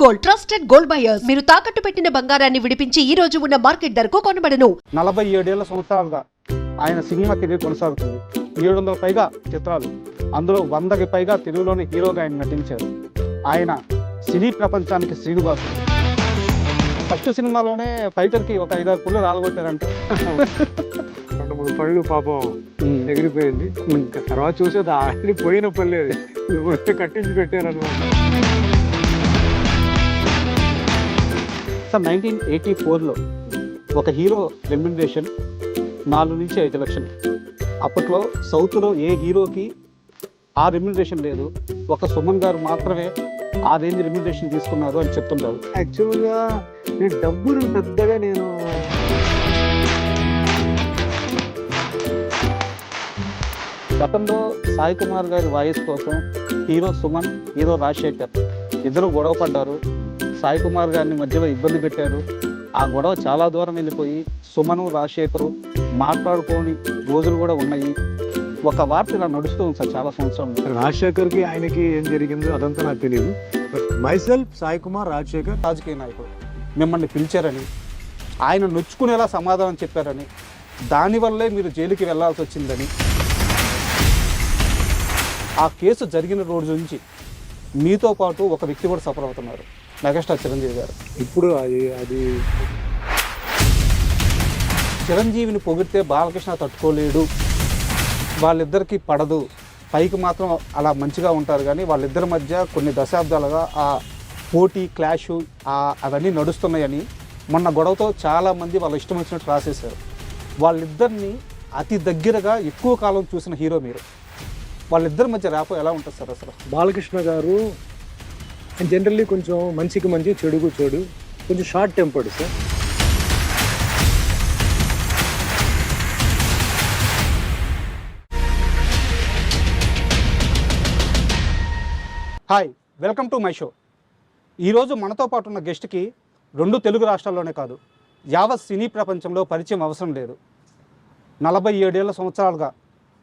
Gold, trusted gold buyers. మీరు తాకట్టు పెట్టిన బంగారాన్ని విడిపించి ఈ రోజు ఉన్న మార్కెట్ ధరకు కొనబడను. 47 సంవత్సరాలుగా ఆయన సినిమా కెరీర్ కొనసాగుతుంది. 700 పైగా చిత్రాలు, అందులో 100కి పైగా తెలుగులోని హీరోగా ఆయన నటించారు. ఆయన సినీ ప్రపంచానికి శ్రీనివాసు. ఫస్ట్ సినిమాలోనే ఫైటర్కి ఒక 5-6 పుళ్ళు రాలగొట్టారంట. 2-3 పళ్ళు పాపం ఎగిరిపోయింది. ఇంకా తర్వాత చూసి అది ఆడి పోయిన పర్లేదు, వస్తే కట్టించి పెట్టారనమాట. సార్ 1984లో ఒక హీరో రెమ్యునరేషన్ 4 నుంచి 5 లక్షలు. అప్పట్లో సౌత్లో ఏ హీరోకి ఆ రెమ్యునరేషన్ లేదు, ఒక సుమన్ గారు మాత్రమే ఆ రేంజ్ రెమ్యునరేషన్ తీసుకున్నారు అని చెప్తుంటారు. యాక్చువల్గా నేను డబ్బులు పెద్దగా గతంలో సాయి కుమార్ గారి వాయిస్ కోసం హీరో సుమన్, హీరో రాజశేఖర్ ఇద్దరు గొడవ పడ్డారు. సాయి కుమార్ గారిని మధ్యలో ఇబ్బంది పెట్టారు. ఆ గొడవ చాలా దూరం వెళ్ళిపోయి సుమను, రాజశేఖరు మాట్లాడుకోని రోజులు కూడా ఉన్నాయి. ఒక వార్త ఇలా నడుస్తూ ఉంది సార్ చాలా సంవత్సరం. రాజశేఖర్కి ఆయనకి ఏం జరిగిందో అదంతా నాకు తెలియదు. బట్ మైసెల్ఫ్ సాయి కుమార్, రాజశేఖర్ రాజకీయ నాయకుడు మిమ్మల్ని పిలిచారని, ఆయన నొచ్చుకునేలా సమాధానం చెప్పారని, దానివల్లే మీరు జైలుకి వెళ్లాల్సి వచ్చిందని, ఆ కేసు జరిగిన రోజు నుంచి మీతో పాటు ఒక వ్యక్తి కూడా సఫర్ అవుతున్నారు, మెగాస్టార్ చిరంజీవి గారు. ఇప్పుడు అది చిరంజీవిని పొగిడితే బాలకృష్ణ తట్టుకోలేడు, వాళ్ళిద్దరికీ పడదు, పైకి మాత్రం అలా మంచిగా ఉంటారు కానీ వాళ్ళిద్దరి మధ్య కొన్ని దశాబ్దాలుగా ఆ పోటీ, క్లాషు అవన్నీ నడుస్తున్నాయని మొన్న గొడవతో చాలామంది వాళ్ళ ఇష్టం వచ్చినట్టు రాసేశారు. వాళ్ళిద్దరిని అతి దగ్గరగా ఎక్కువ కాలం చూసిన హీరో మీరు. వాళ్ళిద్దరి మధ్య ర్యాపో ఎలా ఉంటుంది సార్ అసలు? బాలకృష్ణ గారు జనరల్లీ కొంచెం మంచికి మంచి, చెడుకు చెడు, కొంచెం short tempered sir. Hi, welcome to my show. ఈరోజు మనతో పాటు ఉన్న గెస్ట్కి 2 తెలుగు రాష్ట్రాల్లోనే కాదు, యావత్ సినీ ప్రపంచంలో పరిచయం అవసరం లేదు. 47 సంవత్సరాలుగా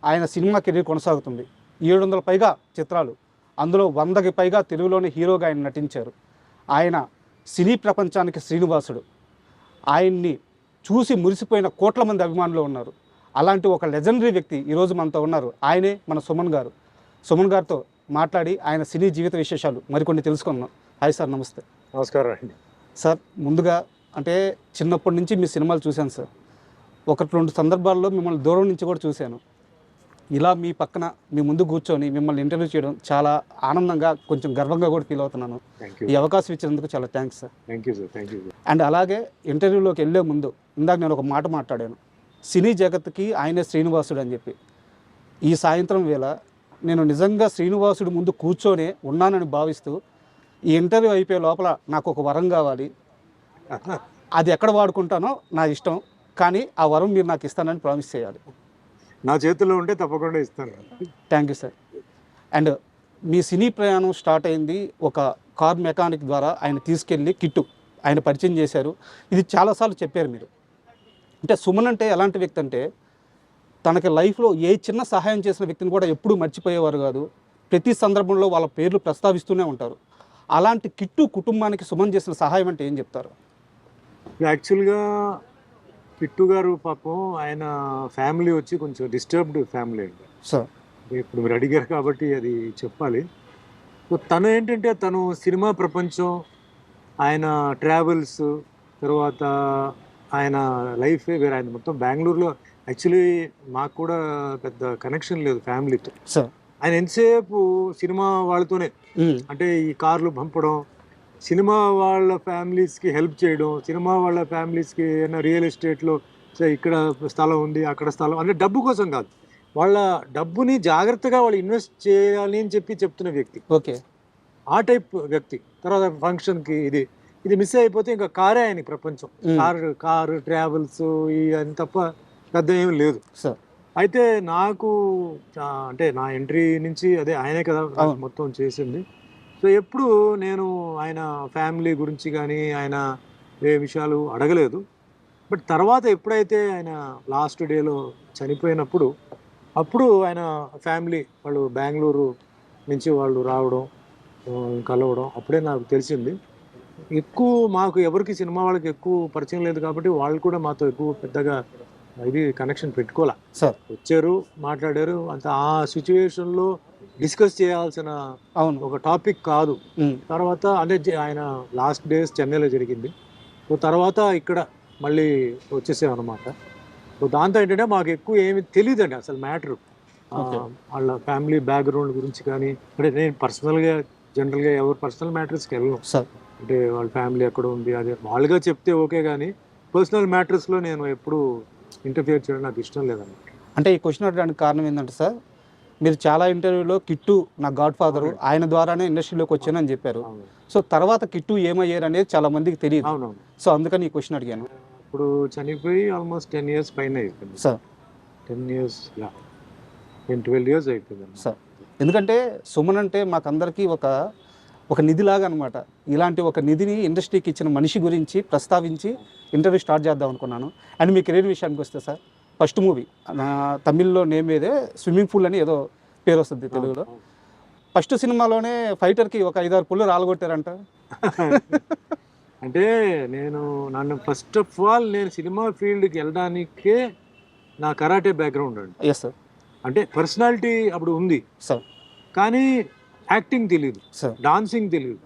ఆయన సినిమా కెరీర్ కొనసాగుతుంది. 700 పైగా చిత్రాలు, అందులో 100కి పైగా తెలుగులోని హీరోగా ఆయన నటించారు. ఆయన సినీ ప్రపంచానికి శ్రీనివాసుడు. ఆయన్ని చూసి మురిసిపోయిన కోట్ల మంది అభిమానులు ఉన్నారు. అలాంటి ఒక లెజెండరీ వ్యక్తి ఈరోజు మనతో ఉన్నారు. ఆయనే మన సుమన్ గారు. సుమన్ గారితో మాట్లాడి ఆయన సినీ జీవిత విశేషాలు మరికొన్ని తెలుసుకున్నాం. హాయ్ సార్, నమస్తే. నమస్కారం అండి. సార్, ముందుగా అంటే చిన్నప్పటి నుంచి మీ సినిమాలు చూశాను సార్. 1-2 సందర్భాల్లో మిమ్మల్ని దూరం నుంచి కూడా చూశాను. ఇలా మీ పక్కన మీ ముందు కూర్చొని మిమ్మల్ని ఇంటర్వ్యూ చేయడం చాలా ఆనందంగా, కొంచెం గర్వంగా కూడా ఫీల్ అవుతున్నాను. ఈ అవకాశం ఇచ్చినందుకు చాలా thanks sir. Thank you sir. Thank you. And అలాగే ఇంటర్వ్యూలోకి వెళ్ళే ముందు ఇందాక నేను ఒక మాట మాట్లాడాను, సినీ జగత్తుకి ఆయనే శ్రీనివాసుడు అని చెప్పి. ఈ సాయంత్రం వేళ నేను నిజంగా శ్రీనివాసుడు ముందు కూర్చొని ఉన్నానని భావిస్తూ, ఈ ఇంటర్వ్యూ అయిపోయే లోపల నాకు ఒక వరం కావాలి, అది ఎక్కడ వాడుకుంటానో నా ఇష్టం, కానీ ఆ వరం మీరు నాకు ఇస్తానని ప్రామిస్ చేయాలి. నా చేతుల్లో ఉంటే తప్పకుండా ఇస్తాను. Thank you sir. అండ్ మీ సినీ ప్రయాణం స్టార్ట్ అయింది ఒక కార్ మెకానిక్ ద్వారా. ఆయన తీసుకెళ్ళి కిట్టు ఆయన పరిచయం చేశారు. ఇది చాలాసార్లు చెప్పారు మీరు. అంటే సుమన్ అంటే ఎలాంటి వ్యక్తి అంటే, తనకి లైఫ్లో ఏ చిన్న సహాయం చేసిన వ్యక్తిని కూడా ఎప్పుడూ మర్చిపోయేవారు కాదు. ప్రతి సందర్భంలో వాళ్ళ పేర్లు ప్రస్తావిస్తూనే ఉంటారు. అలాంటి కిట్టు కుటుంబానికి సుమన్ చేసిన సహాయం అంటే ఏం చెప్తారు? యాక్చువల్గా కిట్టు గారు పాపం ఆయన ఫ్యామిలీ వచ్చి కొంచెం డిస్టర్బ్డ్ ఫ్యామిలీ అండి సార్. ఇప్పుడు మీరు అడిగారు కాబట్టి అది చెప్పాలి. సో తను ఏంటంటే, తను సినిమా ప్రపంచం, ఆయన ట్రావెల్స్, తర్వాత ఆయన లైఫే వేరే. ఆయన మొత్తం బెంగళూరులో, యాక్చువల్లీ మాకు కూడా పెద్ద కనెక్షన్ లేదు ఫ్యామిలీతో. సార్, ఆయన ఎంతసేపు సినిమా వాళ్ళతోనే, అంటే ఈ కార్లు పంపడం, సినిమా వాళ్ళ ఫ్యామిలీస్కి హెల్ప్ చేయడం, సినిమా వాళ్ళ ఫ్యామిలీస్కి ఏమైనా రియల్ ఎస్టేట్లో ఇక్కడ స్థలం ఉంది, అక్కడ స్థలం, అంటే డబ్బు కోసం కాదు, వాళ్ళ డబ్బుని జాగ్రత్తగా వాళ్ళు ఇన్వెస్ట్ చేయాలి అని చెప్తున్న వ్యక్తి. ఓకే, ఆ టైప్ వ్యక్తి. తర్వాత ఫంక్షన్కి ఇది మిస్ అయిపోతే ఇంకా కారే ఆయనకి ప్రపంచం. కారు ట్రావెల్స్ అని తప్ప పెద్ద ఏమి లేదు సార్. అయితే నాకు అంటే నా ఎంట్రీ నుంచి అదే ఆయనే కదా మొత్తం చేసింది. సో ఎప్పుడు నేను ఆయన ఫ్యామిలీ గురించి కానీ ఆయన ఏ విషయాలు అడగలేదు. బట్ తర్వాత ఎప్పుడైతే ఆయన లాస్ట్ డేలో చనిపోయినప్పుడు, అప్పుడు ఆయన ఫ్యామిలీ వాళ్ళు బెంగళూరు నుంచి వాళ్ళు రావడం, కలవడం, అప్పుడే నాకు తెలిసింది. ఎక్కువ మాకు ఎవరికి సినిమా వాళ్ళకి ఎక్కువ పరిచయం లేదు కాబట్టి వాళ్ళు కూడా మాతో ఎక్కువ పెద్దగా ఇది కనెక్షన్ పెట్టుకోలే. సార్ వచ్చారు, మాట్లాడారు, అంత ఆ సిచ్యువేషన్లో డిస్కస్ చేయాల్సిన అవును. ఒక టాపిక్ కాదు. ఉమ్, తర్వాత అంటే ఆయన లాస్ట్ డేస్ చెన్నైలో జరిగింది. సో తర్వాత ఇక్కడ మళ్ళీ వచ్చేసాం అనమాట. సో దాంతో ఏంటంటే మాకు ఎక్కువ ఏమి తెలియదండి అసలు మ్యాటర్, Okay. వాళ్ళ ఫ్యామిలీ బ్యాక్గ్రౌండ్ గురించి కానీ. అంటే నేను పర్సనల్గా జనరల్గా ఎవరు పర్సనల్ మ్యాటర్స్కి వెళ్ళను. సార్ అంటే వాళ్ళ ఫ్యామిలీ ఎక్కడ ఉంది అదే వాళ్ళుగా చెప్తే ఓకే, కానీ పర్సనల్ మ్యాటర్స్లో నేను ఎప్పుడు ఇంటర్ఫియర్ చేయడం నాకు ఇష్టం లేదన్నమాట. అంటే ఈ క్వశ్చన్ అడగడానికి కారణం ఏంటంటే సార్, మీరు చాలా ఇంటర్వ్యూలో కిట్టు నా గాడ్ ఫాదరు, ఆయన ద్వారానే ఇండస్ట్రీలోకి వచ్చానని చెప్పారు. అవును సో తర్వాత కిట్టు ఏమయ్యారు అనేది చాలా మందికి తెలియదు. అవునవును. సో అందుకని ఈ క్వశ్చన్ అడిగాను. ఇప్పుడు చనిపోయి ఆల్మోస్ట్ 10 years పైన అయిపోయింది. సార్ 10 years 12 years అయిపోయింది సార్ ఎందుకంటే సుమన్ అంటే మాకందరికీ ఒక నిధిలాగా అనమాట. ఇలాంటి ఒక నిధిని ఇండస్ట్రీకి ఇచ్చిన మనిషి గురించి ప్రస్తావించి ఇంటర్వ్యూ స్టార్ట్ చేద్దాం అనుకున్నాను. అండ్ మీ కెరీర్ విషయానికి వస్తే సార్, ఫస్ట్ మూవీ నా తమిళ్లో నేమ్ ఏదే స్విమ్మింగ్ పూల్ అని ఏదో పేరు వస్తుంది తెలుగులో. ఫస్ట్ సినిమాలోనే ఫైటర్కి ఒక 5-6 పుల్లు రాలగొట్టారంట. అంటే నన్ను ఫస్ట్ ఆఫ్ ఆల్ నేను సినిమా ఫీల్డ్కి వెళ్ళడానికే నా కరాటే బ్యాక్గ్రౌండ్ అండి. Yes sir. అంటే పర్సనాలిటీ అప్పుడు ఉంది సార్ కానీ యాక్టింగ్ తెలియదు, సార్. డాన్సింగ్ తెలియదు.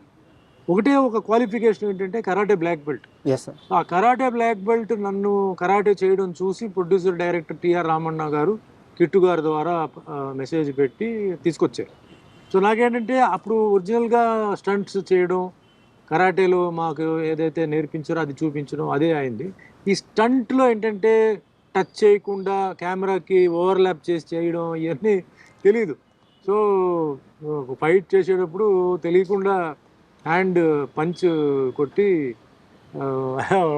ఒకటే ఒక క్వాలిఫికేషన్ ఏంటంటే karate black belt. Yes sir. ఆ కరాటే బ్లాక్ బెల్ట్ నన్ను కరాటే చేయడం చూసి ప్రొడ్యూసర్ డైరెక్టర్ టిఆర్ రామన్న గారు కిట్టు గారి ద్వారా మెసేజ్ పెట్టి తీసుకొచ్చారు. సో నాకేంటంటే అప్పుడు ఒరిజినల్గా స్టంట్స్ చేయడం, కరాటేలో మాకు ఏదైతే నేర్పించారో అది చూపించడం అదే అయింది. ఈ స్టంట్లో ఏంటంటే టచ్ చేయకుండా కెమెరాకి ఓవర్లాప్ చేసి చేయడం ఇవన్నీ తెలీదు. సో ఫైట్ చేసేటప్పుడు తెలియకుండా హ్యాండ్ పంచ్ కొట్టి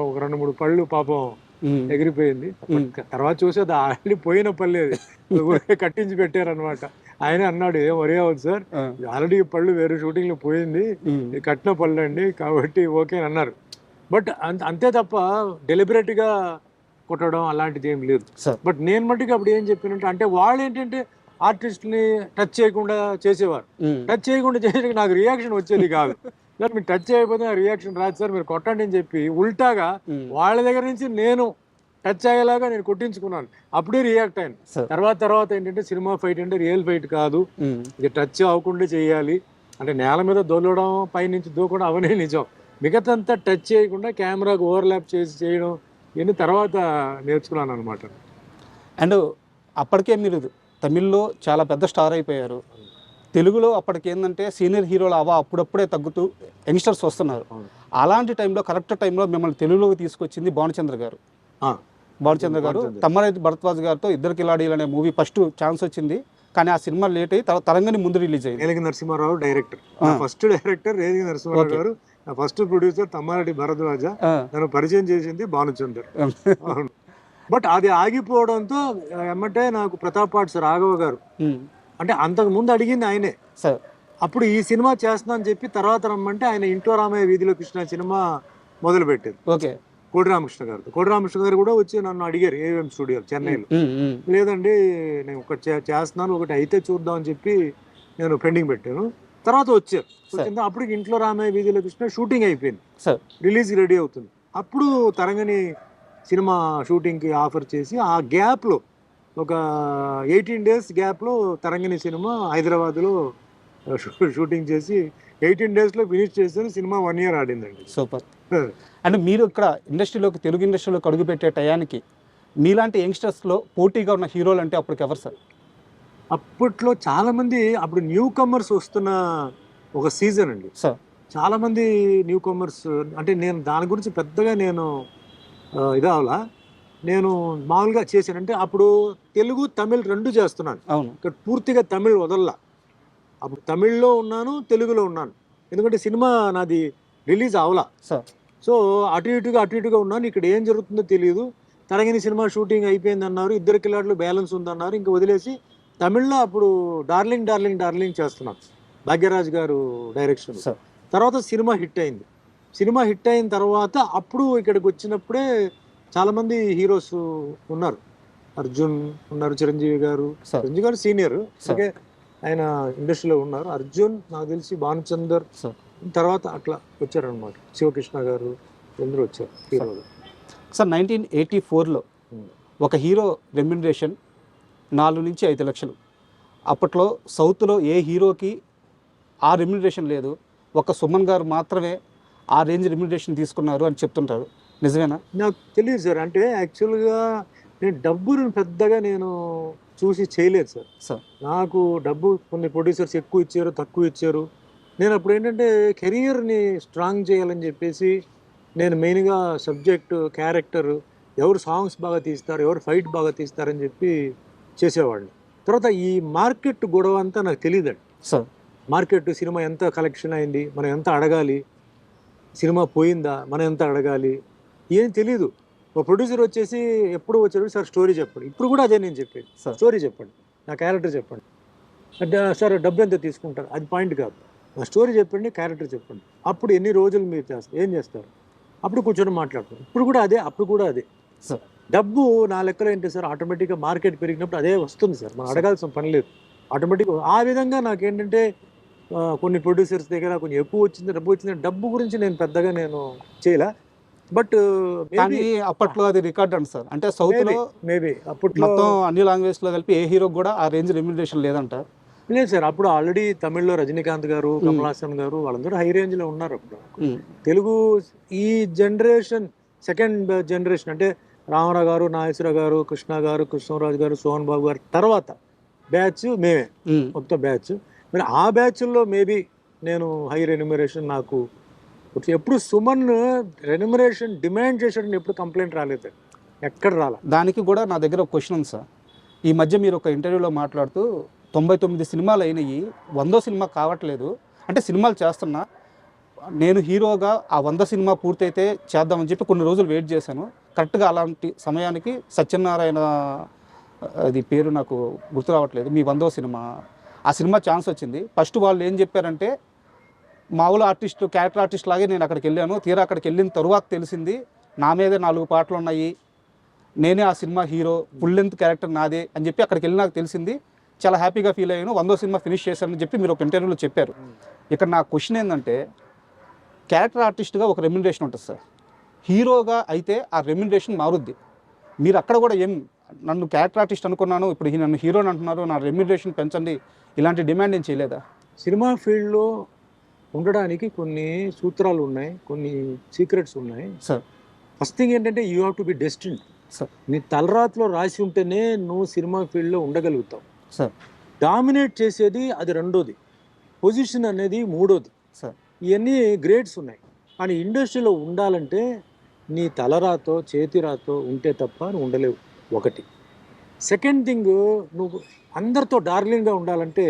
ఒక 2-3 పళ్ళు పాపం ఎగిరిపోయింది. తర్వాత చూసి అది ఆల్రెడీ పోయిన పర్లేదు, కట్టించి పెట్టారనమాట. ఆయన అన్నాడు, ఏం వరే అవుతుంది సార్, ఆల్రెడీ పళ్ళు వేరే షూటింగ్లో పోయింది, కట్టిన పళ్ళు అండి కాబట్టి ఓకే అని అన్నారు. బట్ అంతే తప్ప డెలిబరేట్గా కొట్టడం అలాంటిది ఏం లేదు. బట్ నేను మట్టుకు అప్పుడు ఏం చెప్పినంటే, అంటే వాళ్ళు ఏంటంటే ఆర్టిస్ట్ని టచ్ చేయకుండా చేసేవారు. టచ్ చేయకుండా చేసే నాకు రియాక్షన్ వచ్చేది కాదు. సార్ మీరు టచ్ చేయకపోతే నా రియాక్షన్ రాదు సార్, మీరు కొట్టండి అని చెప్పి ఉల్టాగా వాళ్ళ దగ్గర నుంచి నేను టచ్ అయ్యేలాగా నేను కొట్టించుకున్నాను. అప్పుడే రియాక్ట్ అయ్యాను. తర్వాత ఏంటంటే సినిమా ఫైట్ అంటే రియల్ ఫైట్ కాదు, ఇది టచ్ అవ్వకుండా చేయాలి. అంటే నేల మీద దొల్లడం, పైనుంచి దూకడం అవన్నీ నిజం. మిగతాంతా టచ్ చేయకుండా కెమెరాకు ఓవర్లాప్ చేసి చేయడం ఇవన్నీ తర్వాత నేర్చుకున్నాను అనమాట. అండ్ అప్పటికే మీరు తమిళ్లో చాలా పెద్ద స్టార్ అయిపోయారు. తెలుగులో అప్పటికి ఏంటంటే సీనియర్ హీరోలు అప్పుడప్పుడే తగ్గుతూ యంగ్స్టర్స్ వస్తున్నారు. అలాంటి టైంలో కరెక్ట్ టైంలో మిమ్మల్ని తెలుగులోకి తీసుకొచ్చింది భానుచంద్ర గారు. తమ్మారెడ్డి భరద్వాజ్ గారితో ఇద్దరు కిలాడీలు అనే మూవీ ఫస్ట్ ఛాన్స్ వచ్చింది, కానీ ఆ సినిమా లేట్ అయ్యి తరంగని ముందు రిలీజ్ అయ్యింది. Relinga Narasimha Rao director, first director Relinga Narasimha Rao గారు, ఫస్ట్ ప్రొడ్యూసర్ తమ్మారెడ్డి భరద్వాజ, నన్ను పరిచయం చేసింది భానుచందర్. బట్ అది ఆగిపోవడంతో ఎమ్మటే నాకు ప్రతాప్ పాట్స్ రాఘవ గారు, అంటే అంతకు ముందు అడిగింది ఆయనే. అప్పుడు ఈ సినిమా చేస్తున్నా అని చెప్పి తర్వాత రమ్మంటే ఆయన ఇంట్లో రామయ్య వీధిలో కృష్ణ సినిమా మొదలు పెట్టారు. ఓకే. కోడి రామకృష్ణ గారు కూడా వచ్చి నన్ను అడిగారు ఏవిఎం స్టూడియో చెన్నైలో. లేదండి నేను ఒకటి చేస్తున్నాను, ఒకటి అయితే చూద్దాం అని చెప్పి నేను పెండింగ్ పెట్టాను. తర్వాత వచ్చారు. అప్పటికి ఇంట్లో రామయ్య వీధిలో కృష్ణ షూటింగ్ అయిపోయింది, రిలీజ్ రెడీ అవుతుంది. అప్పుడు తరంగని సినిమా షూటింగ్కి ఆఫర్ చేసి ఆ గ్యాప్లో ఒక 18 days గ్యాప్లో తరంగని సినిమా హైదరాబాద్లో షూటింగ్ చేసి 18 daysలో ఫినిష్ చేసిన సినిమా 1 year ఆడిందండి. సూపర్. అంటే మీరు ఇక్కడ ఇండస్ట్రీలోకి, తెలుగు ఇండస్ట్రీలోకి అడుగుపెట్టే టయానికి మీలాంటి యంగ్స్టర్స్లో పోటీగా ఉన్న హీరోలు అంటే అప్పటికి ఎవరు సార్? అప్పట్లో చాలామంది, అప్పుడు న్యూ కమర్స్ వస్తున్న ఒక సీజన్ అండి సార్. చాలామంది న్యూ కమర్స్, అంటే నేను దాని గురించి పెద్దగా నేను ఇదవలా, నేను మామూలుగా చేశాను. అంటే అప్పుడు తెలుగు తమిళ్ 2 చేస్తున్నాను. అవును. ఇక్కడ పూర్తిగా తమిళ్ వదల్లా. అప్పుడు తమిళ్లో ఉన్నాను, తెలుగులో ఉన్నాను. ఎందుకంటే సినిమా నాది రిలీజ్ అవలా. సో అటు ఇటుగా ఉన్నాను. ఇక్కడ ఏం జరుగుతుందో తెలియదు. తరంగిణి సినిమా షూటింగ్ అయిపోయింది అన్నారు, 2 కిలాట్లు బ్యాలెన్స్ ఉందన్నారు, ఇంకా వదిలేసి తమిళ్లో అప్పుడు డార్లింగ్ చేస్తున్నాను, భాగ్యరాజ్ గారు డైరెక్షన్. తర్వాత సినిమా హిట్ అయింది. సినిమా హిట్ అయిన తర్వాత అప్పుడు ఇక్కడికి వచ్చినప్పుడే చాలామంది హీరోస్ ఉన్నారు. అర్జున్ ఉన్నారు, చిరంజీవి గారు సీనియర్, అలాగే ఆయన ఇండస్ట్రీలో ఉన్నారు. అర్జున్ నాకు తెలిసి భానుచందర్, తర్వాత అట్లా వచ్చారనమాట. శివకృష్ణ గారు అందరూ వచ్చారు హీరోలు. సార్ 1984లో ఒక హీరో రెమ్యునరేషన్ 4 నుంచి 5 లక్షలు. అప్పట్లో సౌత్లో ఏ హీరోకి ఆ రెమ్యునరేషన్ లేదు, ఒక సుమన్ గారు మాత్రమే ఆ రేంజ్ రెమ్యునరేషన్ తీసుకున్నారు అని చెప్తుంటారు. నిజమేనా? నాకు తెలియదు సార్. అంటే యాక్చువల్గా నేను డబ్బును పెద్దగా నేను చూసి చేయలేదు సార్. సార్ నాకు డబ్బు కొన్ని ప్రొడ్యూసర్స్ ఎక్కువ ఇచ్చారు, తక్కువ ఇచ్చారు. నేను అప్పుడు ఏంటంటే కెరియర్ని స్ట్రాంగ్ చేయాలని చెప్పేసి నేను మెయిన్గా సబ్జెక్టు, క్యారెక్టర్, ఎవరు సాంగ్స్ బాగా తీస్తారు, ఎవరు ఫైట్ బాగా తీస్తారని చెప్పి చేసేవాడిని. తర్వాత ఈ మార్కెట్ గొడవ అంతా నాకు తెలియదండి. సార్ మార్కెట్ సినిమా ఎంత కలెక్షన్ అయింది, మనం ఎంత అడగాలి, సినిమా పోయిందా మనం ఎంత అడగాలి, ఏం తెలీదు. ఒక ప్రొడ్యూసర్ వచ్చేసి ఎప్పుడు వచ్చాడు, సార్ స్టోరీ చెప్పండి. ఇప్పుడు కూడా అదే నేను చెప్పేది, సార్ స్టోరీ చెప్పండి, నా క్యారెక్టర్ చెప్పండి. అంటే సార్ డబ్బు ఎంత తీసుకుంటారు, అది పాయింట్ కాదు, నా స్టోరీ చెప్పండి, క్యారెక్టర్ చెప్పండి. అప్పుడు ఎన్ని రోజులు మీరు చేస్తారు, ఏం చేస్తారు, అప్పుడు కూర్చొని మాట్లాడతారు. ఇప్పుడు కూడా అదే, అప్పుడు కూడా అదే. సార్ డబ్బు నా లెక్కలో ఏంటి సార్, ఆటోమేటిక్గా మార్కెట్ పెరిగినప్పుడు అదే వస్తుంది సార్, మనం అడగాల్సిన పని లేదు, ఆటోమేటిక్గా. ఆ విధంగా నాకేంటంటే కొన్ని ప్రొడ్యూసర్స్ దగ్గర కొంచెం ఎక్కువ వచ్చింది, డబ్బు గురించి నేను పెద్దగా నేను చేయలే. బట్ కానీ అప్పట్లో అది రికార్డ్ అండి సార్. అంటే సౌత్లో మేబీ అప్పట్లో మొత్తం అన్ని లాంగ్వేజ్లో కలిపి ఏ హీరోకి కూడా ఆ రేంజ్ రెమ్యునరేషన్ లేదంట. లేదు సార్. అప్పుడు ఆల్రెడీ తమిళ్లో రజనీకాంత్ గారు, కమల్ హాసన్ గారు వాళ్ళందరూ హై రేంజ్లో ఉన్నారు అప్పుడు. తెలుగు ఈ జనరేషన్, సెకండ్ జనరేషన్ అంటే రామారావు గారు, నాగేశ్వరరావు గారు, కృష్ణ గారు, కృష్ణరాజు గారు, సోహన్ బాబు గారు తర్వాత బ్యాచ్ మేమే, మొత్తం బ్యాచ్. మరి ఆ బ్యాచ్ల్లో మేబీ నేను హై రెన్యూమరేషన్ నాకు ఎప్పుడు సుమన్ రెన్యూమరేషన్ డిమాండ్ చేసాడని ఎప్పుడు కంప్లైంట్ రాలేదు, ఎక్కడ రాలే. దానికి కూడా నా దగ్గర ఒక క్వశ్చన్ ఉంది సార్. ఈ మధ్య మీరు ఒక ఇంటర్వ్యూలో మాట్లాడుతూ 99 సినిమాలు అయినాయి, 100వ సినిమా కావట్లేదు, అంటే సినిమాలు చేస్తున్నా, నేను హీరోగా ఆ 100 సినిమా పూర్తయితే చేద్దామని చెప్పి కొన్ని రోజులు వెయిట్ చేశాను. కరెక్ట్గా అలాంటి సమయానికి సత్యనారాయణ, అది పేరు నాకు గుర్తు రావట్లేదు, మీ 100వ సినిమా, ఆ సినిమా ఛాన్స్ వచ్చింది. ఫస్ట్ వాళ్ళు ఏం చెప్పారంటే, మామూలు ఆర్టిస్టు, క్యారెక్టర్ ఆర్టిస్ట్ లాగే నేను అక్కడికి వెళ్ళాను. తీరా అక్కడికి వెళ్ళిన తరువాత తెలిసింది నా మీదే 4 పాటలు ఉన్నాయి, నేనే ఆ cinema hero, full length character నాదే అని చెప్పి అక్కడికి వెళ్ళి నాకు తెలిసింది. చాలా హ్యాపీగా ఫీల్ అయ్యాను, 100వ సినిమా ఫినిష్ చేశానని చెప్పి మీరు ఒక ఇంటర్వ్యూలో చెప్పారు. ఇక్కడ నా క్వశ్చన్ ఏంటంటే, క్యారెక్టర్ ఆర్టిస్ట్గా ఒక రెమ్యునరేషన్ ఉంటుంది సార్, హీరోగా అయితే ఆ రెమ్యునరేషన్ మారుద్ది. మీరు అక్కడ కూడా ఏం, నన్ను క్యారెక్టర్ ఆర్టిస్ట్ అనుకున్నాను, ఇప్పుడు నన్ను హీరోని అంటున్నారు, నా రెమ్యునరేషన్ పెంచండి, ఇలాంటి డిమాండ్ ఏం చేయలేదా? సినిమా ఫీల్డ్లో ఉండడానికి కొన్ని సూత్రాలు ఉన్నాయి, కొన్ని సీక్రెట్స్ ఉన్నాయి సార్. ఫస్ట్ థింగ్ ఏంటంటే you have to be destined sir. నీ తలరాత్లో రాసి ఉంటేనే నువ్వు సినిమా ఫీల్డ్లో ఉండగలుగుతావు సార్. డామినేట్ చేసేది అది రెండోది, పొజిషన్ అనేది మూడోది. సార్. ఇవన్నీ గ్రేడ్స్ ఉన్నాయి. కానీ ఇండస్ట్రీలో ఉండాలంటే నీ తలరాతో చేతిరాతో ఉంటే తప్ప నువ్వు ఉండలేవు, ఒకటి. సెకండ్ థింగ్, నువ్వు అందరితో డార్లింగ్గా ఉండాలంటే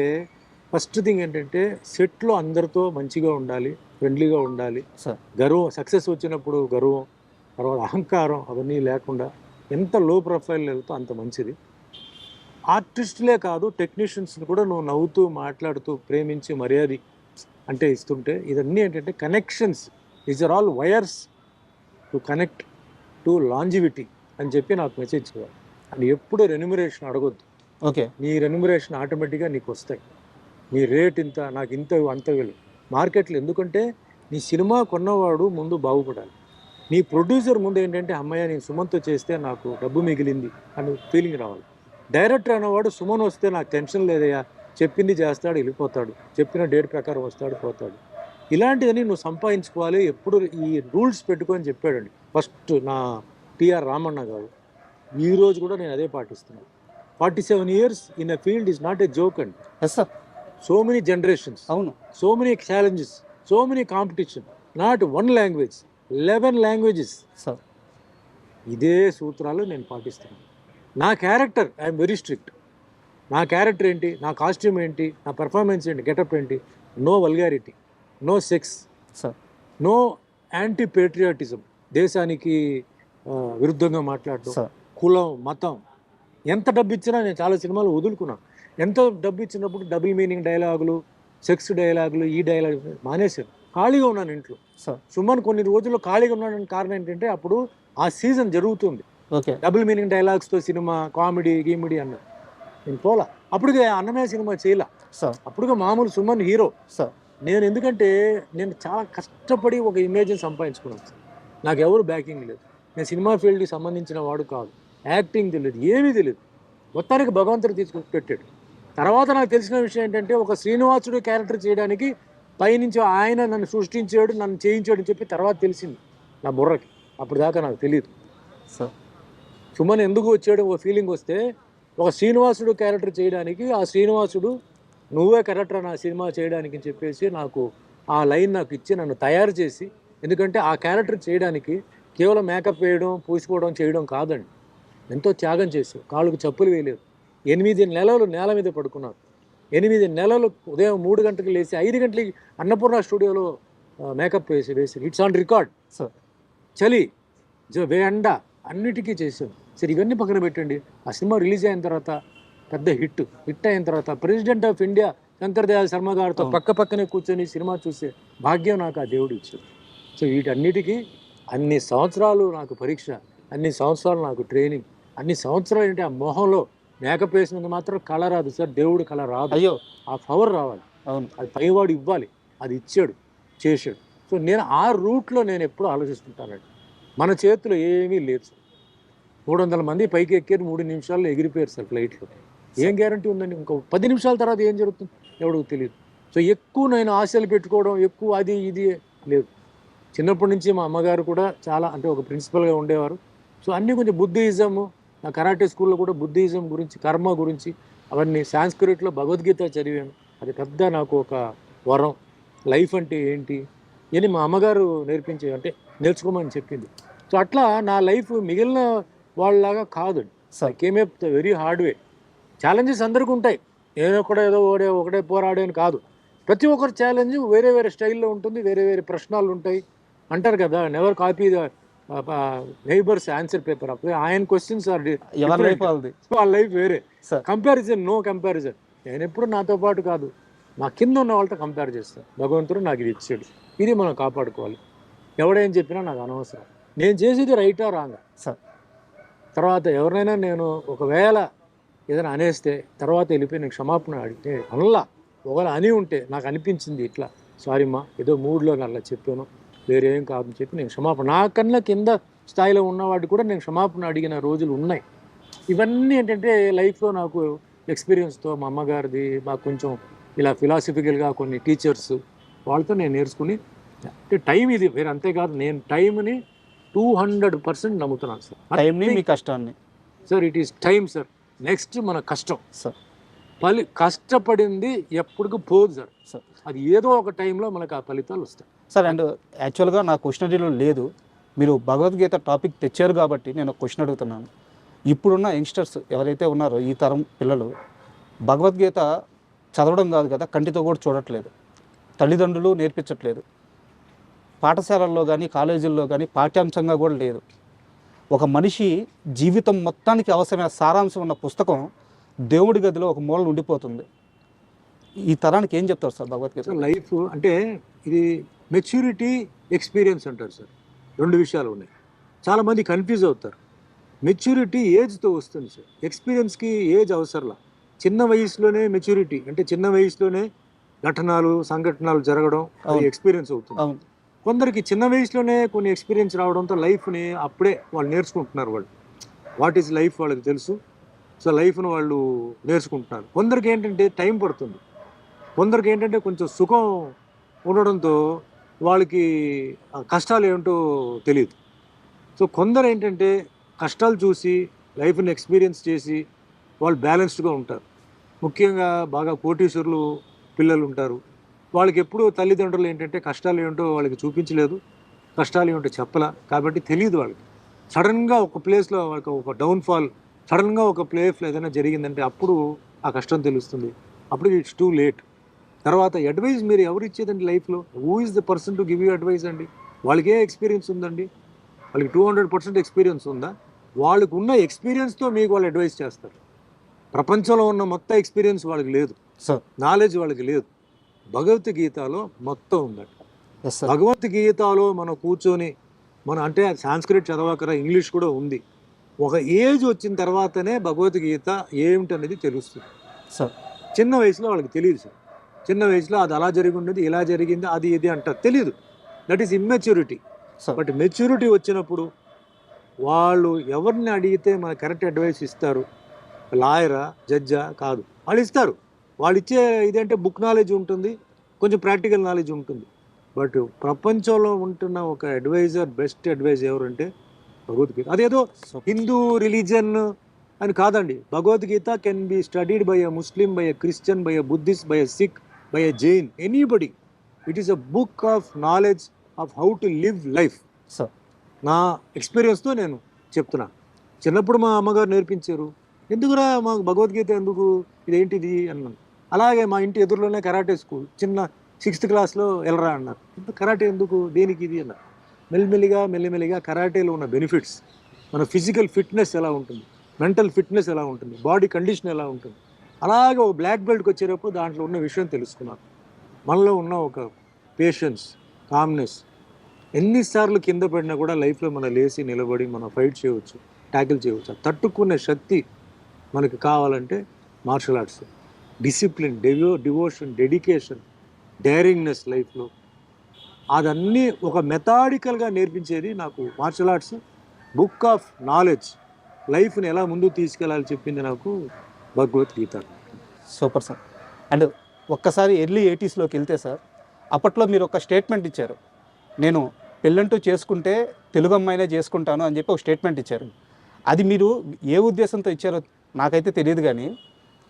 ఫస్ట్ థింగ్ ఏంటంటే సెట్లో అందరితో మంచిగా ఉండాలి, ఫ్రెండ్లీగా ఉండాలి. గర్వం, సక్సెస్ వచ్చినప్పుడు గర్వం, తర్వాత అహంకారం అవన్నీ లేకుండా ఎంత లో ప్రొఫైల్ వెళ్తే అంత మంచిది. ఆర్టిస్టులే కాదు, టెక్నీషియన్స్ని కూడా నువ్వు నవ్వుతూ మాట్లాడుతూ ప్రేమించి మర్యాద అంటే ఇస్తుంటే, ఇదన్నీ ఏంటంటే connections, is are all wires to connect to longevity అని చెప్పి నాకు మెసేజ్ చేయాలి. అని ఎప్పుడు రెన్యూమరేషన్ అడగొద్దు. ఓకే. నీ రెన్యూమరేషన్ ఆటోమేటిక్గా నీకు వస్తాయి. నీ రేట్ ఇంత, నాకు ఇంత, అంత వెళ్ళు మార్కెట్లో. ఎందుకంటే నీ సినిమా కొన్నవాడు ముందు బాగుపడాలి, నీ ప్రొడ్యూసర్ ముందు ఏంటంటే అమ్మయ్య నేను సుమన్తో చేస్తే నాకు డబ్బు మిగిలింది అని ఫీలింగ్ రావాలి. డైరెక్టర్ అనేవాడు సుమన్ వస్తే నాకు టెన్షన్ లేదయ్యా, చెప్పింది చేస్తాడు, వెళ్ళిపోతాడు, చెప్పిన డేట్ ప్రకారం వస్తాడు, పోతాడు. ఇలాంటిదని నువ్వు సంపాదించుకోవాలి. ఎప్పుడు ఈ రూల్స్ పెట్టుకొని చెప్పాడండి ఫస్ట్ నా టిఆర్ రామన్న గారు. ఈరోజు కూడా నేను అదే పాటిస్తున్నాను. 47 years in a field is not a joke అండి. Yes sir. So many generations, అవును, so many challenges, so many competition, not 1 language, 11 languages. Sir. ఇదే సూత్రాలు నేను పాటిస్తున్నాను. నా క్యారెక్టర్ ఐఎమ్ వెరీ స్ట్రిక్ట్. నా క్యారెక్టర్ ఏంటి, నా కాస్ట్యూమ్ ఏంటి, నా పర్ఫార్మెన్స్ ఏంటి, గెటప్ ఏంటి, no vulgarity, no sex, sir, no anti patriotism, దేశానికి విరుద్ధంగా మాట్లాడటం, కులం, మతం. ఎంత డబ్బు ఇచ్చినా నేను చాలా సినిమాలు వదులుకున్నాను. ఎంతో డబ్బు ఇచ్చినప్పుడు డబుల్ మీనింగ్ డైలాగులు, సెక్స్ డైలాగులు, ఈ డైలాగులు మానేశాను. ఖాళీగా ఉన్నాను ఇంట్లో. సుమన్ కొన్ని రోజుల్లో ఖాళీగా ఉన్నాడని కారణం ఏంటంటే అప్పుడు ఆ సీజన్ జరుగుతుంది. డబుల్ మీనింగ్ డైలాగ్స్తో సినిమా, కామెడీ గీమిడీ అన్నది నేను పోలా. అప్పటికే అన్నమయ్య సినిమా చేయలా, అప్పుడుగా మామూలు సుమన్ హీరో. నేను ఎందుకంటే నేను చాలా కష్టపడి ఒక ఇమేజ్ని సంపాదించుకున్నాను సార్. నాకు ఎవరు బ్యాకింగ్ లేదు. నేను సినిమా ఫీల్డ్కి సంబంధించిన వాడు కాదు. యాక్టింగ్ తెలియదు, ఏమీ తెలియదు. మొత్తానికి భగవంతుడు తీసుకు పెట్టాడు. తర్వాత నాకు తెలిసిన విషయం ఏంటంటే ఒక శ్రీనివాసుడు క్యారెక్టర్ చేయడానికి పైనుంచి ఆయన నన్ను సృష్టించాడు, నన్ను చేయించాడు అని చెప్పి తర్వాత తెలిసింది నా బుర్రకి. అప్పుడు దాకా నాకు తెలియదు. సార్ సుమన్ ఎందుకు వచ్చాడు ఒక ఫీలింగ్ వస్తే, ఒక శ్రీనివాసుడు క్యారెక్టర్ చేయడానికి ఆ శ్రీనివాసుడు నువ్వే క్యారెక్టర్ నా సినిమా చేయడానికి అని చెప్పేసి నాకు ఆ లైన్ నాకు ఇచ్చి నన్ను తయారు చేసి, ఎందుకంటే ఆ క్యారెక్టర్ చేయడానికి కేవలం మేకప్ వేయడం, పూసుకోవడం, చేయడం కాదండి. ఎంతో త్యాగం చేశారు. కాళ్ళకు చెప్పులు వేయలేదు. 8 నెలలు నేల మీద పడుకున్నారు. 8 నెలలు ఉదయం 3 గంటలకు లేచి 5 గంటలకి అన్నపూర్ణ స్టూడియోలో మేకప్ వేసి ఇట్స్ ఆన్ రికార్డ్. సార్ చలి ఎండ అన్నిటికీ చేశాను. సరే ఇవన్నీ పక్కన పెట్టండి. ఆ సినిమా రిలీజ్ అయిన తర్వాత పెద్ద హిట్ అయిన తర్వాత president of India Shankar Dayal Sharma గారితో పక్క పక్కనే కూర్చొని సినిమా చూసే భాగ్యం నాకు ఆ దేవుడు ఇచ్చాడు. సో వీటన్నిటికీ అన్ని సంవత్సరాలు నాకు పరీక్ష, అన్ని సంవత్సరాలు నాకు ట్రైనింగ్, అన్ని సంవత్సరాలు ఏంటి ఆ మొహంలో మేకప్ వేసినందుకు మాత్రం కళ రాదు సార్. దేవుడు కళ రాదు. అయ్యో ఆ పవర్ రావాలి. అవును, అది పైవాడు ఇవ్వాలి. అది ఇచ్చాడు, చేశాడు. సో నేను ఆ రూట్లో నేను ఎప్పుడూ ఆలోచిస్తుంటానండి. మన చేతిలో ఏమీ లేదు సార్. 300 మంది పైకి ఎక్కారు, 3 నిమిషాల్లో ఎగిరిపోయారు సార్ ఫ్లైట్లో. ఏం గ్యారంటీ ఉందండి? ఇంకో 10 నిమిషాల తర్వాత ఏం జరుగుతుంది ఎవడికి తెలియదు. సో ఎక్కువ నేను ఆశలు పెట్టుకోవడం, ఎక్కువ అది ఇది లేదు. చిన్నప్పటి నుంచి మా అమ్మగారు కూడా చాలా అంటే ఒక ప్రిన్సిపల్గా ఉండేవారు. సో అన్నీ కొంచెం బుద్ధిజము, నా కరాటే స్కూల్లో కూడా బుద్ధిజం గురించి, కర్మ గురించి అవన్నీ, సాంస్క్రిట్లో భగవద్గీత చదివాను. అది పెద్ద నాకు ఒక వరం. లైఫ్ అంటే ఏంటి అని మా అమ్మగారు అంటే నేర్చుకోమని చెప్పింది. సో అట్లా నా లైఫ్ మిగిలిన వాళ్ళలాగా కాదండి. కేమే వెరీ హార్డ్ వే. ఛాలెంజెస్ అందరికీ ఉంటాయి. నేను ఏదో ఒకటే పోరాడేని కాదు. ప్రతి ఒక్కరి ఛాలెంజ్ వేరే వేరే స్టైల్లో ఉంటుంది, వేరే వేరే ప్రశ్నలు ఉంటాయి. అంటారు కదా, never copy the neighbours answer paper. అప్పుడు ఆయన క్వశ్చన్స్ ఆర్ వాళ్ళ లైఫ్ వేరే. Comparison, no comparison. నేను ఎప్పుడు నాతో పాటు కాదు, నా కింద ఉన్న వాళ్ళతో కంపేర్ చేస్తాను. భగవంతుడు నాకు ఇది ఇచ్చాడు, ఇది మనం కాపాడుకోవాలి. ఎవడేం చెప్పినా నాకు అనవసరం. నేను చేసేది రైటా రాంగా సార్. తర్వాత ఎవరినైనా నేను ఒకవేళ ఏదైనా అనేస్తే తర్వాత వెళ్ళిపోయి నేను క్షమాపణ అడిగితే అనలా. ఒకవేళ అని ఉంటే నాకు అనిపించింది ఇట్లా, సారీ మా ఏదో మూడ్లో అలా చెప్పాను, వేరే ఏం కాదని చెప్పి నేను క్షమాపణ, నాకన్నా కింద స్థాయిలో ఉన్నవాడు కూడా నేను క్షమాపణ అడిగిన రోజులు ఉన్నాయి. ఇవన్నీ ఏంటంటే లైఫ్లో నాకు ఎక్స్పీరియన్స్తో, మా అమ్మగారిది, మాకు కొంచెం ఇలా ఫిలాసఫికల్గా కొన్ని టీచర్స్ వాళ్ళతో నేను నేర్చుకుని, అంటే టైం ఇది వేరే. అంతేకాదు నేను టైంని 200% నమ్ముతున్నాను సార్. టైంని, మీ కష్టాన్ని sir. It is time sir. Next మన కష్టం సార్. కష్టపడింది ఎప్పటికీ పోదు సార్. అది ఏదో ఒక టైంలో మనకు ఆ ఫలితాలు వస్తాయి సార్. అండ్ యాక్చువల్గా నా క్వశ్చనరీలో లేదు, మీరు భగవద్గీత టాపిక్ తెచ్చారు కాబట్టి నేను క్వశ్చన్ అడుగుతున్నాను. ఇప్పుడున్న యంగ్స్టర్స్ ఎవరైతే ఉన్నారో, ఈ తరం పిల్లలు భగవద్గీత చదవడం కాదు కదా, కంటితో కూడా చూడట్లేదు, తల్లిదండ్రులు నేర్పించట్లేదు, పాఠశాలల్లో కానీ కాలేజీల్లో కానీ పాఠ్యాంశంగా కూడా లేదు. ఒక మనిషి జీవితం మొత్తానికి అవసరమైన సారాంశం ఉన్న పుస్తకం దేవుడి గదిలో ఒక మూల ఉండిపోతుంది. ఈ తరానికి ఏం చెప్తారు సార్ భగవద్గీత? లైఫ్ అంటే ఇది మెచ్యూరిటీ, ఎక్స్పీరియన్స్ అంటారు సార్. 2 విషయాలు ఉన్నాయి. చాలామంది కన్ఫ్యూజ్ అవుతారు. మెచ్యూరిటీ ఏజ్తో వస్తుంది సార్, ఎక్స్పీరియన్స్కి ఏజ్ అవసరంలా. చిన్న వయసులోనే మెచ్యూరిటీ అంటే చిన్న వయసులోనే సంఘటనలు జరగడం, అది ఎక్స్పీరియన్స్ అవుతుంది. కొందరికి చిన్న వయసులోనే కొన్ని ఎక్స్పీరియన్స్ రావడంతో లైఫ్ని అప్పుడే వాళ్ళు నేర్చుకుంటున్నారు. వాళ్ళు వాట్ ఈజ్ లైఫ్ వాళ్ళకి తెలుసు. సో లైఫ్ను వాళ్ళు నేర్చుకుంటున్నారు. కొందరికి ఏంటంటే టైం పడుతుంది. కొందరికి ఏంటంటే కొంచెం సుఖం ఉండడంతో వాళ్ళకి కష్టాలు ఏమిటో తెలియదు. సో కొందరు ఏంటంటే కష్టాలు చూసి లైఫ్ని ఎక్స్పీరియన్స్ చేసి వాళ్ళు బ్యాలెన్స్డ్గా ఉంటారు. ముఖ్యంగా బాగా కోటీశ్వరులు పిల్లలు ఉంటారు. వాళ్ళకి ఎప్పుడూ తల్లిదండ్రులు ఏంటంటే కష్టాలు ఏమిటో వాళ్ళకి చూపించలేదు, కష్టాలు ఏమిటో చెప్పలా, కాబట్టి తెలియదు వాళ్ళకి. సడన్గా ఒక ప్లేస్లో వాళ్ళకి ఒక డౌన్ఫాల్, సడన్గా ఒక ప్లేస్లో ఏదైనా జరిగిందంటే అప్పుడు ఆ కష్టం తెలుస్తుంది. అప్పుడు ఇట్స్ టూ లేట్. తర్వాత అడ్వైజ్ మీరు ఎవరు ఇచ్చేదండి లైఫ్లో? Who is the person to give you advice అండి? వాళ్ళకి ఏ ఎక్స్పీరియన్స్ ఉందండి? వాళ్ళకి 200% ఎక్స్పీరియన్స్ ఉందా? వాళ్ళకు ఉన్న ఎక్స్పీరియన్స్తో మీకు వాళ్ళు అడ్వైజ్ చేస్తారు. ప్రపంచంలో ఉన్న మొత్తం ఎక్స్పీరియన్స్ వాళ్ళకి లేదు, నాలెడ్జ్ వాళ్ళకి లేదు. భగవద్గీతలో మొత్తం ఉందండి. భగవద్గీతలో మనం కూర్చొని అంటే సాంస్క్రిట్ చదవకరా, ఇంగ్లీష్ కూడా ఉంది. ఒక ఏజ్ వచ్చిన తర్వాతనే భగవద్గీత ఏమిటనేది తెలుస్తుంది సార్. చిన్న వయసులో వాళ్ళకి తెలియదు సార్. చిన్న వయసులో అది అలా జరిగి ఉండేది, ఇలా జరిగింది, అది ఇది అంటారు, తెలియదు. That is immaturity. So but maturity వచ్చినప్పుడు వాళ్ళు ఎవరిని అడిగితే మన కరెక్ట్ అడ్వైస్ ఇస్తారు. లాయరా, జడ్జా కాదు, వాళ్ళు ఇస్తారు. వాళ్ళు ఇచ్చే ఇదంటే బుక్ నాలెడ్జ్ ఉంటుంది, కొంచెం ప్రాక్టికల్ నాలెడ్జ్ ఉంటుంది. బట్ ప్రపంచంలో ఉంటున్న ఒక అడ్వైజర్, బెస్ట్ అడ్వైజ్ ఎవరంటే భగవద్గీత. అదేదో హిందూ రిలీజన్ అని కాదండి. Bhagavad Gita can be studied by a Muslim, by a Christian, by a Buddhist, by a Sikh, by a Jain, anybody. It is a book of knowledge of how to live life. So నా ఎక్స్పీరియన్స్తో నేను చెప్తున్నా. చిన్నప్పుడు మా అమ్మగారు నేర్పించారు, ఎందుకురా మాకు భగవద్గీత ఎందుకు, ఇదేంటిది అన్నాను. అలాగే మా ఇంటి ఎదురులోనే కరాటే స్కూల్, చిన్న 6th క్లాస్లో వెళ్ళరా అన్నారు. కరాటే ఎందుకు, దేనికి ఇది అన్నారు. మెల్లిమెల్లిగా కరాటేలో ఉన్న బెనిఫిట్స్, మన ఫిజికల్ ఫిట్నెస్ ఎలా ఉంటుంది, మెంటల్ ఫిట్నెస్ ఎలా ఉంటుంది, బాడీ కండిషన్ ఎలా ఉంటుంది, అలాగే ఒక బ్లాక్ బెల్ట్కి వచ్చేటప్పుడు దాంట్లో ఉన్న విషయం తెలుసుకున్నాను. మనలో ఉన్న ఒక పేషెన్స్, కామ్నెస్, ఎన్నిసార్లు కింద పడినా కూడా లైఫ్లో మనం లేచి నిలబడి మనం ఫైట్ చేయవచ్చు, ట్యాకిల్ చేయవచ్చు. తట్టుకునే శక్తి మనకి కావాలంటే martial arts, discipline, devotion, dedication, daringness లైఫ్లో అదన్నీ ఒక మెథాడికల్గా నేర్పించేది నాకు martial arts. Book of knowledge, లైఫ్ని ఎలా ముందుకు తీసుకెళ్ళాలి చెప్పింది నాకు భగవద్గీత. Super sir. అండ్ ఒక్కసారి ఎర్లీ 80sలోకి వెళ్తే సార్, అప్పట్లో మీరు ఒక స్టేట్మెంట్ ఇచ్చారు, నేను పెళ్ళంటూ చేసుకుంటే తెలుగు అమ్మాయినే చేసుకుంటాను అని చెప్పి ఒక స్టేట్మెంట్ ఇచ్చారు. అది మీరు ఏ ఉద్దేశంతో ఇచ్చారో నాకైతే తెలియదు, కానీ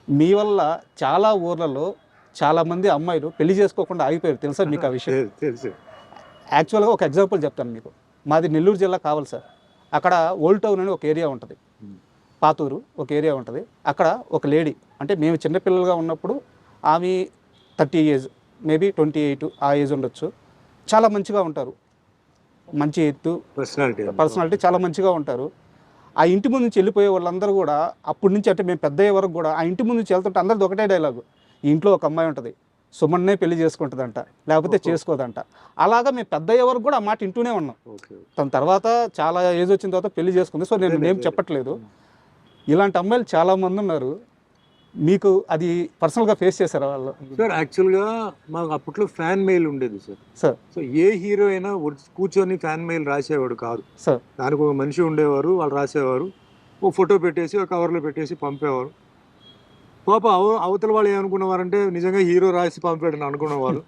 మీ వల్ల చాలా ఊర్లలో చాలామంది అమ్మాయిలు పెళ్లి చేసుకోకుండా ఆగిపోయారు. తెలుసా మీకు ఆ విషయం? తెలుసు. యాక్చువల్గా ఒక ఎగ్జాంపుల్ చెప్తాను మీకు. మాది నెల్లూరు జిల్లా కావాలి సార్. అక్కడ ఓల్డ్ టౌన్ అని ఒక ఏరియా ఉంటుంది, పాతూరు ఒక ఏరియా ఉంటుంది. అక్కడ ఒక లేడీ, అంటే మేము చిన్నపిల్లలుగా ఉన్నప్పుడు ఆమె 30 ఏజ్, మేబీ 28 ఆ ఏజ్ ఉండొచ్చు. చాలా మంచిగా ఉంటారు, మంచి ఎత్తు, పర్సనాలిటీ చాలా మంచిగా ఉంటారు. ఆ ఇంటి ముందు నుంచి వెళ్ళిపోయే వాళ్ళందరూ కూడా అప్పటి నుంచి, అంటే మేము పెద్ద అయ్యే వరకు కూడా ఆ ఇంటి ముందు నుంచి వెళ్తుంటే అందరిది ఒకటే డైలాగు, ఇంట్లో ఒక అమ్మాయి ఉంటుంది, సుమన్నే పెళ్లి చేసుకుంటుందంట, లేకపోతే చేసుకోదంట. అలాగా మేము పెద్ద అయ్యే వరకు కూడా ఆ మాట ఇంటూనే ఉన్నాం. తన తర్వాత చాలా ఏజ్ వచ్చిన తర్వాత పెళ్లి చేసుకుంది. సో నేను ఏం చెప్పట్లేదు, ఇలాంటి అమ్మాయిలు చాలామంది ఉన్నారు. మీకు అది పర్సనల్గా ఫేస్ చేశారా వాళ్ళు? సార్ యాక్చువల్గా మాకు అప్పట్లో ఫ్యాన్ మెయిల్ ఉండేది సార్. సో ఏ హీరో అయినా కూర్చొని ఫ్యాన్ మెయిల్ రాసేవాడు కాదు సార్. దానికి ఒక మనిషి ఉండేవారు, వాళ్ళు రాసేవారు, ఓ ఫోటో పెట్టేసి ఒక కవర్లో పెట్టేసి పంపేవారు. పాప అవతల వాళ్ళు ఏమనుకునేవారంటే నిజంగా హీరో రాసి పంపాడని అనుకునేవారు.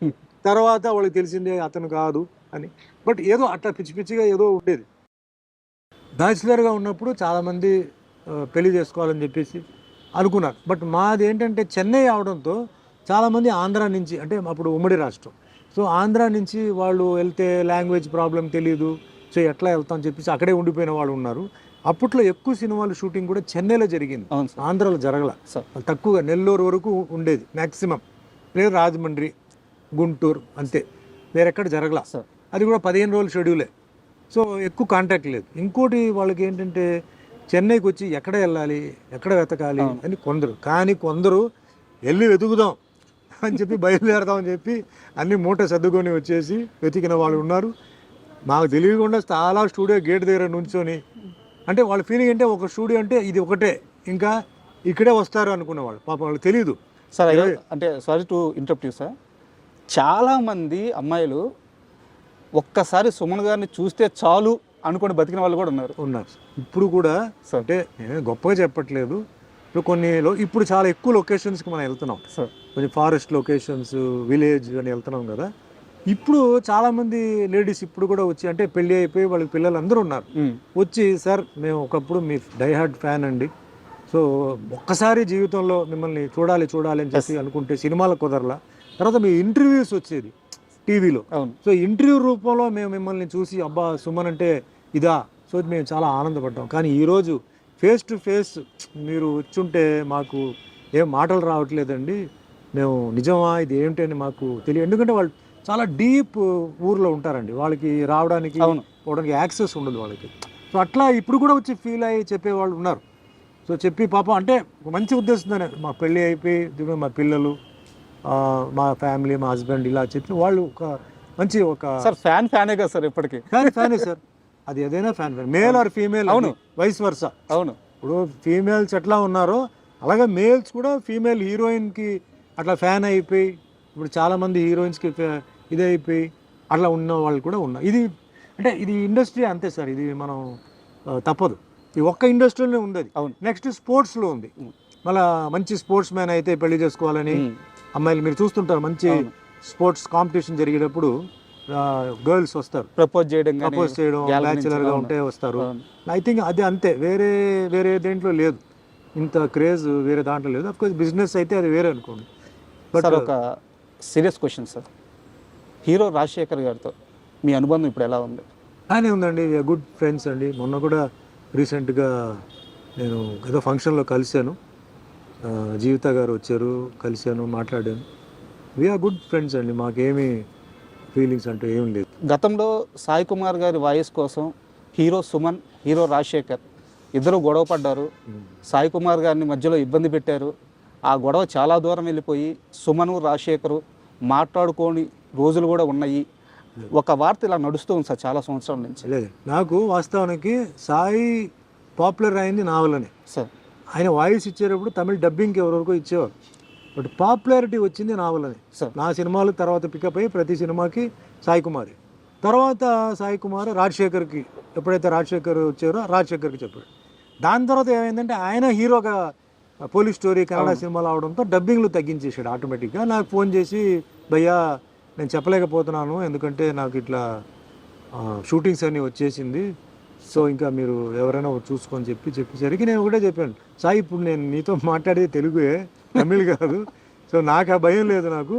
తర్వాత వాళ్ళకి తెలిసిందే అతను కాదు అని. బట్ ఏదో అట్లా పిచ్చి పిచ్చిగా ఏదో ఉండేది. బ్యాచిలర్గా ఉన్నప్పుడు చాలామంది పెళ్లి చేసుకోవాలని చెప్పేసి అనుకున్నారు. బట్ మాది ఏంటంటే చెన్నై అవడంతో చాలామంది ఆంధ్ర నుంచి, అంటే అప్పుడు ఉమ్మడి రాష్ట్రం, సో ఆంధ్ర నుంచి వాళ్ళు వెళ్తే లాంగ్వేజ్ ప్రాబ్లం తెలియదు, సో ఎట్లా వెళ్తాం అని చెప్పేసి అక్కడే ఉండిపోయిన వాళ్ళు ఉన్నారు. అప్పట్లో ఎక్కువ సినిమాలు షూటింగ్ కూడా చెన్నైలో జరిగింది, ఆంధ్రాలో జరగల. తక్కువగా నెల్లూరు వరకు ఉండేది మ్యాక్సిమం, లేదు రాజమండ్రి, గుంటూరు, అంతే, వేరెక్కడ జరగల. అది కూడా 15 రోజుల షెడ్యూలే, సో ఎక్కువ కాంటాక్ట్ లేదు. ఇంకోటి వాళ్ళకి ఏంటంటే చెన్నైకి వచ్చి ఎక్కడ వెళ్ళాలి, ఎక్కడ వెతకాలి అని కొందరు వెళ్ళి వెతుకుదాం అని చెప్పి బయలుదేరదామని చెప్పి అన్ని మూట సర్దుకొని వచ్చేసి వెతికిన వాళ్ళు ఉన్నారు. మాకు తెలియకుండా చాలా స్టూడియో గేట్ దగ్గర నుంచొని, అంటే వాళ్ళ ఫీలింగ్ అంటే ఒక స్టూడియో అంటే ఇది ఒకటే, ఇంకా ఇక్కడే వస్తారు అనుకునేవాళ్ళు. పాపం వాళ్ళకి తెలియదు సార్. అంటే sorry to interrupt you sir, చాలామంది అమ్మాయిలు ఒక్కసారి సుమన్ గారిని చూస్తే చాలు అనుకుని బతికిన వాళ్ళు కూడా ఉన్నారు. ఇప్పుడు కూడా అంటే నేను గొప్పగా చెప్పట్లేదు. ఇప్పుడు చాలా ఎక్కువ లొకేషన్స్కి మనం వెళ్తున్నాం సార్, కొంచెం ఫారెస్ట్ లొకేషన్స్, విలేజ్ అని వెళ్తున్నాం కదా. ఇప్పుడు చాలామంది లేడీస్ ఇప్పుడు కూడా వచ్చి, అంటే పెళ్ళి అయిపోయి వాళ్ళకి పిల్లలు అందరూ ఉన్నారు, వచ్చి సార్ మేము ఒకప్పుడు మీ డైహార్డ్ ఫ్యాన్ అండి, సో ఒక్కసారి జీవితంలో మిమ్మల్ని చూడాలి అని చెప్పి అనుకుంటే సినిమాలకు కుదరలా. తర్వాత మీ ఇంటర్వ్యూస్ వచ్చేది టీవీలో, సో ఇంటర్వ్యూ రూపంలో మేము మిమ్మల్ని చూసి అబ్బా సుమన్ అంటే ఇదా, సో మేము చాలా ఆనందపడ్డాం. కానీ ఈరోజు ఫేస్ టు ఫేస్ మీరు వచ్చుంటే మాకు ఏం మాటలు రావట్లేదండి, మేము నిజమా ఇది ఏమిటి అని మాకు తెలియదు. ఎందుకంటే వాళ్ళు చాలా డీప్ ఊర్లో ఉంటారండి, వాళ్ళకి రావడానికి పోవడానికి యాక్సెస్ ఉండదు వాళ్ళకి. సో అట్లా ఇప్పుడు కూడా వచ్చి ఫీల్ అయ్యి చెప్పేవాళ్ళు ఉన్నారు. సో చెప్పి పాపం అంటే మంచి ఉద్దేశంతోనే, మా పెళ్ళి అయిపోయి మా పిల్లలు, మా ఫ్యామిలీ, మా హస్బెండ్ ఇలా చెప్పి వాళ్ళు ఒక మంచి ఒక సార్ ఫ్యానే కదా సార్, ఇప్పటికీ ఫ్యానే సార్. అది ఏదైనా ఫ్యాన్, మేల్ ఆర్ ఫీమేల్, అవును, వైస్ వర్సా. అవును, ఇప్పుడు ఫీమేల్స్ ఎట్లా ఉన్నారో అలాగే మేల్స్ కూడా ఫీమేల్ హీరోయిన్కి అట్లా ఫ్యాన్ అయిపోయి ఇప్పుడు చాలామంది హీరోయిన్స్కి ఇదే అయిపోయి అట్లా ఉన్న వాళ్ళు కూడా ఉన్నారు. ఇది అంటే ఇది ఇండస్ట్రీ అంతే సార్, ఇది మనం తప్పదు. ఈ ఒక్క ఇండస్ట్రీలోనే ఉంది అది. అవును. నెక్స్ట్ స్పోర్ట్స్లో ఉంది. మళ్ళీ మంచి స్పోర్ట్స్ మ్యాన్ అయితే పెళ్లి చేసుకోవాలని అమ్మాయిలు మీరు చూస్తుంటారు. మంచి స్పోర్ట్స్ కాంపిటీషన్ జరిగేటప్పుడు గర్ల్స్ వస్తారు, ప్రపోజ్ చేయడం బ్యాచులర్గా ఉంటే వస్తారు. ఐ థింక్ అది అంతే, వేరే దేంట్లో లేదు ఇంత క్రేజ్, వేరే దాంట్లో లేదు. అఫ్కోర్స్ బిజినెస్ అయితే అది వేరే అనుకోండి. బట్ సార్ ఒక serious question sir, hero Rajasekhar గారితో మీ అనుబంధం ఇప్పుడు ఎలా ఉంది? బాగానే ఉందండి, గుడ్ ఫ్రెండ్స్ అండి. మొన్న కూడా రీసెంట్గా నేను ఏదో ఫంక్షన్లో కలిశాను, జీవిత గారు వచ్చారు, కలిశాను, మాట్లాడాను. వీఆర్ గుడ్ ఫ్రెండ్స్ అండి, మాకేమీ ఫీలింగ్స్ అంటూ ఏం లేదు. గతంలో సాయి కుమార్ గారి వాయిస్ కోసం హీరో సుమన్, హీరో రాజశేఖర్ ఇద్దరు గొడవ పడ్డారు. సాయి కుమార్ గారిని మధ్యలో ఇబ్బంది పెట్టారు. ఆ గొడవ చాలా దూరం వెళ్ళిపోయి సుమను రాజశేఖరు మాట్లాడుకోని రోజులు కూడా ఉన్నాయి. ఒక వార్త ఇలా నడుస్తూ ఉంది సార్ చాలా సంవత్సరాల నుంచి. లేదు, నాకు వాస్తవానికి సాయి పాపులర్ అయింది నా వల్లనే సార్. ఆయన వాయిస్ ఇచ్చేటప్పుడు తమిళ డబ్బింగ్కి ఎవరెవరికో ఇచ్చేవారు, బట్ పాపులారిటీ వచ్చింది నా వల్లనే సార్. నా సినిమాలు తర్వాత పికప్ అయ్యి ప్రతి సినిమాకి సాయి కుమార్, తర్వాత సాయి కుమార్ రాజశేఖర్కి, ఎప్పుడైతే రాజశేఖర్ వచ్చారో రాజశేఖర్కి చెప్పాడు. దాని తర్వాత ఏమైందంటే ఆయన హీరోగా పోలీస్ స్టోరీ కన్నడ సినిమాలు అవడంతో డబ్బింగ్లు తగ్గించేసాడు ఆటోమేటిక్గా. నాకు ఫోన్ చేసి, భయ్యా నేను చెప్పలేకపోతున్నాను ఎందుకంటే నాకు ఇట్లా షూటింగ్స్ అన్నీ వచ్చేసింది, సో ఇంకా మీరు ఎవరైనా చూసుకొని చెప్పేసరికి నేను ఒకటే చెప్పాను, సాయి ఇప్పుడు నేను నీతో మాట్లాడేది తెలుగే, తమిళ్ కాదు, సో నాకు ఆ భయం లేదు, నాకు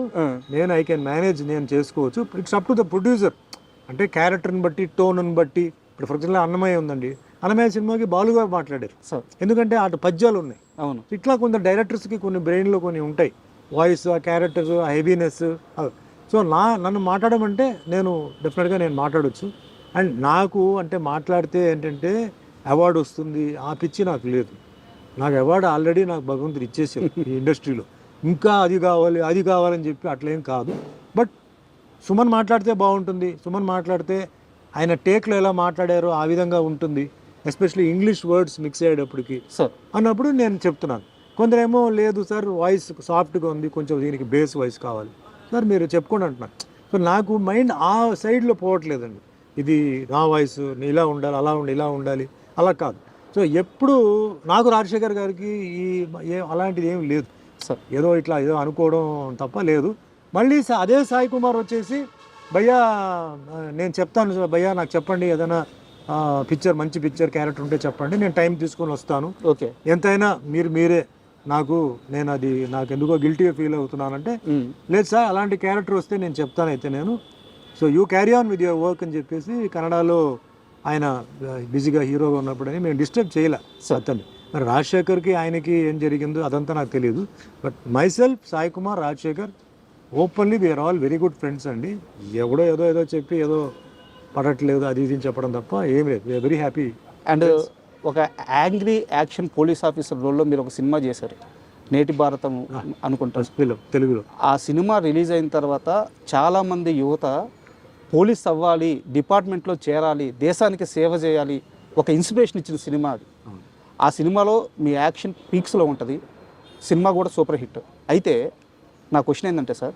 నేను ఐ కెన్ మేనేజ్, నేను చేసుకోవచ్చు. It's up to the producer, అంటే క్యారెక్టర్ని బట్టి, టోన్ని బట్టి. ఇప్పుడు ఫర్ ఎగ్జాంపుల్ అన్నమయ్య ఉందండి, అన్నమయ్య సినిమాకి బాలుగారు మాట్లాడారు, ఎందుకంటే అటు పద్యాలు ఉన్నాయి. అవును. ఇట్లా కొంత డైరెక్టర్స్కి కొన్ని బ్రెయిన్లో కొన్ని ఉంటాయి, వాయిస్, ఆ క్యారెక్టర్, ఆ హెవీనెస్. సో నన్ను మాట్లాడమంటే నేను డెఫినెట్గా నేను మాట్లాడవచ్చు. అండ్ నాకు అంటే మాట్లాడితే ఏంటంటే అవార్డు వస్తుంది ఆ పిచ్చి నాకు లేదు. నాకు అవార్డు ఆల్రెడీ నాకు భగవంతుడు ఇచ్చేసారు ఈ ఇండస్ట్రీలో, ఇంకా అది కావాలని చెప్పి అట్లేం కాదు. బట్ సుమన్ మాట్లాడితే బాగుంటుంది, సుమన్ మాట్లాడితే ఆయన టేక్లో ఎలా మాట్లాడారో ఆ విధంగా ఉంటుంది, ఎస్పెషల్లీ ఇంగ్లీష్ వర్డ్స్ మిక్స్ అయ్యేటప్పటికి అన్నప్పుడు నేను చెప్తున్నాను. కొందరేమో లేదు సార్ వాయిస్ సాఫ్ట్గా ఉంది, కొంచెం దీనికి బేస్ వాయిస్ కావాలి సార్, మీరు చెప్పుకోండి అంటున్నారు. సో నాకు మైండ్ ఆ సైడ్లో పోవట్లేదండి, ఇది నా వాయిస్ ఇలా ఉండాలి, అలా ఇలా ఉండాలి, అలా కాదు. సో ఎప్పుడు నాకు రాజశేఖర్ గారికి అలాంటిది ఏం లేదు సార్, ఏదో అనుకోవడం తప్ప లేదు. మళ్ళీ అదే సాయి కుమార్ వచ్చేసి, భయ్యా నేను చెప్తాను సార్, భయ్యా నాకు చెప్పండి ఏదైనా పిక్చర్, మంచి పిక్చర్ క్యారెక్టర్ ఉంటే చెప్పండి, నేను టైం తీసుకొని వస్తాను, ఓకే ఎంతైనా మీరే నాకు ఎందుకో గిల్టీగా ఫీల్ అవుతున్నానంటే, లేదు సార్ అలాంటి క్యారెక్టర్ వస్తే నేను చెప్తాను అయితే నేను, so you carry on with your work అని చెప్పేసి కన్నడలో ఆయన బిజీగా హీరోగా ఉన్నప్పుడని మేము డిస్టర్బ్ చేయలే అతన్ని. మరి రాజశేఖర్కి ఆయనకి ఏం జరిగిందో అదంతా నాకు తెలియదు. But my self, Sai Kumar, Rajasekhar openly we're all very good friends అండి. ఏదో చెప్పి ఏదో పడట్లేదు అది ఇది చెప్పడం తప్ప ఏం లేదు, వీఆర్ వెరీ హ్యాపీ. అండ్ ఒక యాంగ్రీ యాక్షన్ పోలీస్ ఆఫీసర్ రోల్లో మీరు ఒక సినిమా చేశారు, నేటి భారతం అనుకుంటారు తెలుగులో. ఆ సినిమా రిలీజ్ అయిన తర్వాత చాలామంది యువత పోలీస్ అవ్వాలి, డిపార్ట్మెంట్లో చేరాలి, దేశానికి సేవ చేయాలి, ఒక ఇన్స్పిరేషన్ ఇచ్చిన సినిమా అది. ఆ సినిమాలో మీ యాక్షన్ పీక్స్లో ఉంటుంది, సినిమా కూడా సూపర్ హిట్. అయితే నా క్వశ్చన్ ఏంటంటే సార్,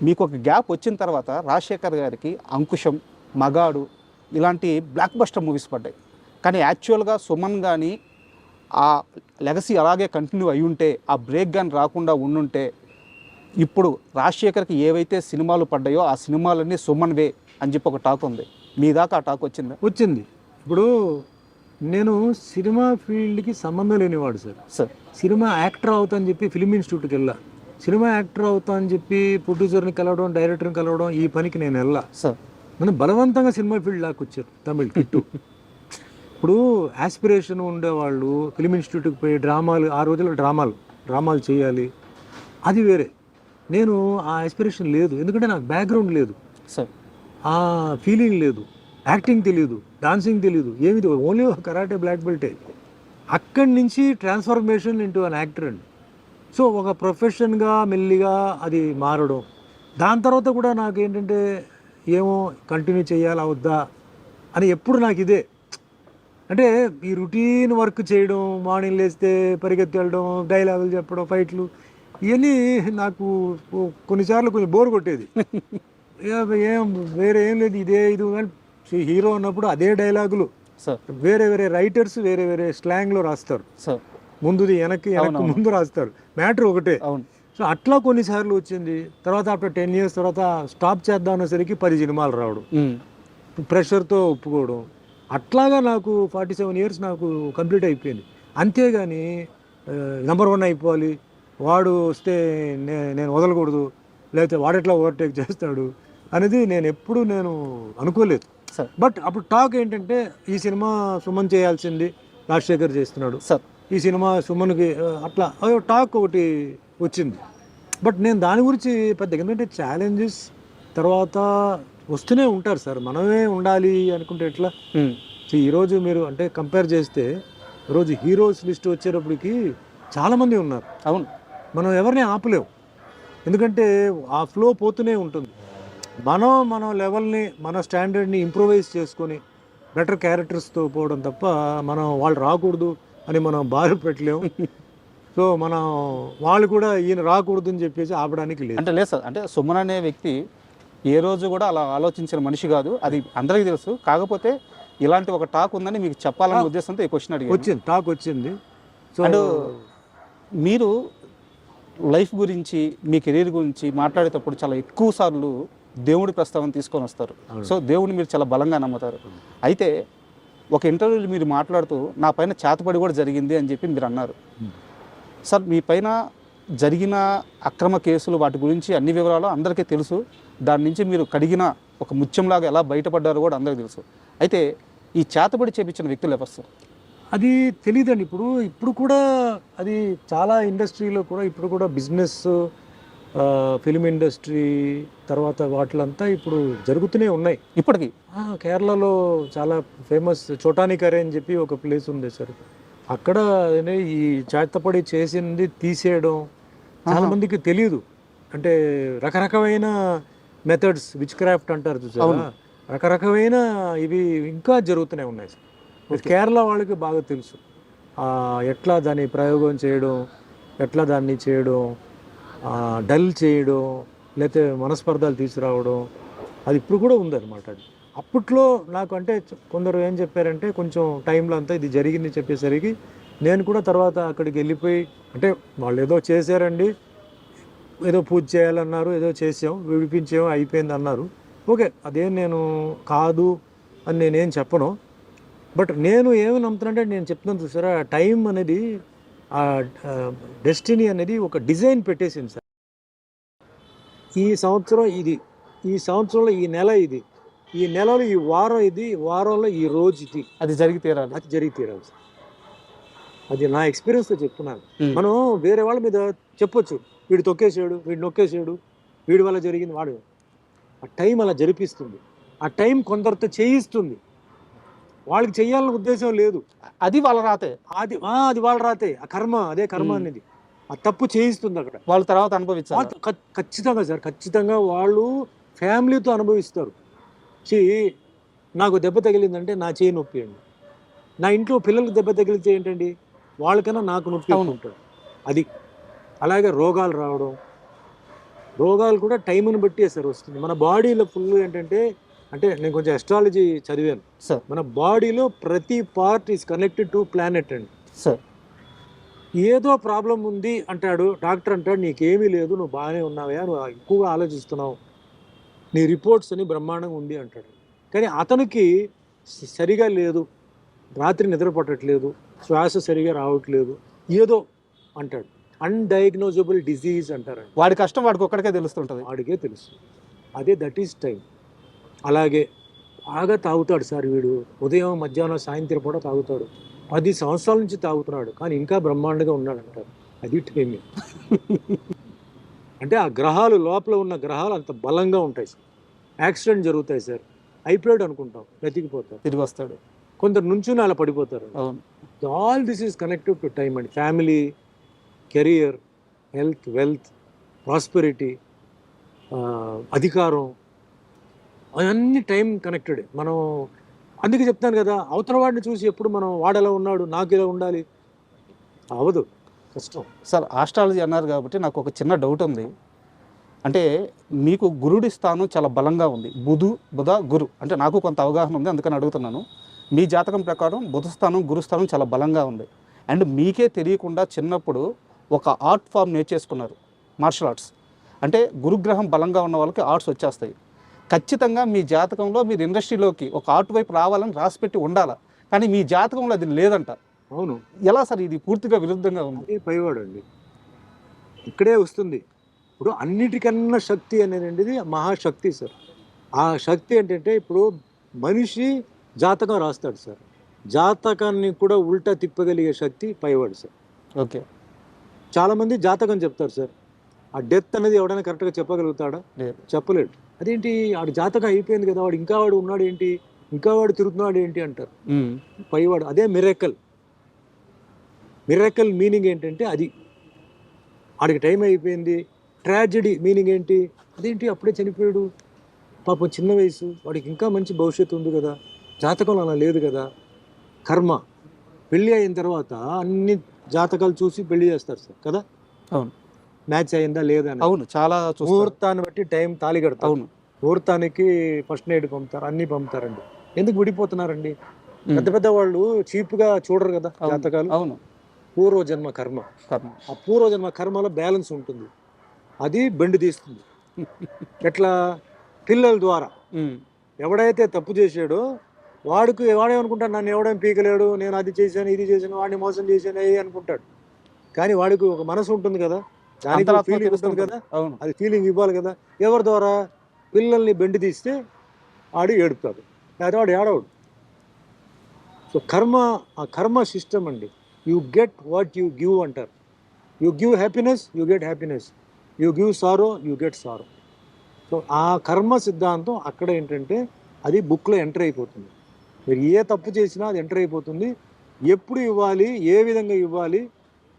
మీకు ఒక గ్యాప్ వచ్చిన తర్వాత రాజశేఖర్ గారికి అంకుశం, మగాడు ఇలాంటి బ్లాక్ బస్టర్ మూవీస్ పడ్డాయి. కానీ యాక్చువల్గా సుమన్ కానీ ఆ లెగసీ అలాగే కంటిన్యూ అయి ఉంటే, ఆ బ్రేక్ కానీ రాకుండా ఉండుంటే, ఇప్పుడు రాజశేఖర్కి ఏవైతే సినిమాలు పడ్డాయో ఆ సినిమాలన్నీ సుమన్ వే అని చెప్పి ఒక టాక్ ఉంది. మీ దాకా ఆ టాక్ వచ్చింది. ఇప్పుడు నేను సినిమా ఫీల్డ్కి సంబంధం లేనివాడు సార్. సినిమా యాక్టర్ అవుతా అని చెప్పి ఫిల్మ్ ఇన్స్టిట్యూట్కి వెళ్ళా, సినిమా యాక్టర్ అవుతా అని చెప్పి ప్రొడ్యూసర్ని కలవడం, డైరెక్టర్ని కలవడం, ఈ పనికి నేను వెళ్ళా సార్. నన్ను బలవంతంగా సినిమా ఫీల్డ్ లాగా వచ్చారు తమిళ్ కిట్టు. ఇప్పుడు యాస్పిరేషన్ ఉండేవాళ్ళు ఫిల్మ్ ఇన్స్టిట్యూట్కి పోయి డ్రామాలు, ఆ రోజుల్లో డ్రామాలు చేయాలి, అది వేరే. నేను ఆ యాస్పిరేషన్ లేదు, ఎందుకంటే నాకు బ్యాక్గ్రౌండ్ లేదు సార్, ఆ ఫీలింగ్ లేదు, యాక్టింగ్ తెలియదు, డాన్సింగ్ తెలియదు, ఏమి ఓన్లీ కరాటే బ్లాక్ బెల్టే. అక్కడి నుంచి ట్రాన్స్ఫర్మేషన్ ఇంటూ అన్ యాక్టర్ అండి. సో ఒక ప్రొఫెషన్గా మెల్లిగా అది మారడం. దాని తర్వాత కూడా నాకు ఏంటంటే ఏమో కంటిన్యూ చేయాలా వద్దా అని ఎప్పుడు నాకు ఇదే, అంటే ఈ రొటీన్ వర్క్ చేయడం, మార్నింగ్ లేస్తే పరిగెత్తి వెళ్ళడం, డైలాగులు చెప్పడం, ఫైట్లు, ఇవన్నీ నాకు కొన్నిసార్లు కొంచెం బోర్ కొట్టేది. ఏం వేరే ఏం లేదు, ఇదే ఇది అని హీరో ఉన్నప్పుడు అదే డైలాగులు సార్ వేరే వేరే రైటర్స్ వేరే వేరే స్లాంగ్లో రాస్తారు. సార్ ముందుది వెనక్కి ముందు రాస్తారు, మ్యాటర్ ఒకటే. అవును సో అట్లా కొన్నిసార్లు వచ్చింది. తర్వాత ఆఫ్టర్ 10 years తర్వాత స్టాప్ చేద్దాం అనేసరికి 10 సినిమాలు రావడం, ప్రెషర్తో ఒప్పుకోవడం, అట్లాగా నాకు 47 years నాకు కంప్లీట్ అయిపోయింది. అంతేగాని నెంబర్ 1 అయిపోవాలి, వాడు వస్తే నేను వదలకూడదు, లేకపోతే వాడెట్లా ఓవర్టేక్ చేస్తాడు అనేది నేను ఎప్పుడు అనుకోలేదు. బట్ అప్పుడు టాక్ ఏంటంటే ఈ సినిమా సుమన్ చేయాల్సింది రాజశేఖర్ చేస్తున్నాడు, సార్ ఈ సినిమా సుమన్కి అట్లా టాక్ ఒకటి వచ్చింది. బట్ నేను దాని గురించి పెద్ద, ఎందుకంటే ఛాలెంజెస్ తర్వాత వస్తూనే ఉంటారు సార్, మనమే ఉండాలి అనుకుంటే ఎట్లా. ఈరోజు మీరు అంటే కంపేర్ చేస్తే ఈరోజు హీరోస్ లిస్ట్ వచ్చేటప్పటికి చాలామంది ఉన్నారు. అవును, మనం ఎవరిని ఆపలేవు, ఎందుకంటే ఆ ఫ్లో పోతూనే ఉంటుంది. మన లెవెల్ని మన స్టాండర్డ్ని ఇంప్రూవైజ్ చేసుకొని బెటర్ క్యారెక్టర్స్తో పోవడం తప్ప మనం వాళ్ళు రాకూడదు అని మనం బాధ పెట్టలేము. సో మనం వాళ్ళు కూడా ఈయన రాకూడదు అని చెప్పేసి ఆపడానికి లేదు. అంటే లేదు సార్, అంటే సుమన్ అనే వ్యక్తి ఏ రోజు కూడా అలా ఆలోచించిన మనిషి కాదు, అది అందరికీ తెలుసు. కాకపోతే ఇలాంటి ఒక టాక్ ఉందని మీకు చెప్పాలనే ఉద్దేశంతో ఈ క్వశ్చన్ అడిగాను. వచ్చింది, టాక్ వచ్చింది. సో అండ్ మీరు లైఫ్ గురించి మీ కెరీర్ గురించి మాట్లాడేటప్పుడు చాలా ఎక్కువ సార్లు దేవుడి ప్రస్తావన తీసుకొని వస్తారు. సో దేవుడిని మీరు చాలా బలంగా నమ్ముతారు. అయితే ఒక ఇంటర్వ్యూలో మీరు మాట్లాడుతూ నా పైన చేతపడి కూడా జరిగింది అని చెప్పి మీరు అన్నారు. సార్ మీ పైన జరిగిన అక్రమ కేసులు వాటి గురించి అన్ని వివరాలు అందరికీ తెలుసు. దాని నుంచి మీరు కడిగిన ఒక ముత్యంలాగా ఎలా బయటపడ్డారో కూడా అందరికీ తెలుసు. అయితే ఈ చేతబడి చేపించిన వ్యక్తులు ఎవరు సార్? అది తెలియదండి. ఇప్పుడు కూడా అది చాలా ఇండస్ట్రీలో కూడా ఇప్పుడు కూడా బిజినెస్, ఫిలిం ఇండస్ట్రీ తర్వాత వాటిలంతా ఇప్పుడు జరుగుతూనే ఉన్నాయి ఇప్పటికీ. కేరళలో చాలా ఫేమస్ చోటానికరే అని చెప్పి ఒక ప్లేస్ ఉంది సార్, అక్కడ ఈ చేతపడి చేసింది తీసేయడం చాలా మందికి తెలియదు. అంటే రకరకమైన మెథడ్స్, విచ్ క్రాఫ్ట్ అంటారు చూసారా, రకరకమైన ఇవి ఇంకా జరుగుతూనే ఉన్నాయి సార్. కేరళ వాళ్ళకి బాగా తెలుసు ఎట్లా దాన్ని ప్రయోగం చేయడం, ఎట్లా దాన్ని చేయడం, డల్ చేయడం, లేకపోతే మనస్పర్ధాలు తీసుకురావడం, అది ఇప్పుడు కూడా ఉందన్నమాట. అది అప్పట్లో నాకు అంటే కొందరు ఏం చెప్పారంటే కొంచెం టైంలో అంతా ఇది జరిగింది చెప్పేసరికి నేను కూడా తర్వాత అక్కడికి వెళ్ళిపోయి, అంటే వాళ్ళు ఏదో చేశారండి, ఏదో పూజ చేయాలన్నారు, ఏదో చేసాం, విడిపించాం, అయిపోయింది అన్నారు. ఓకే, అదేం నేను కాదు అని నేనేం చెప్పను. బట్ నేను ఏమి నమ్ముతానంటే నేను చెప్తున్నాను చూసారా, టైం అనేది, ఆ డెస్టినీ అనేది ఒక డిజైన్ పెట్టేసింది సార్. ఈ సంవత్సరం ఇది, ఈ సంవత్సరంలో ఈ నెల ఇది, ఈ నెలలో ఈ వారం ఇది, వారంలో ఈ రోజు ఇది, అది జరిగి తీరాలి, అది జరిగి తీరాలి సార్. అది నా ఎక్స్పీరియన్స్తో చెప్తున్నాను. మనం వేరే వాళ్ళ మీద చెప్పొచ్చు, వీడు తొక్కేసాడు, వీడు నొక్కేసాడు, వీడి వల్ల జరిగింది, వాడు. ఆ టైం అలా జరిపిస్తుంది, ఆ టైం కొందరితో చేయిస్తుంది. వాళ్ళకి చెయ్యాలన్న ఉద్దేశం లేదు, అది వాళ్ళ రాతే, అది వాళ్ళ రాతే, ఆ కర్మ, అదే కర్మ అనేది ఆ తప్పు చేయిస్తుంది అక్కడ. వాళ్ళ తర్వాత అనుభవించాలి ఖచ్చితంగా సార్, ఖచ్చితంగా వాళ్ళు ఫ్యామిలీతో అనుభవిస్తారు. నాకు దెబ్బ తగిలిందంటే నా చేయి నొప్పి అండి, నా ఇంట్లో పిల్లలకు దెబ్బ తగిలితే ఏంటండి, వాళ్ళకన్నా నాకు నొప్పి ఉంటాడు. అది అలాగే రోగాలు రావడం, రోగాలు కూడా టైంని బట్టి సార్ వస్తుంది. మన బాడీలో ఫుల్ ఏంటంటే, అంటే నేను కొంచెం ఎస్ట్రాలజీ చదివాను సార్, మన బాడీలో ప్రతి part is connected to planet అండి సార్. ఏదో ప్రాబ్లం ఉంది అంటాడు డాక్టర్, అంటాడు నీకేమీ లేదు, నువ్వు బాగానే ఉన్నావా, నువ్వు ఎక్కువగా ఆలోచిస్తున్నావు, నీ రిపోర్ట్స్ అని బ్రహ్మాండంగా ఉంది అంటాడు. కానీ అతనికి సరిగా లేదు, రాత్రి నిద్ర పట్టట్లేదు, శ్వాస సరిగా రావట్లేదు, ఏదో అంటాడు. అన్డయాగ్నోజబుల్ డిజీజ్ అంటారు. వాడి కష్టం వాడికి ఒక్కడికే తెలుస్తుంటుంది, వాడికే తెలుసు. అదే దట్ ఈస్ టైం. అలాగే బాగా తాగుతాడు సార్ వీడు, ఉదయం మధ్యాహ్నం సాయంత్రం కూడా తాగుతాడు, 10 సంవత్సరాల నుంచి తాగుతున్నాడు, కానీ ఇంకా బ్రహ్మాండంగా ఉన్నాడు అంటారు. అది టైమే. అంటే ఆ గ్రహాలు, లోపల ఉన్న గ్రహాలు అంత బలంగా ఉంటాయి సార్. యాక్సిడెంట్ జరుగుతాయి సార్, అయిపోయాడు అనుకుంటాం, బ్రతికిపోతారు, తిరిగి వస్తాడు. కొందరు నుంచి అలా పడిపోతారు. All this is connected to time అండి. Family, career, health, wealth, prosperity, అధికారం, అవన్నీ టైం కనెక్టెడ్. మనం అందుకే చెప్తాను కదా, అవతల వాడిని చూసి ఎప్పుడు మనం వాడు ఎలా ఉన్నాడు నాకు ఎలా ఉండాలి అవ్వదు. కష్టం. సార్ ఆస్ట్రాలజీ అన్నారు కాబట్టి నాకు ఒక చిన్న డౌట్ ఉంది. అంటే మీకు గురుడి స్థానం చాలా బలంగా ఉంది, బుధ గురు, అంటే నాకు కొంత అవగాహన ఉంది, అందుకని అడుగుతున్నాను. మీ జాతకం ప్రకారం బుధ స్థానం గురు స్థానం చాలా బలంగా ఉంది. అండ్ మీకే తెలియకుండా చిన్నప్పుడు ఒక ఆర్ట్ ఫామ్ నేర్చేసుకున్నారు, మార్షల్ ఆర్ట్స్. అంటే గురుగ్రహం బలంగా ఉన్న వాళ్ళకి ఆర్ట్స్ వచ్చేస్తాయి. ఖచ్చితంగా మీ జాతకంలో మీరు ఇండస్ట్రీలోకి ఒక ఆర్ట్ వైపు రావాలని రాసిపెట్టి ఉండాలి, కానీ మీ జాతకంలో అది లేదంట. అవును, ఎలా సార్ ఇది పూర్తిగా విరుద్ధంగా ఉంది? అదే పైవాడు అండి, ఇక్కడే వస్తుంది. ఇప్పుడు అన్నిటికన్నా శక్తి అనేది మహాశక్తి సార్. ఆ శక్తి ఏంటంటే ఇప్పుడు మనిషి జాతకం రాస్తాడు సార్, జాతకాన్ని కూడా ఉల్టా తిప్పగలిగే శక్తి పైవాడు సార్. ఓకే. చాలామంది జాతకం చెప్తారు సార్, ఆ డెత్ అనేది ఎవడైనా కరెక్ట్గా చెప్పగలుగుతాడా? లేదు. చెప్పలేడు. అదేంటి వాడి జాతకం అయిపోయింది కదా, వాడు ఇంకా వాడు ఉన్నాడు ఏంటి, ఇంకా వాడు తిరుగుతున్నాడు ఏంటి అంటారు. పైవాడు అదే మిరాకిల్. మిరాకిల్ మీనింగ్ ఏంటంటే అది, వాడికి టైం అయిపోయింది. ట్రాజెడీ మీనింగ్ ఏంటి, అదేంటి అప్పుడే చనిపోయాడు, పాపం చిన్న వయసు, వాడికి ఇంకా మంచి భవిష్యత్తు ఉంది కదా, జాతకంలో అలా లేదు కదా. కర్మ. పెళ్ళి అయిన తర్వాత అన్ని జాతకాలు చూసి పెళ్లి చేస్తారు సార్ కదా. అవును. మ్యాచ్ అయిందా లేదా అని. అవును, చాలా ముహూర్తాన్ని బట్టి టైం తాళి కడతారు. అవును. ముహూర్తానికి ఫస్ట్ నైట్ పంపుతారు, అన్ని పంపుతారండి. ఎందుకు విడిపోతున్నారండి? పెద్ద పెద్ద వాళ్ళు చీప్గా చూడరు కదా జాతకాలు. అవును. పూర్వజన్మ కర్మ. ఆ పూర్వజన్మ కర్మలో బ్యాలెన్స్ ఉంటుంది, అది బెండు తీస్తుంది. ఎట్లా? పిల్లల ద్వారా. ఎవడైతే తప్పు చేశాడో వాడేమనుకుంటాడు, నన్ను ఎవడేం పీకలేడు, నేను అది చేశాను ఇది చేశాను, వాడిని మోసం చేశాను అనుకుంటాడు. కానీ వాడికి ఒక మనసు ఉంటుంది కదా, దానికి ఫీలింగ్ ఉంటుంది కదా, అది ఫీలింగ్ ఇవ్వాలి కదా. ఎవరి ద్వారా? పిల్లల్ని బెండి తీస్తే ఆడు ఏడుపుతాడు, లేదా వాడు ఏడవడు. సో కర్మ, ఆ కర్మ సిస్టమ్ అండి. You get what you give అంటారు. You give happiness, you get happiness. You give sorrow, you get sorrow. So ఆ కర్మ సిద్ధాంతం అక్కడ ఏంటంటే అది బుక్లో ఎంటర్ అయిపోతుంది. మీరు ఏ తప్పు చేసినా అది ఎంటర్ అయిపోతుంది. ఎప్పుడు ఇవ్వాలి, ఏ విధంగా ఇవ్వాలి,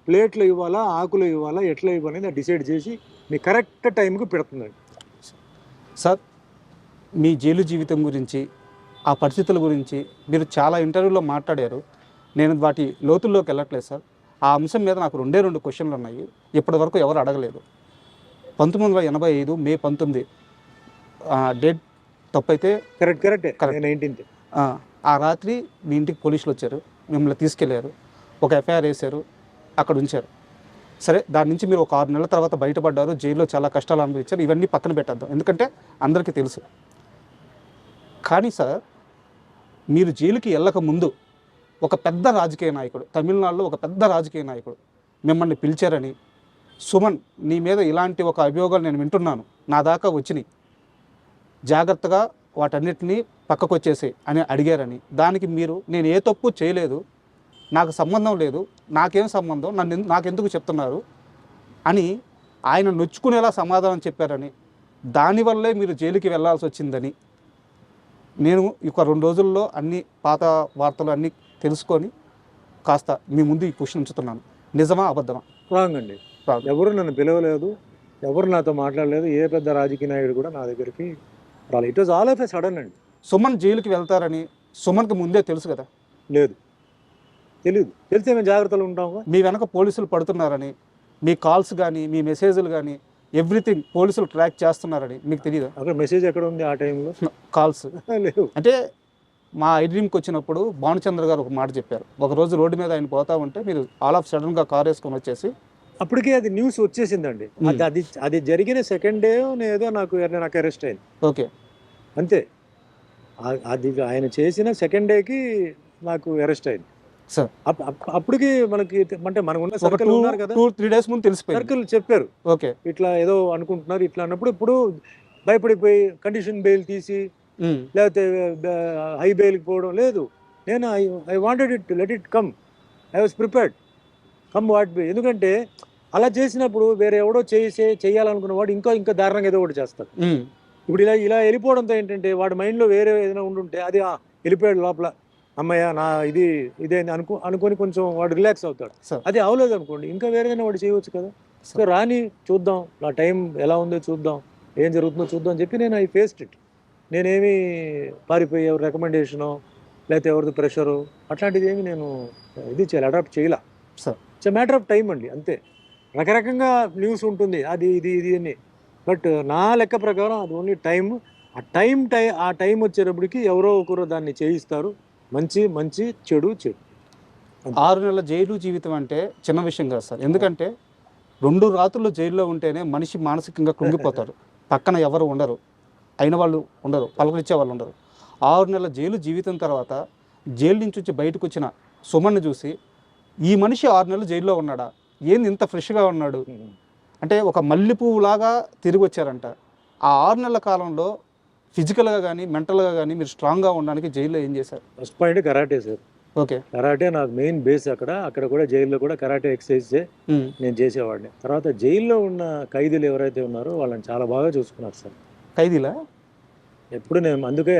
ప్లేట్లో ఇవ్వాలా, ఆకులో ఇవ్వాలా, ఎట్లా ఇవ్వాలి అనేది డిసైడ్ చేసి మీ కరెక్ట్ టైంకి పెడుతుందండి. సార్, మీ జైలు జీవితం గురించి, ఆ పరిస్థితుల గురించి మీరు చాలా ఇంటర్వ్యూలో మాట్లాడారు. నేను వాటి లోతుల్లోకి వెళ్ళట్లేదు సార్. ఆ అంశం మీద నాకు రెండు క్వశ్చన్లు ఉన్నాయి, ఇప్పటి వరకు ఎవరు అడగలేదు. 1985 మే 19 డేట్ తప్పైతే కరెక్టే 19th. ఆ రాత్రి మీ ఇంటికి పోలీసులు వచ్చారు, మిమ్మల్ని తీసుకెళ్లారు, ఒక ఎఫ్ఐఆర్ వేశారు, అక్కడ ఉంచారు. సరే, దాని నుంచి మీరు ఒక 6 నెలల తర్వాత బయటపడ్డారు, జైల్లో చాలా కష్టాలు అనుభవించారు. ఇవన్నీ పక్కన పెట్టేద్దాం, ఎందుకంటే అందరికీ తెలుసు. కానీ సార్, మీరు జైలుకి వెళ్ళక ముందు ఒక పెద్ద రాజకీయ నాయకుడు, తమిళనాడులో ఒక పెద్ద రాజకీయ నాయకుడు మిమ్మల్ని పిలిచారని, సుమన్ నీ మీద ఇలాంటి ఒక అభియోగాలు నేను వింటున్నాను, నా దాకా వచ్చినాయి, జాగ్రత్తగా వాటన్నిటినీ పక్కకు వచ్చేసి అని అడిగారని, దానికి మీరు నేను ఏ తప్పు చేయలేదు, నాకు సంబంధం లేదు, నాకేం సంబంధం, నాకెందుకు చెప్తున్నారు అని ఆయన నొచ్చుకునేలా సమాధానం చెప్పారని, దానివల్లే మీరు జైలుకి వెళ్ళాల్సి వచ్చిందని నేను ఒక 2 రోజుల్లో అన్ని పాత వార్తలు అన్నీ తెలుసుకొని కాస్త మీ ముందు ఈ క్వశ్చన్ ఉంచుతున్నాను. నిజమా అబద్ధమా? రాంగ్ అండి. ఎవరు నన్ను పిలవలేదు, ఎవరు నాతో మాట్లాడలేదు, ఏ పెద్ద రాజకీయ నాయుడు కూడా నా దగ్గరికి రాలేదు. It was all of a sudden అండి. సుమన్ జైలుకి వెళ్తారని సుమన్కి ముందే తెలుసు కదా? లేదు, తెలియదు. తెలిస్తే మేము జాగ్రత్తలు ఉంటాము. మీ వెనక పోలీసులు పడుతున్నారని, మీ కాల్స్ కానీ మీ మెసేజ్లు కానీ ఎవ్రీథింగ్ పోలీసులు ట్రాక్ చేస్తున్నారని మీకు తెలియదా? అక్కడ మెసేజ్ ఎక్కడ ఉంది ఆ టైంలో? కాల్స్ లేవు. అంటే మా ఐడ్రీమ్కి వచ్చినప్పుడు భానుచంద్ర గారు ఒక మాట చెప్పారు, ఒకరోజు రోడ్డు మీద ఆయన పోతా ఉంటే మీరు ఆల్ ఆఫ్ సడన్గా కార్ వేసుకొని వచ్చేసి, అప్పటికే అది న్యూస్ వచ్చేసిందండి. అది జరిగిన సెకండ్ డే ఏదో నాకు అరెస్ట్ అయింది. ఓకే, అంతే. అది ఆయన చేసిన సెకండ్ డేకి నాకు అరెస్ట్ అయింది సార్. అప్పటికి మనకి అంటే మనకు ఉన్న సర్కిల్ ఉన్నారు కదా, 2-3 days ముందు తెలిసిపోయింది. సర్కిల్ చెప్పారు, ఓకే ఇట్లా ఏదో అనుకుంటున్నారు ఇట్లా అన్నప్పుడు, ఇప్పుడు భయపడిపోయి కండిషన్ బెయిల్ తీసి లేకపోతే హై బెయిల్కి పోవడం లేదు. నేను I wanted it, let it come, I was prepared, come what be. ఎందుకంటే అలా చేసినప్పుడు వేరే ఎవడో చేయాలనుకున్న వాడు ఇంకా దారుణంగా ఏదో ఒకటి చేస్తాడు. ఇప్పుడు ఇలా వెళ్ళిపోవడంతో ఏంటంటే వాడి మైండ్లో వేరే ఏదైనా ఉండుంటే అది వెళ్ళిపోయాడు లోపల, అమ్మయ్య నా ఇదే అనుకొని కొంచెం వాడు రిలాక్స్ అవుతాడు. అది అవలేదు అనుకోండి, ఇంకా వేరేదైనా వాడు చేయవచ్చు కదా. సో రాని చూద్దాం, నా టైం ఎలా ఉందో చూద్దాం, ఏం జరుగుతుందో చూద్దాం అని చెప్పి నేను ఐ ఫేస్డ్ ఇట్. నేనేమి పారిపోయి ఎవరి రికమెండేషను లేకపోతే ఎవరిది ప్రెషరు అట్లాంటిది ఏమి నేను ఇది చేయాలి, అడాప్ట్ చేయలే. Sir, it's matter of time అండి, అంతే. రకరకంగా న్యూస్ ఉంటుంది, అది ఇది ఇది అని. బట్ నా లెక్క ప్రకారం అది ఓన్లీ టైం. ఆ టైం వచ్చేటప్పటికి ఎవరో ఒకరు దాన్ని చేయిస్తారు. మంచి మంచి, చెడు చెడు. 6 నెలల జైలు జీవితం అంటే చిన్న విషయం కాదు సార్. ఎందుకంటే 2 రాత్రులు జైల్లో ఉంటేనే మనిషి మానసికంగా కృంగిపోతాడు. పక్కన ఎవరు ఉండరు, అయిన వాళ్ళు ఉండరు, పలకరించే వాళ్ళు ఉండరు. 6 నెలల జైలు జీవితం తర్వాత జైలు నుంచి వచ్చి బయటకు వచ్చిన సుమన్ని చూసి ఈ మనిషి 6 నెలలు జైల్లో ఉన్నాడా, ఏంది ఇంత ఫ్రెష్గా ఉన్నాడు అంటే ఒక మల్లెపువ్వులాగా తిరిగి వచ్చారంట. ఆ 6 నెలల కాలంలో ఫిజికల్గా కానీ మెంటల్గా కానీ మీరు స్ట్రాంగ్గా ఉండడానికి జైల్లో ఏం చేశారు? First point karate sir. Okay, karate నాకు మెయిన్ బేస్. అక్కడ కూడా జైల్లో కూడా కరాటే ఎక్సర్సైజ్ నేను చేసేవాడిని. తర్వాత జైల్లో ఉన్న ఖైదీలు ఎవరైతే ఉన్నారో వాళ్ళని చాలా బాగా చూసుకున్నారు సార్. ఖైదీలా? ఎప్పుడు నేను అందుకే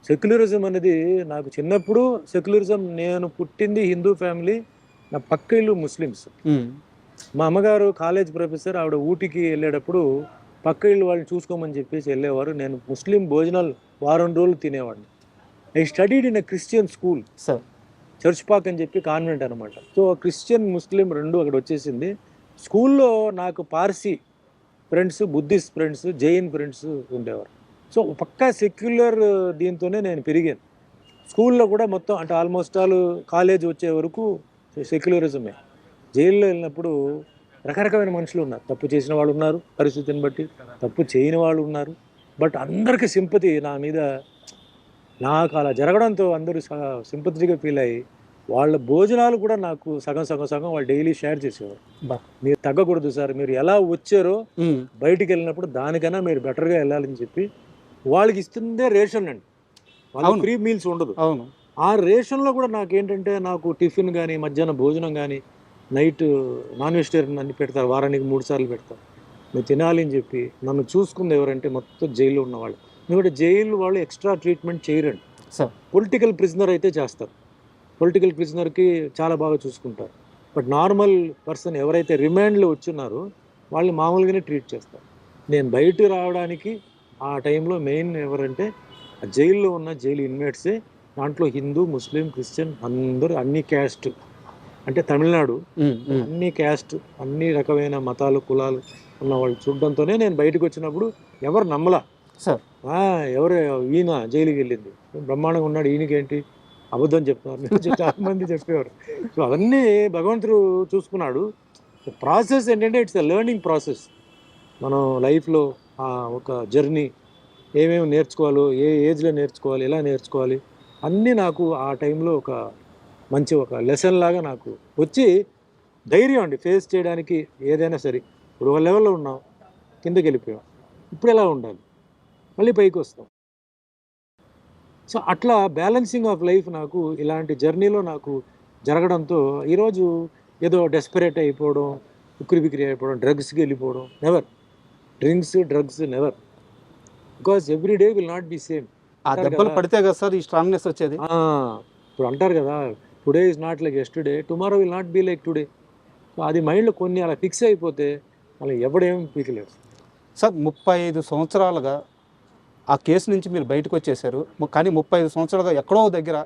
సెక్యులరిజం అనేది నాకు చిన్నప్పుడు సెక్యులరిజం, నేను పుట్టింది హిందూ ఫ్యామిలీ, నా పక్క ఇల్లు ముస్లిమ్స్. మా అమ్మగారు కాలేజ్ ప్రొఫెసర్, ఆవిడ ఊటీకి వెళ్ళేటప్పుడు పక్క ఇల్లు వాళ్ళని చూసుకోమని చెప్పేసి వెళ్ళేవారు. నేను ముస్లిం భోజనాలు వారం రోజులు తినేవాడిని. I studied in a Christian school sir, church Pak అని చెప్పి కాన్వెంట్ అనమాట. సో క్రిస్టియన్ ముస్లిం రెండు అక్కడ వచ్చేసింది. స్కూల్లో నాకు Parsi friends, Buddhist friends, Jain friends ఉండేవారు. సో పక్కా సెక్యులర్ దీంతోనే నేను పెరిగాను. స్కూల్లో కూడా మొత్తం అంటే ఆల్మోస్ట్ ఆల్ కాలేజ్ వచ్చే వరకు సెక్యులరిజమే. జైల్లో వెళ్ళినప్పుడు రకరకమైన మనుషులు ఉన్నారు. తప్పు చేసిన వాళ్ళు ఉన్నారు, పరిస్థితిని బట్టి తప్పు చేయని వాళ్ళు ఉన్నారు. బట్ అందరికీ సింపతి నా మీద, నాకు అలా జరగడంతో అందరూ సింపతిగా ఫీల్ అయ్యి వాళ్ళ భోజనాలు కూడా నాకు సగం సగం సగం వాళ్ళు డైలీ షేర్ చేసేవారు. మీరు తగ్గకూడదు సార్, మీరు ఎలా వచ్చారో బయటికి వెళ్ళినప్పుడు దానికన్నా మీరు బెటర్గా వెళ్ళాలని చెప్పి వాళ్ళకి ఇస్తుందే రేషన్ అండి. వాళ్ళకి ఫ్రీ మీల్స్ ఉండదు. అవును. ఆ రేషన్లో కూడా నాకేంటంటే నాకు టిఫిన్ కానీ, మధ్యాహ్నం భోజనం కానీ, నైట్ నాన్ వెజిటేరియన్ అన్ని పెడతారు, వారానికి 3 సార్లు పెడతారు. మీరు తినాలి అని చెప్పి నన్ను చూసుకుంది ఎవరంటే మొత్తం జైల్లో ఉన్నవాళ్ళు. ఎందుకంటే జైలు వాళ్ళు ఎక్స్ట్రా ట్రీట్మెంట్ చేయరండి. పొలిటికల్ ప్రిజనర్ అయితే చేస్తారు, పొలిటికల్ ప్రిజనర్కి చాలా బాగా చూసుకుంటారు. బట్ నార్మల్ పర్సన్ ఎవరైతే రిమాండ్లో వచ్చున్నారో వాళ్ళని మామూలుగానే ట్రీట్ చేస్తారు. నేను బయట రావడానికి ఆ టైంలో మెయిన్ ఎవరంటే ఆ జైల్లో ఉన్న జైలు ఇన్మేట్సే. దాంట్లో హిందూ, ముస్లిం, క్రిస్టియన్ అందరూ, అన్ని క్యాస్ట్, అంటే తమిళనాడు అన్ని క్యాస్ట్, అన్ని రకమైన మతాలు, కులాలు ఉన్న వాళ్ళు చూడడంతోనే నేను బయటకు వచ్చినప్పుడు ఎవరు నమ్మలా. ఎవరు ఈయన జైలుకి వెళ్ళింది, బ్రహ్మాండంగా ఉన్నాడు, ఈయనకేంటి అబద్ధం చెప్తున్నారు చాలా మంది చెప్పేవారు. సో అవన్నీ భగవంతుడు చూసుకున్నాడు. ప్రాసెస్ ఏంటంటే ఇట్స్ ఎ లెర్నింగ్ ప్రాసెస్. మనం లైఫ్లో ఒక జర్నీ, ఏమేమి నేర్చుకోవాలో, ఏ ఏజ్లో నేర్చుకోవాలి, ఎలా నేర్చుకోవాలి అన్నీ నాకు ఆ టైంలో ఒక మంచి ఒక లెసన్ లాగా నాకు వచ్చి ధైర్యం అండి ఫేస్ చేయడానికి ఏదైనా సరే. ఇప్పుడు ఒక లెవెల్లో ఉన్నాం, కిందకి వెళ్ళిపోయాం, ఇప్పుడు ఎలా ఉండాలి, మళ్ళీ పైకి వస్తాం. సో అట్లా బ్యాలెన్సింగ్ ఆఫ్ లైఫ్ నాకు ఇలాంటి జర్నీలో నాకు జరగడంతో ఈరోజు ఏదో డెస్పరేట్ అయిపోవడం, ఉక్కిరి బిక్కిరి అయిపోవడం, డ్రగ్స్కి వెళ్ళిపోవడం, never. Drugs never, because every day will not be same. ఆ దెబ్బలు పడితే కదా సార్ ఈ స్ట్రాంగ్నెస్ వచ్చేది. ఇప్పుడు అంటారు కదా, today is not like yesterday, tomorrow will not be like today. So అది మైండ్లో కొన్ని అలా ఫిక్స్ అయిపోతే మళ్ళీ ఎవడేం పీకలేడు సార్. 35 సంవత్సరాలుగా ఆ కేసు నుంచి మీరు బయటకు వచ్చేసారు, కానీ 35 సంవత్సరాలుగా ఎక్కడో దగ్గర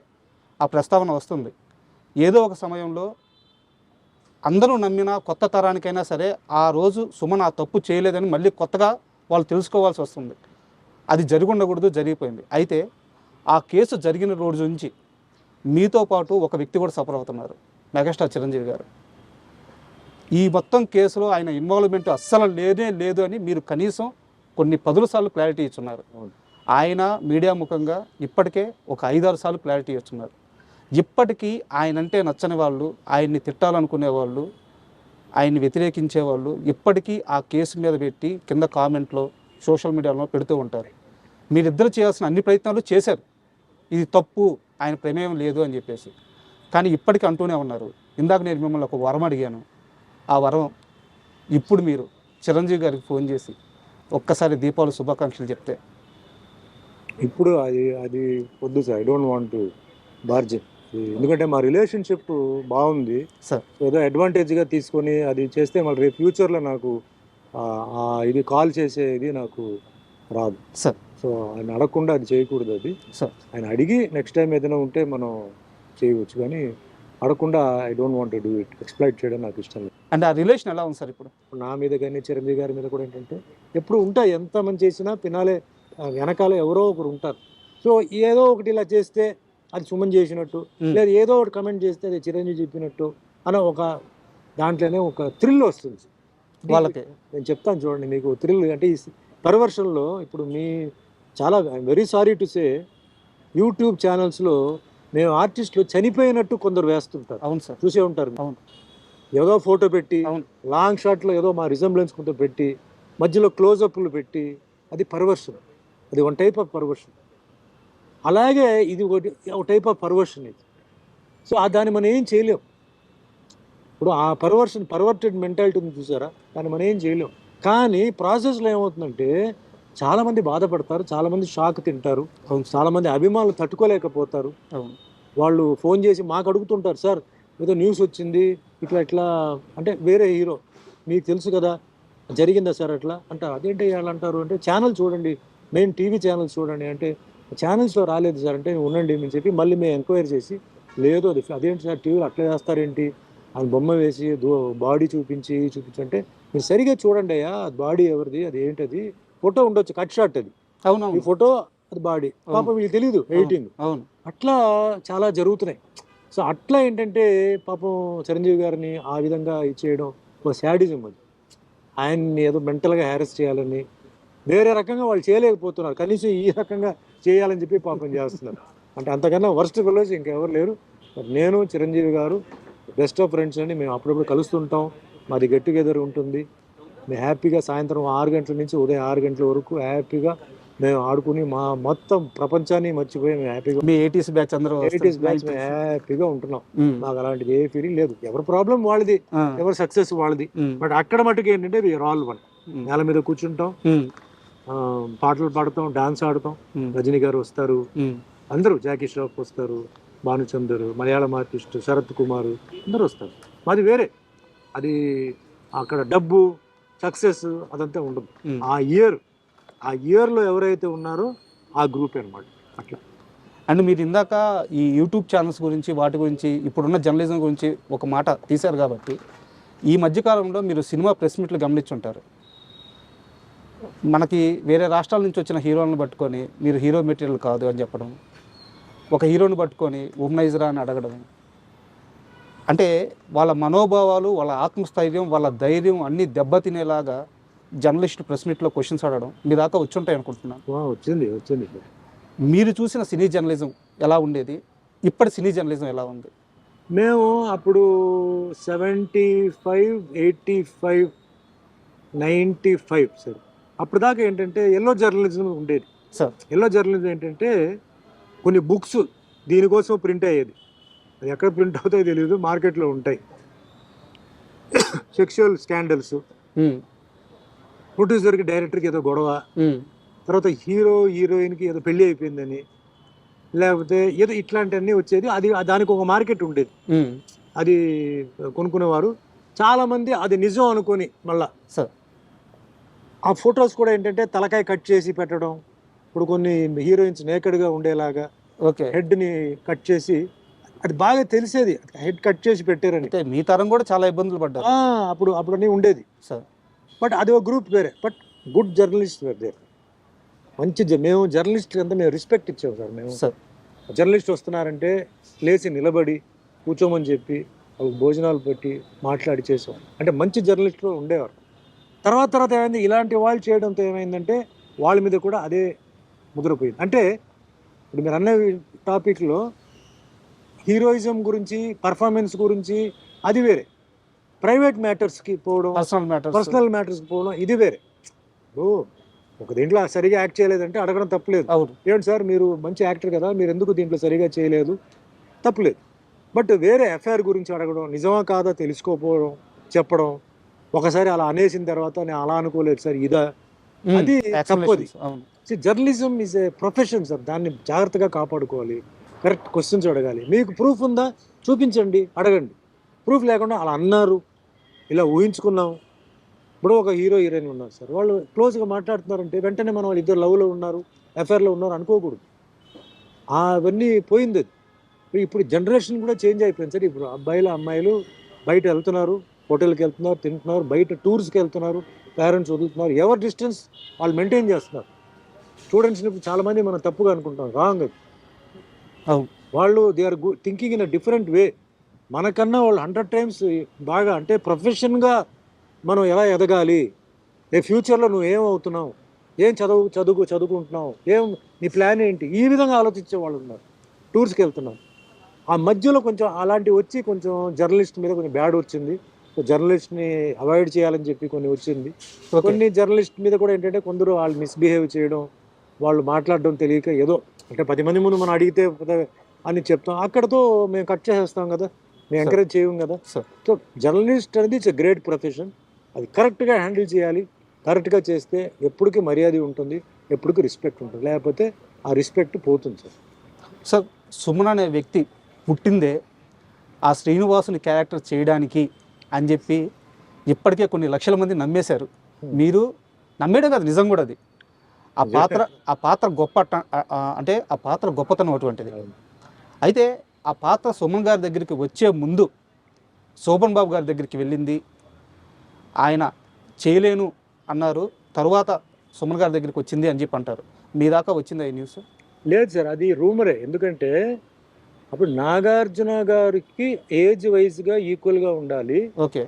ఆ ప్రస్తావన వస్తుంది. ఏదో ఒక సమయంలో అందరూ నమ్మిన కొత్త తరానికైనా సరే ఆ రోజు సుమన్ ఆ తప్పు చేయలేదని మళ్ళీ కొత్తగా వాళ్ళు తెలుసుకోవాల్సి వస్తుంది. అది జరిగి ఉండకూడదు, జరిగిపోయింది. అయితే ఆ కేసు జరిగిన రోజు నుంచి మీతో పాటు ఒక వ్యక్తి కూడా సఫర్ అవుతున్నారు, మెగాస్టార్ చిరంజీవి గారు. ఈ మొత్తం కేసులో ఆయన ఇన్వాల్వ్మెంట్ అస్సలు లేదే లేదు అని మీరు కనీసం కొన్ని 10 సార్లు క్లారిటీ ఇచ్చున్నారు. ఆయన మీడియా ముఖంగా ఇప్పటికే ఒక 5-6 సార్లు క్లారిటీ ఇచ్చున్నారు. ఇప్పటికీ ఆయనంటే నచ్చని వాళ్ళు, ఆయన్ని తిట్టాలనుకునే వాళ్ళు, ఆయన్ని వ్యతిరేకించే వాళ్ళు ఇప్పటికీ ఆ కేసు మీద పెట్టి కింద కామెంట్లో, సోషల్ మీడియాలో పెడుతూ ఉంటారు. మీరిద్దరు చేయాల్సిన అన్ని ప్రయత్నాలు చేశారు, ఇది తప్పు, ఆయన ప్రమేయం లేదు అని చెప్పేసి. కానీ ఇప్పటికీ అంటూనే ఉన్నారు. ఇందాక నేను మిమ్మల్ని ఒక వరం అడిగాను, ఆ వరం ఇప్పుడు మీరు చిరంజీవి గారికి ఫోన్ చేసి ఒక్కసారి దీపావళి శుభాకాంక్షలు చెప్తే. ఇప్పుడు అది వద్దు sir, I don't want to bargain. ఎందుకంటే మా రిలేషన్షిప్ బాగుంది సార్. ఏదో అడ్వాంటేజ్గా తీసుకొని అది చేస్తే మళ్ళీ రేపు ఫ్యూచర్లో నాకు ఇది కాల్ చేసేది నాకు రాదు సార్. సో ఆయన అడగకుండా అది చేయకూడదు. అది సార్ ఆయన అడిగి నెక్స్ట్ టైం ఏదైనా ఉంటే మనం చేయవచ్చు. కానీ అడగకుండా I don't want to do it, exploit చేయడం నాకు ఇష్టం లేదు. అండ్ ఆ రిలేషన్ ఎలా ఉంది సార్ ఇప్పుడు? నా మీద కానీ చిరంజీవి గారి మీద కూడా ఏంటంటే ఎప్పుడు ఉంటాయి, ఎంత మంది చేసినా పినాలే వెనకాల ఎవరో ఒకరు ఉంటారు. సో ఏదో ఒకటి ఇలా చేస్తే అది సుమన్ చేసినట్టు, లేదా ఏదో ఒకటి కమెంట్ చేస్తే అది చిరంజీవి చెప్పినట్టు అన్న ఒక దాంట్లోనే ఒక థ్రిల్ వస్తుంది వాళ్ళకి. నేను చెప్తాను చూడండి మీకు థ్రిల్ అంటే ఈ పర్వర్షన్లో ఇప్పుడు మీ చాలా very sorry to say YouTube ఛానల్స్లో మేము ఆర్టిస్టులు చనిపోయినట్టు కొందరు వేస్తుంటారు. అవును సార్, చూసే ఉంటారు. అవును. ఏదో ఫోటో పెట్టి అవును. లాంగ్ షాట్లో ఏదో మా రిజంబ్లెన్స్ కొంత పెట్టి మధ్యలో క్లోజప్లు పెట్టి, అది పర్వర్షన్, అది వన్ టైప్ ఆఫ్ పర్వర్షన్. అలాగే ఇది ఒక టైప్ ఆఫ్ పర్వర్షన్ ఇది. సో దాన్ని మనం ఏం చేయలేం. ఇప్పుడు ఆ పర్వర్టెడ్ మెంటాలిటీ ఉంది చూసారా, దాన్ని మనం ఏం చేయలేం. కానీ ప్రాసెస్లో ఏమవుతుందంటే చాలామంది బాధపడతారు, చాలామంది షాక్ తింటారు, చాలామంది అభిమానులు తట్టుకోలేకపోతారు. వాళ్ళు ఫోన్ చేసి మాకు అడుగుతుంటారు, సార్ ఏదో న్యూస్ వచ్చింది ఇట్లా అంటే వేరే హీరో మీకు తెలుసు కదా జరిగిందా సార్ అట్లా అంటారు. అదేంటి వాళ్ళు అంటారు అంటే ఛానల్ చూడండి, మెయిన్ టీవీ ఛానల్స్ చూడండి అంటే ఛానల్స్లో రాలేదు సార్ అంటే ఉండండి అని చెప్పి మళ్ళీ మేము ఎంక్వైరీ చేసి లేదు అదేంటి సార్ టీవీలో అట్లా చేస్తారేంటి అని బొమ్మ వేసి బాడీ చూపించి అంటే మీరు సరిగా చూడండి అయ్యా బాడీ ఎవరిది, అది ఏంటది, ఫోటో ఉండొచ్చు కట్ షాట్, అది అవును ఈ ఫోటో అది బాడీ, పాపం వీళ్ళు తెలియదు ఎడిటింగ్. అవును, అట్లా చాలా జరుగుతున్నాయి. సో అట్లా ఏంటంటే పాపం చిరంజీవి గారిని ఆ విధంగా ఇచ్చేయడం ఒక శాడిజం. అది ఆయన్ని ఏదో మెంటల్గా హ్యారెస్ చేయాలని వేరే రకంగా వాళ్ళు చేయలేకపోతున్నారు, కనీసం ఈ రకంగా చేయాలని చెప్పి పాపం చేస్తున్నారు. అంటే అంతకన్నా వర్స్ట్ ఫెలోస్ ఇంకెవరు లేరు. నేను చిరంజీవి గారు బెస్ట్ ఆఫ్ ఫ్రెండ్స్ అండి, మేము అప్పుడప్పుడు కలుస్తుంటాం, మాది గెట్ టుగెదర్ ఉంటుంది. మేము హ్యాపీగా సాయంత్రం 6 గంటల నుంచి ఉదయం 6 గంటల వరకు హ్యాపీగా మేము ఆడుకుని మా మొత్తం ప్రపంచాన్ని మర్చిపోయి మేము హ్యాపీగా మీ 80s బ్యాచ్ అందరూ 80s బ్యాచ్ మేము హ్యాపీగా ఉంటున్నాం. మాకు అలాంటిది ఏ ఫీలింగ్ లేదు. ఎవరి ప్రాబ్లం వాళ్ళది, ఎవరి సక్సెస్ వాళ్ళది. బట్ అక్కడ మటుకు ఏంటంటే వీఆర్ ఆల్ వన్. నేల మీద కూర్చుంటాం, పాటలు పాడతాం, డాన్స్ ఆడతాం. రజనీ గారు వస్తారు, అందరూ జాకీ ష్రాఫ్ వస్తారు, భానుచందర్, మలయాళం ఆర్టిస్ట్ శరత్ కుమార్, అందరూ వస్తారు. మాది వేరే, అది అక్కడ డబ్బు సక్సెస్ అదంతా ఉండదు. ఆ ఇయర్లో ఎవరైతే ఉన్నారో ఆ గ్రూప్ అనమాట. అట్లా. అండ్ మీరు ఇందాక ఈ యూట్యూబ్ ఛానల్స్ గురించి వాటి గురించి ఇప్పుడున్న జర్నలిజం గురించి ఒక మాట తీశారు కాబట్టి ఈ మధ్యకాలంలో మీరు సినిమా ప్రెస్ మీట్లు గమనించుంటారు. మనకి వేరే రాష్ట్రాల నుంచి వచ్చిన హీరోలను పట్టుకొని మీరు హీరో మెటీరియల్ కాదు అని చెప్పడం, ఒక హీరోని పట్టుకొని ఉమ్నైజరా అని అడగడం, అంటే వాళ్ళ మనోభావాలు, వాళ్ళ ఆత్మస్థైర్యం, వాళ్ళ ధైర్యం అన్నీ దెబ్బతినేలాగా జర్నలిస్ట్ ప్రెస్ మీట్లో క్వశ్చన్స్ అడగడం మీ దాకా వచ్చుంటాయి అనుకుంటున్నాను. వచ్చింది. మీరు చూసిన సినీ జర్నలిజం ఎలా ఉండేది, ఇప్పటి సినీ జర్నలిజం ఎలా ఉంది? మేము అప్పుడు 75, 85, 95 సార్, అప్పుడు దాకా ఏంటంటే ఎల్లో జర్నలిజం ఉండేది సార్. ఎల్లో జర్నలిజం ఏంటంటే కొన్ని బుక్స్ దీనికోసం ప్రింట్ అయ్యేది, అది ఎక్కడ ప్రింట్ అవుతాయో తెలియదు, మార్కెట్లో ఉంటాయి. సెక్షువల్ స్కాండల్స్, ప్రొడ్యూసర్కి డైరెక్టర్కి ఏదో గొడవ, తర్వాత హీరో హీరోయిన్కి ఏదో పెళ్ళి అయిపోయిందని, లేకపోతే ఏదో ఇట్లాంటివన్నీ వచ్చేది. అది దానికి ఒక మార్కెట్ ఉండేది, అది కొనుక్కునేవారు చాలామంది. అది నిజం అనుకొని మళ్ళా సార్ ఆ ఫొటోస్ కూడా ఏంటంటే తలకాయ కట్ చేసి పెట్టడం. ఇప్పుడు కొన్ని హీరోయిన్స్ నేకెడ్గా ఉండేలాగా హెడ్ని కట్ చేసి, అది బాగా తెలిసేది హెడ్ కట్ చేసి పెట్టారని. మీ తరం కూడా చాలా ఇబ్బందులు పడ్డారు అప్పుడు అన్నీ ఉండేది సార్. బట్ అది ఒక గ్రూప్ వేరే. బట్ గుడ్ జర్నలిస్ట్ వేరే దేర్, మంచి మేము జర్నలిస్ట్ అంతా మేము రెస్పెక్ట్ ఇచ్చాము సార్. మేము జర్నలిస్ట్ వస్తున్నారంటే లేచి నిలబడి కూర్చోమని చెప్పి భోజనాలు పెట్టి మాట్లాడి చేసాం. అంటే మంచి జర్నలిస్టులు ఉండేవారు. తర్వాత ఏమైంది, ఇలాంటి వాళ్ళు చేయడంతో ఏమైందంటే వాళ్ళ మీద కూడా అదే ముద్రపోయింది. అంటే ఇప్పుడు మీరు అన్న టాపిక్లో హీరోయిజం గురించి, పర్ఫార్మెన్స్ గురించి అది వేరే, ప్రైవేట్ మ్యాటర్స్కి పోవడం, పర్సనల్ మ్యాటర్స్కి పోవడం ఇది వేరే. ఒక దీంట్లో సరిగా యాక్ట్ చేయలేదంటే అడగడం తప్పులేదు. ఏంటి సార్ మీరు మంచి యాక్టర్ కదా, మీరు ఎందుకు దీంట్లో సరిగా చేయలేదు, తప్పులేదు. బట్ వేరే ఎఫ్ఐఆర్ గురించి అడగడం, నిజమా కాదా తెలుసుకోపోవడం, చెప్పడం, ఒకసారి అలా అనేసిన తర్వాత నేను అలా అనుకోలేదు సార్ ఇదా, అది తప్పది. Journalism is a profession sir, దాన్ని జాగ్రత్తగా కాపాడుకోవాలి, కరెక్ట్ క్వశ్చన్స్ అడగాలి. మీకు ప్రూఫ్ ఉందా చూపించండి, అడగండి. ప్రూఫ్ లేకుండా అలా అన్నారు, ఇలా ఊహించుకున్నాం. ఇప్పుడు ఒక హీరో హీరోయిన్ ఉన్నారు సార్, వాళ్ళు క్లోజ్గా మాట్లాడుతున్నారంటే వెంటనే మనం వాళ్ళు ఇద్దరు లవ్లో ఉన్నారు, ఎఫ్ఐఆర్లో ఉన్నారు అనుకోకూడదు. అవన్నీ పోయింది. అది ఇప్పుడు జనరేషన్ కూడా చేంజ్ అయిపోయింది సార్. ఇప్పుడు అబ్బాయిలు అమ్మాయిలు బయట వెళ్తున్నారు, హోటల్కి వెళ్తున్నారు, తింటున్నారు, బయట టూర్స్కి వెళ్తున్నారు, పేరెంట్స్ వదులుతున్నారు, ఎవరి డిస్టెన్స్ వాళ్ళు మెయింటైన్ చేస్తున్నారు. స్టూడెంట్స్ని ఇప్పుడు చాలామంది మనం తప్పుగా అనుకుంటాం, రాంగ్ అది. అవును. వాళ్ళు they are thinking in a different way. మనకన్నా వాళ్ళు 100 టైమ్స్ బాగా, అంటే ప్రొఫెషన్గా మనం ఎలా ఎదగాలి, ఫ్యూచర్లో నువ్వు ఏమవుతున్నావు, ఏం చదువుకుంటున్నావు, నీ ప్లాన్ ఏంటి, ఈ విధంగా ఆలోచించే వాళ్ళు ఉన్నారు. టూర్స్కి వెళ్తున్నారు. ఆ మధ్యలో కొంచెం అలాంటివి వచ్చి కొంచెం జర్నలిస్ట్ మీద కొంచెం బ్యాడ్ వచ్చింది. సో జర్నలిస్ట్ని అవాయిడ్ చేయాలని చెప్పి కొన్ని వచ్చింది. కొన్ని జర్నలిస్ట్ మీద కూడా ఏంటంటే కొందరు వాళ్ళు మిస్బిహేవ్ చేయడం, వాళ్ళు మాట్లాడడం తెలియక ఏదో అంటే 10 మంది ముందు మనం అడిగితే అని చెప్తాం, అక్కడతో మేము కట్ చేసేస్తాం కదా, మేము ఎంకరేజ్ చేయం కదా. సో జర్నలిస్ట్ అనేది ఇట్స్ ఎ గ్రేట్ ప్రొఫెషన్. అది కరెక్ట్గా హ్యాండిల్ చేయాలి. కరెక్ట్గా చేస్తే ఎప్పటికీ మర్యాద ఉంటుంది, ఎప్పటికీ రెస్పెక్ట్ ఉంటుంది. లేకపోతే ఆ రెస్పెక్ట్ పోతుంది సార్. సార్, సుమన్ అనే వ్యక్తి పుట్టిందే ఆ శ్రీనివాసుని క్యారెక్టర్ చేయడానికి అని చెప్పి ఇప్పటికే కొన్ని లక్షల మంది నమ్మేశారు. మీరు నమ్మేయడం కాదు, నిజం కూడా అది. ఆ పాత్ర అంటే ఆ పాత్ర గొప్పతనం అటువంటిది. అయితే ఆ పాత్ర సుమన్ గారి దగ్గరికి వచ్చే ముందు శోభన్ బాబు గారి దగ్గరికి వెళ్ళింది, ఆయన చేయలేను అన్నారు, తరువాత సుమన్ గారి దగ్గరికి వచ్చింది అని చెప్పి అంటారు. మీ దాకా వచ్చింది ఈ న్యూస్? లేదు సార్, అది రూమరే. ఎందుకంటే అప్పుడు నాగార్జున గారికి ఏజ్ వైజ్గా ఈక్వల్గా ఉండాలి, ఓకే,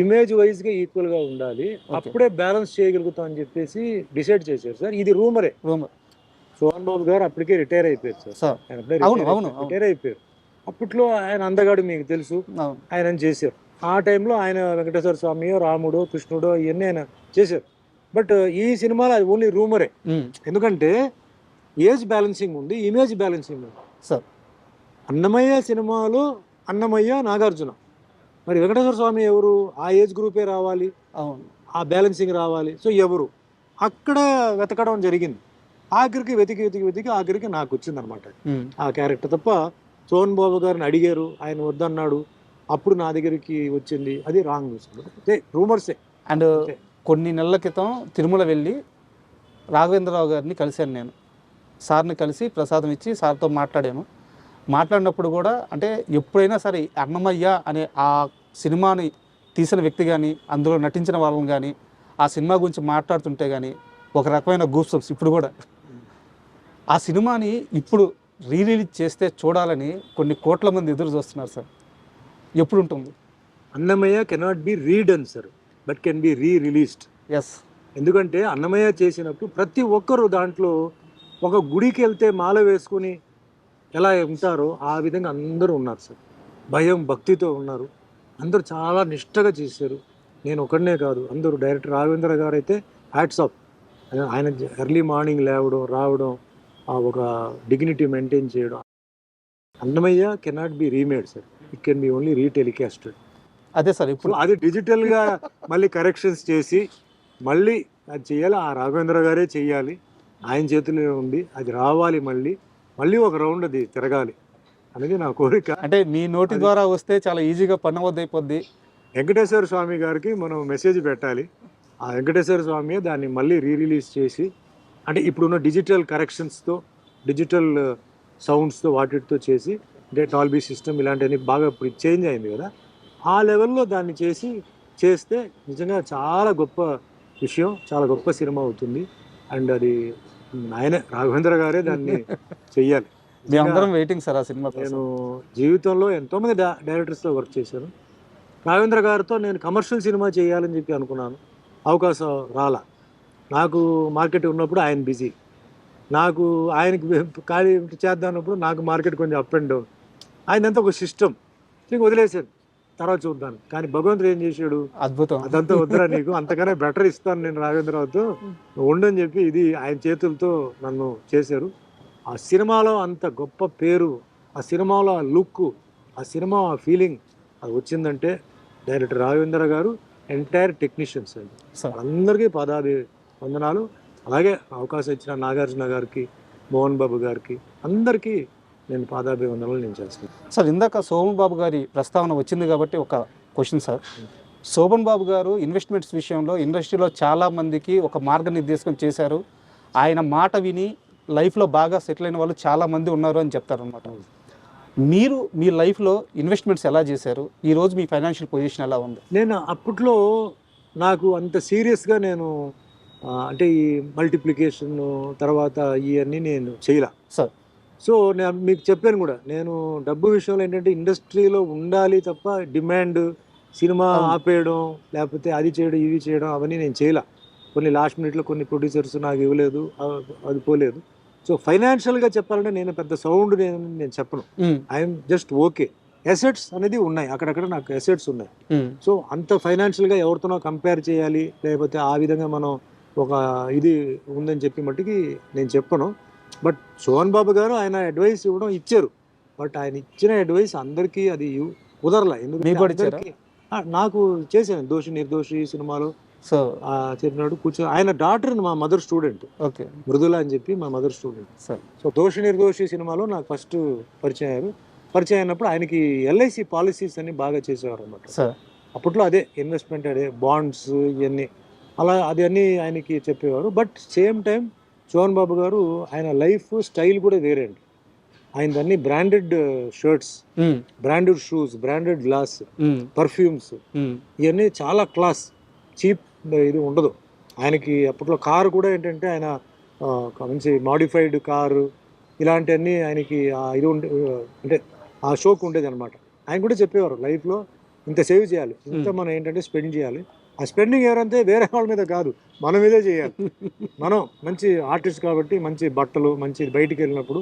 ఇమేజ్ వైజ్గా ఈక్వల్గా ఉండాలి, అప్పుడే బ్యాలెన్స్ చేయగలుగుతాం అని చెప్పేసి డిసైడ్ చేశారు సార్. ఇది రూమరే. సోహన్ బాబు గారు అప్పటికే రిటైర్ అయిపోయారు సార్. రిటైర్ అయిపోయారు. అప్పట్లో ఆయన అందగాడు మీకు తెలుసు, ఆయన చేశారు. ఆ టైంలో ఆయన వెంకటేశ్వర స్వామి, రాముడో, కృష్ణుడో ఇవన్నీ ఆయన చేశారు. బట్ ఈ సినిమాలో అది ఓన్లీ రూమరే. ఎందుకంటే ఏజ్ బ్యాలెన్సింగ్ ఉంది, ఇమేజ్ బ్యాలెన్సింగ్ ఉంది సార్. అన్నమయ్య సినిమాలో అన్నమయ్య, నాగార్జున, మరి వెంకటేశ్వర స్వామి ఎవరు, ఆ ఏజ్ గ్రూపే రావాలి, ఆ బ్యాలెన్సింగ్ రావాలి. సో ఎవరు అక్కడ వెతకడం జరిగింది. ఆఖరికి వెతికి ఆఖరికి నాకు వచ్చింది అనమాట ఆ క్యారెక్టర్. తప్ప సోహన్ బాబు గారిని అడిగారు, ఆయన వద్దన్నాడు, అప్పుడు నా దగ్గరికి వచ్చింది. అది రాంగ్ న్యూస్, రూమర్సే. అండ్ కొన్ని నెలల క్రితం తిరుమల వెళ్ళి రాఘవేంద్రరావు గారిని కలిశాను నేను. సార్ని కలిసి ప్రసాదం ఇచ్చి సార్తో మాట్లాడినప్పుడు కూడా అంటే ఎప్పుడైనా సరే అన్నమయ్య అనే ఆ సినిమాని తీసిన వ్యక్తి కానీ, అందులో నటించిన వాళ్ళని కానీ, ఆ సినిమా గురించి మాట్లాడుతుంటే కానీ ఒక రకమైన గూస్బంప్స్. ఇప్పుడు కూడా ఆ సినిమాని ఇప్పుడు రిలీజ్ చేస్తే చూడాలని కొన్ని కోట్ల మంది ఎదురు చూస్తున్నారు సార్. ఎప్పుడు ఉంటుంది? Annamayya cannot be redone sir, but can be rereleased. Yes. ఎందుకంటే అన్నమయ్య చేసినప్పుడు ప్రతి ఒక్కరు దాంట్లో ఒక గుడికి వెళ్తే మాల వేసుకుని ఎలా ఉంటారో ఆ విధంగా అందరూ ఉన్నారు సార్. భయం భక్తితో ఉన్నారు, అందరూ చాలా నిష్టగా చేశారు. నేను ఒకడనే కాదు, అందరూ. డైరెక్టర్ రాఘవేంద్ర గారు అయితే హ్యాట్స్ ఆఫ్. ఆయన ఎర్లీ మార్నింగ్ రావడం, ఒక డిగ్నిటీ మెయింటైన్ చేయడం. Annamayya cannot be remade sir, it can be only retelecasted. అదే సార్, ఇప్పుడు అది డిజిటల్గా మళ్ళీ కరెక్షన్స్ చేసి మళ్ళీ అది చేయాలి. ఆ రాఘవేంద్ర గారే చెయ్యాలి, ఆయన చేతిలో ఉంది. అది రావాలి, మళ్ళీ ఒక రౌండ్ అది తిరగాలి అనేది నా కోరిక. అంటే మీ నోటి ద్వారా వస్తే చాలా ఈజీగా పన్నవద్దైపోద్ది. వెంకటేశ్వర స్వామి గారికి మనం మెసేజ్ పెట్టాలి. ఆ వెంకటేశ్వర స్వామి దాన్ని మళ్ళీ రిలీజ్ చేసి, అంటే ఇప్పుడున్న డిజిటల్ కరెక్షన్స్తో, డిజిటల్ సౌండ్స్తో, వాటితో చేసి, అంటే డాల్బీ సిస్టమ్ ఇలాంటివన్నీ బాగా ఇప్పుడు చేంజ్ అయింది కదా, ఆ లెవెల్లో దాన్ని చేస్తే నిజంగా చాలా గొప్ప విషయం, చాలా గొప్ప సినిమా అవుతుంది. అండ్ అది ఆయనే రాఘవేంద్ర గారే దాన్ని చెయ్యాలి. మేమందరం వెయిటింగ్ సార్ ఆ సినిమా. నేను జీవితంలో ఎంతోమంది డైరెక్టర్స్తో వర్క్ చేశాను. రాఘవేంద్ర గారితో నేను కమర్షియల్ సినిమా చేయాలని చెప్పి అనుకున్నాను, అవకాశం రాలా. నాకు మార్కెట్ ఉన్నప్పుడు ఆయన బిజీ, నాకు ఆయనకి ఖాళీ చేద్దాం అన్నప్పుడు నాకు మార్కెట్ కొంచెం అప్ అండ్ డౌన్. ఆయనంతా ఒక సిస్టమ్, నీకు వదిలేసాను, తర్వాత చూద్దాం. కానీ భగవంతుడు ఏం చేశాడు, అద్భుతం, అదంతా వద్దురా నీకు, అంతకనే బెటర్ ఇస్తాను నేను రాఘవేంద్రరావుతో, ఉండని చెప్పి ఇది ఆయన చేతులతో నన్ను చేశారు. ఆ సినిమాలో అంత గొప్ప పేరు, ఆ సినిమాలో ఆ లుక్, ఆ సినిమా ఆ ఫీలింగ్ అది వచ్చిందంటే డైరెక్టర్ రాఘవేంద్ర గారు, ఎంటైర్ టెక్నీషియన్స్ అండి, అందరికీ వందనాలు. అలాగే అవకాశం ఇచ్చిన నాగార్జున గారికి, మోహన్ బాబు గారికి, అందరికీ నేను వందనాలు నేను చేస్తాను సార్. ఇందాక శోభన్ బాబు గారి ప్రస్తావన వచ్చింది కాబట్టి ఒక క్వశ్చన్ సార్. శోభన్ బాబు గారు ఇన్వెస్ట్మెంట్స్ విషయంలో ఇండస్ట్రీలో చాలామందికి ఒక మార్గనిర్దేశం చేశారు. ఆయన మాట విని లైఫ్లో బాగా సెటిల్ అయిన వాళ్ళు చాలామంది ఉన్నారు అని చెప్తారు అనమాట. మీరు మీ లైఫ్లో ఇన్వెస్ట్మెంట్స్ ఎలా చేశారు? ఈరోజు మీ ఫైనాన్షియల్ పొజిషన్ ఎలా ఉంది? నేను అప్పట్లో నాకు అంత సీరియస్గా నేను అంటే ఈ మల్టిప్లికేషన్ తర్వాత ఇవన్నీ నేను చేయలే సార్. సో నేను మీకు చెప్పాను కూడా, నేను డబ్బు విషయంలో ఏంటంటే ఇండస్ట్రీలో ఉండాలి తప్ప డిమాండ్ సినిమా అవును. ఆపేయడం లేకపోతే అది చేయడం ఇవి చేయడం అవన్నీ నేను చేయలే. కొన్ని లాస్ట్ మినిట్లో కొన్ని ప్రొడ్యూసర్స్ నాకు ఇవ్వలేదు, అది పోలేదు. సో ఫైనాన్షియల్గా చెప్పాలంటే నేను పెద్ద సౌండ్ నేను చెప్పను. I'm just okay. అసెట్స్ అనేది ఉన్నాయి, అక్కడక్కడ నాకు అసెట్స్ ఉన్నాయి. సో అంత ఫైనాన్షియల్గా ఎవరితోనో కంపేర్ చేయాలి లేకపోతే ఆ విధంగా మనం ఒక ఇది ఉందని చెప్పి మట్టుకి నేను చెప్పను. బట్ సోహన్ బాబు గారు ఆయన అడ్వైస్ ఇవ్వడం ఇచ్చారు. బట్ ఆయన ఇచ్చిన అడ్వైస్ అందరికీ అది కుదరలే. మీకు కూడా ఇచ్చారా? ఎందుకంటే నాకు చేశాను దోషి నిర్దోషి సినిమాలో సో చెప్పినాడు కూర్చొని. ఆయన డాక్టర్ మా మదర్ స్టూడెంట్, ఓకే, మృదుల అని చెప్పి మా మదర్ స్టూడెంట్. సార్. సో దోషి నిర్దోషి సినిమాలో నాకు ఫస్ట్ పరిచయం అయ్యారు. పరిచయం అయినప్పుడు ఆయనకి ఎల్ఐసి పాలసీస్ అని బాగా చేసేవారు అనమాట. సార్. అప్పట్లో అదే ఇన్వెస్ట్మెంట్, అదే బాండ్స్ ఇవన్నీ అలా అది అన్నీ ఆయనకి చెప్పేవారు. But same time Sohan Babu garu ఆయన లైఫ్ స్టైల్ కూడా వేరే అండి. ఆయనదన్నీ branded shirts, branded shoes, branded glass, perfumes, ఇవన్నీ చాలా క్లాస్, చీప్ ఇది ఉండదు ఆయనకి. అప్పట్లో కారు కూడా ఏంటంటే ఆయన మంచి మాడిఫైడ్ కారు ఇలాంటివన్నీ ఆయనకి ఇది ఉండే, అంటే ఆ షోక్ ఉండేది అనమాట. ఆయన కూడా చెప్పేవారు లైఫ్లో ఇంత సేవ్ చేయాలి, ఇంత మనం ఏంటంటే స్పెండ్ చేయాలి. ఆ స్పెండింగ్ ఎవరంటే వేరే వాళ్ళ మీద కాదు, మన మీదే చేయాలి. మనం మంచి ఆర్టిస్ట్ కాబట్టి మంచి బట్టలు, మంచి బయటికి వెళ్ళినప్పుడు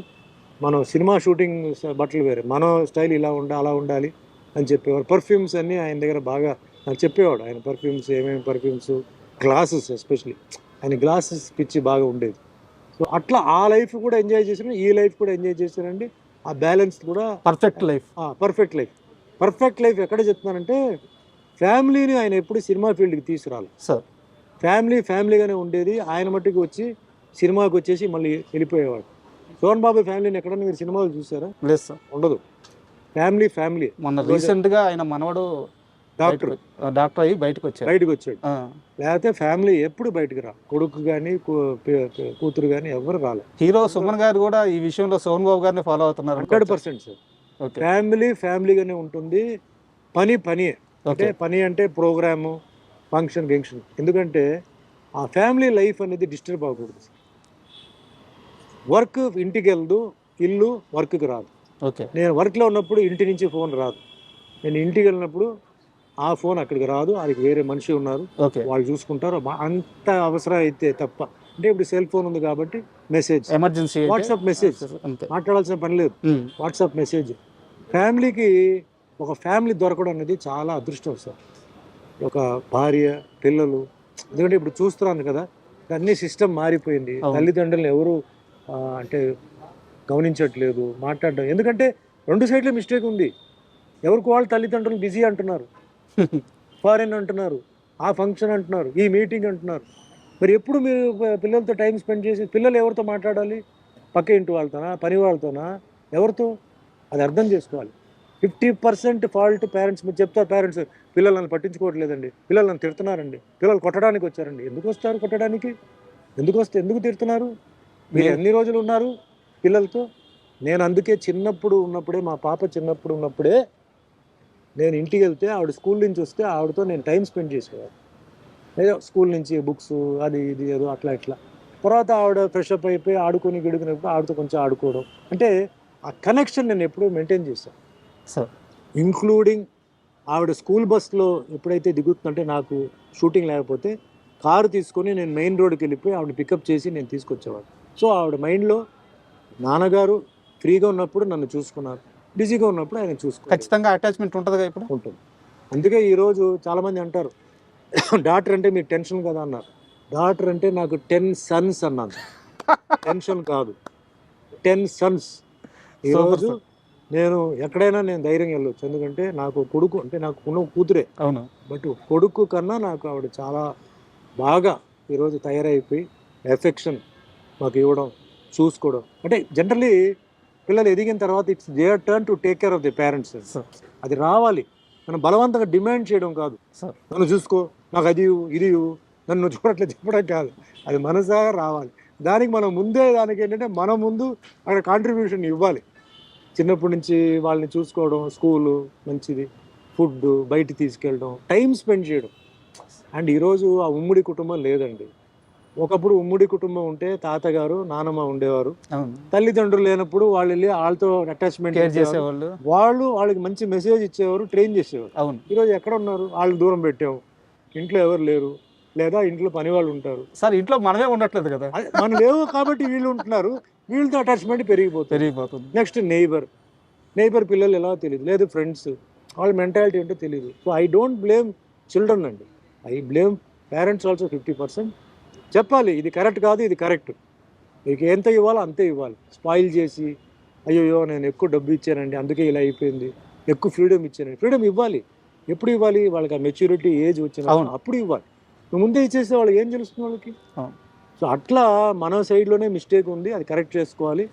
మనం సినిమా షూటింగ్ బట్టలు వేరే, మన స్టైల్ ఇలా అలా ఉండాలి అని చెప్పేవారు. పర్ఫ్యూమ్స్ అన్నీ ఆయన దగ్గర బాగా నాకు చెప్పేవాడు. ఆయన పర్ఫ్యూమ్స్ ఏమేమి పర్ఫ్యూమ్స్, గ్లాసెస్ ఎస్పెషలీ ఆయన గ్లాసెస్ పిచ్చి బాగా ఉండేది. సో అట్లా ఆ లైఫ్ కూడా ఎంజాయ్ చేశాను, ఈ లైఫ్ కూడా ఎంజాయ్ చేశానండి. ఆ బ్యాలెన్స్ కూడా perfect life. Perfect life. Perfect life ఎక్కడ చెప్తున్నానంటే ఫ్యామిలీని ఆయన ఎప్పుడు సినిమా ఫీల్డ్కి తీసుకురాలి. సార్. ఫ్యామిలీగానే ఉండేది. ఆయన మట్టుకు వచ్చి సినిమాకి వచ్చేసి మళ్ళీ వెళ్ళిపోయేవాడు. సోహన్ బాబు ఫ్యామిలీని ఎక్కడన్నా మీరు సినిమాలు చూసారా? లేదు సార్, ఉండదు. ఫ్యామిలీ. మొన్న రీసెంట్గా ఆయన మనవడు డాక్టర్ అయ్యి బయటకు వచ్చాడు. లేకపోతే ఫ్యామిలీ ఎప్పుడు బయటకు రా, కొడుకు కానీ కూతురు కానీ ఎవరు రాలేదు. హీరో సుమన్ గారు కూడా ఈ విషయంలో సోహన్ బాబు గారిని ఫాలో అవుతున్నారు. 100% సార్. ఫ్యామిలీగానే ఉంటుంది. పని అంటే పని అంటే ప్రోగ్రాము, ఫంక్షన్. ఎందుకంటే ఆ ఫ్యామిలీ లైఫ్ అనేది డిస్టర్బ్ అవ్వకూడదు. వర్క్ ఇంటికి వెళ్దు, ఇల్లు వర్క్కి రాదు. ఓకే. నేను వర్క్లో ఉన్నప్పుడు ఇంటి నుంచి ఫోన్ రాదు, నేను ఇంటికి వెళ్ళినప్పుడు ఆ ఫోన్ అక్కడికి రాదు, అది వేరే మనిషి ఉన్నారు, వాళ్ళు చూసుకుంటారు. అంత అవసరం అయితే తప్ప. అంటే ఇప్పుడు సెల్ ఫోన్ ఉంది కాబట్టి మెసేజ్, ఎమర్జెన్సీ, వాట్సాప్ మెసేజ్, మాట్లాడాల్సిన పని లేదు, వాట్సాప్ మెసేజ్. ఫ్యామిలీకి ఒక ఫ్యామిలీ దొరకడం అనేది చాలా అదృష్టం సార్. ఒక భార్య, పిల్లలు. ఎందుకంటే ఇప్పుడు చూస్తున్నాను కదా, అన్ని సిస్టమ్ మారిపోయింది. తల్లిదండ్రులను ఎవరు అంటే గమనించట్లేదు, మాట్లాడడం. ఎందుకంటే 2 సైడ్ల మిస్టేక్ ఉంది. ఎవరికి వాళ్ళు తల్లిదండ్రులు బిజీ అంటున్నారు, ఫారెన్ అంటున్నారు, ఆ ఫంక్షన్ అంటున్నారు, ఈ మీటింగ్ అంటున్నారు. మరి ఎప్పుడు మీరు పిల్లలతో టైం స్పెండ్ చేసి, పిల్లలు ఎవరితో మాట్లాడాలి? పక్క ఇంటి వాళ్ళతోనా, పని వాళ్ళతోనా, ఎవరితో? అది అర్థం చేసుకోవాలి. 50% ఫాల్ట్ పేరెంట్స్. మీరు చెప్తారు పేరెంట్స్ పిల్లలు నన్ను పట్టించుకోవట్లేదండి, పిల్లలు నన్ను తిడుతున్నారండి, పిల్లలు కొట్టడానికి వచ్చారండి. ఎందుకు వస్తారు కొట్టడానికి? ఎందుకు తిడుతున్నారు? మీరు ఎన్ని రోజులు ఉన్నారు పిల్లలతో? నేను అందుకే చిన్నప్పుడు ఉన్నప్పుడే, మా పాప చిన్నప్పుడు ఉన్నప్పుడే నేను ఇంటికి వెళ్తే ఆవిడ స్కూల్ నుంచి వస్తే ఆవిడతో నేను టైం స్పెండ్ చేసేవాడు. ఏదో స్కూల్ నుంచి బుక్స్ అది ఇది ఏదో అట్లా ఇట్లా. తర్వాత ఆవిడ ఫ్రెష్ అప్ అయిపోయి గడుకునేప్పుడు ఆవిడతో కొంచెం ఆడుకోవడం. అంటే ఆ కనెక్షన్ నేను ఎప్పుడూ మెయింటైన్ చేశాను సార్. ఇంక్లూడింగ్ ఆవిడ స్కూల్ బస్లో ఎప్పుడైతే దిగుతుందంటే, నాకు షూటింగ్ లేకపోతే కారు తీసుకొని నేను మెయిన్ రోడ్కి వెళ్ళిపోయి ఆవిడ పికప్ చేసి నేను తీసుకొచ్చేవాడు. సో ఆవిడ మైండ్లో నాన్నగారు ఫ్రీగా ఉన్నప్పుడు నన్ను చూసుకున్నారు, బిజీగా ఉన్నప్పుడు ఆయన చూసుకున్నారు. ఖచ్చితంగా అటాచ్మెంట్ ఉంటుందిగా ఇప్పుడు. ఉంటుంది. అందుకే ఈరోజు చాలామంది అంటారు డాక్టర్ అంటే మీకు టెన్షన్ కదా అన్నారు. డాక్టర్ అంటే నాకు 10 sons అన్నాను. టెన్షన్ కాదు, 10 sons. ఈరోజు నేను ఎక్కడైనా నేను ధైర్యంగా వెళ్ళొచ్చు. ఎందుకంటే నాకు కొడుకు అంటే నాకు ఉన్న కూతురే. అవును. బట్ కొడుకు కన్నా నాకు ఆవిడ చాలా బాగా ఈరోజు తయారైపోయి ఎఫెక్షన్ మాకు ఇవ్వడం, చూసుకోవడం. అంటే జనరలీ పిల్లలు ఎదిగిన తర్వాత it's their turn to take care of the parents. అది రావాలి. మనం బలవంతంగా డిమాండ్ చేయడం కాదు. నన్ను చూసుకో, నాకు అది ఇది నన్ను చూడట్లేదు చెప్పడం కాదు, అది మనసాగా రావాలి. దానికి మనం ముందే దానికి ఏంటంటే మనం ముందు అక్కడ కాంట్రిబ్యూషన్ ఇవ్వాలి. చిన్నప్పటి నుంచి వాళ్ళని చూసుకోవడం, స్కూలు మంచిది, ఫుడ్ బయట తీసుకెళ్ళడం, టైం స్పెండ్ చేయడం. అండ్ ఈరోజు ఆ ఉమ్మడి కుటుంబం లేదండి. ఒకప్పుడు ఉమ్మడి కుటుంబం ఉంటే తాతగారు నానమ్మ ఉండేవారు, అవును, తల్లిదండ్రులు లేనప్పుడు వాళ్ళు వెళ్ళి వాళ్ళతో అటాచ్మెంట్ కేర్ చేసేవాళ్ళు. వాళ్ళకి మంచి మెసేజ్ ఇచ్చేవారు, ట్రైన్ చేసేవారు. అవును ఈరోజు ఎక్కడ ఉన్నారు? వాళ్ళు దూరం పెట్టాము, ఇంట్లో ఎవరు లేరు, లేదా ఇంట్లో పని వాళ్ళు ఉంటారు. సార్ ఇంట్లో మనమే ఉండట్లేదు కదా, మనం లేవు కాబట్టి వీళ్ళు ఉంటున్నారు, వీళ్ళతో అటాచ్మెంట్ పెరిగిపోతుంది. నెక్స్ట్ నైబర్ పిల్లలు ఎలా తెలియదు, లేదు ఫ్రెండ్స్, వాళ్ళ మెంటాలిటీ ఏంటో తెలియదు. So I don't blame children అండి, ఐ బ్లేమ్ పేరెంట్స్ ఆల్సో 50%. చెప్పాలి ఇది కరెక్ట్ కాదు, ఇది కరెక్ట్, మీకు ఎంత ఇవ్వాలో అంతే ఇవ్వాలి. స్పాయిల్ చేసి అయ్యో నేను ఎక్కువ డబ్బు ఇచ్చానండి అందుకే ఇలా అయిపోయింది, ఎక్కువ ఫ్రీడమ్ ఇచ్చానండి, ఫ్రీడమ్ ఇవ్వాలి. ఎప్పుడు ఇవ్వాలి? వాళ్ళకి ఆ మెచ్యూరిటీ ఏజ్ వచ్చిన అప్పుడు ఇవ్వాలి. నువ్వు ముందే ఇచ్చేస్తే వాళ్ళకి ఏం తెలుస్తుంది వాళ్ళకి? సో అట్లా మన సైడ్లోనే మిస్టేక్ ఉంది, అది కరెక్ట్ చేసుకోవాలి.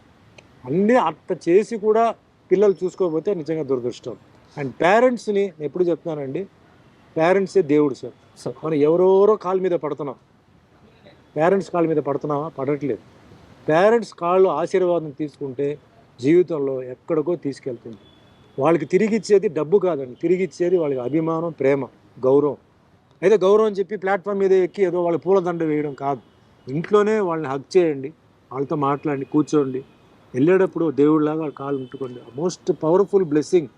అన్నీ అట్లా చేసి కూడా పిల్లలు చూసుకోకపోతే నిజంగా దురదృష్టం. అండ్ పేరెంట్స్ని ఎప్పుడు చెప్తున్నానండి, పేరెంట్సే దేవుడు సార్. మనం ఎవరెవరో కాళ్ళ మీద పడుతున్నాం, పేరెంట్స్ కాళ్ళ మీద పడుతున్నామా? పడట్లేదు. పేరెంట్స్ కాళ్ళు ఆశీర్వాదం తీసుకుంటే జీవితంలో ఎక్కడికో తీసుకెళ్తుంది. వాళ్ళకి తిరిగి ఇచ్చేది డబ్బు కాదండి, తిరిగి ఇచ్చేది వాళ్ళకి అభిమానం, ప్రేమ, గౌరవం. అయితే గౌరవం చెప్పి ప్లాట్ఫామ్ మీద ఎక్కి ఏదో వాళ్ళ పూలదండ వేయడం కాదు. ఇంట్లోనే వాళ్ళని హగ్ చేయండి, వాళ్ళతో మాట్లాడండి, కూర్చోండి, వెళ్ళేటప్పుడు దేవుడిలాగా వాళ్ళ కాళ్ళు ఉంటుకోండి. మోస్ట్ పవర్ఫుల్ బ్లెస్సింగ్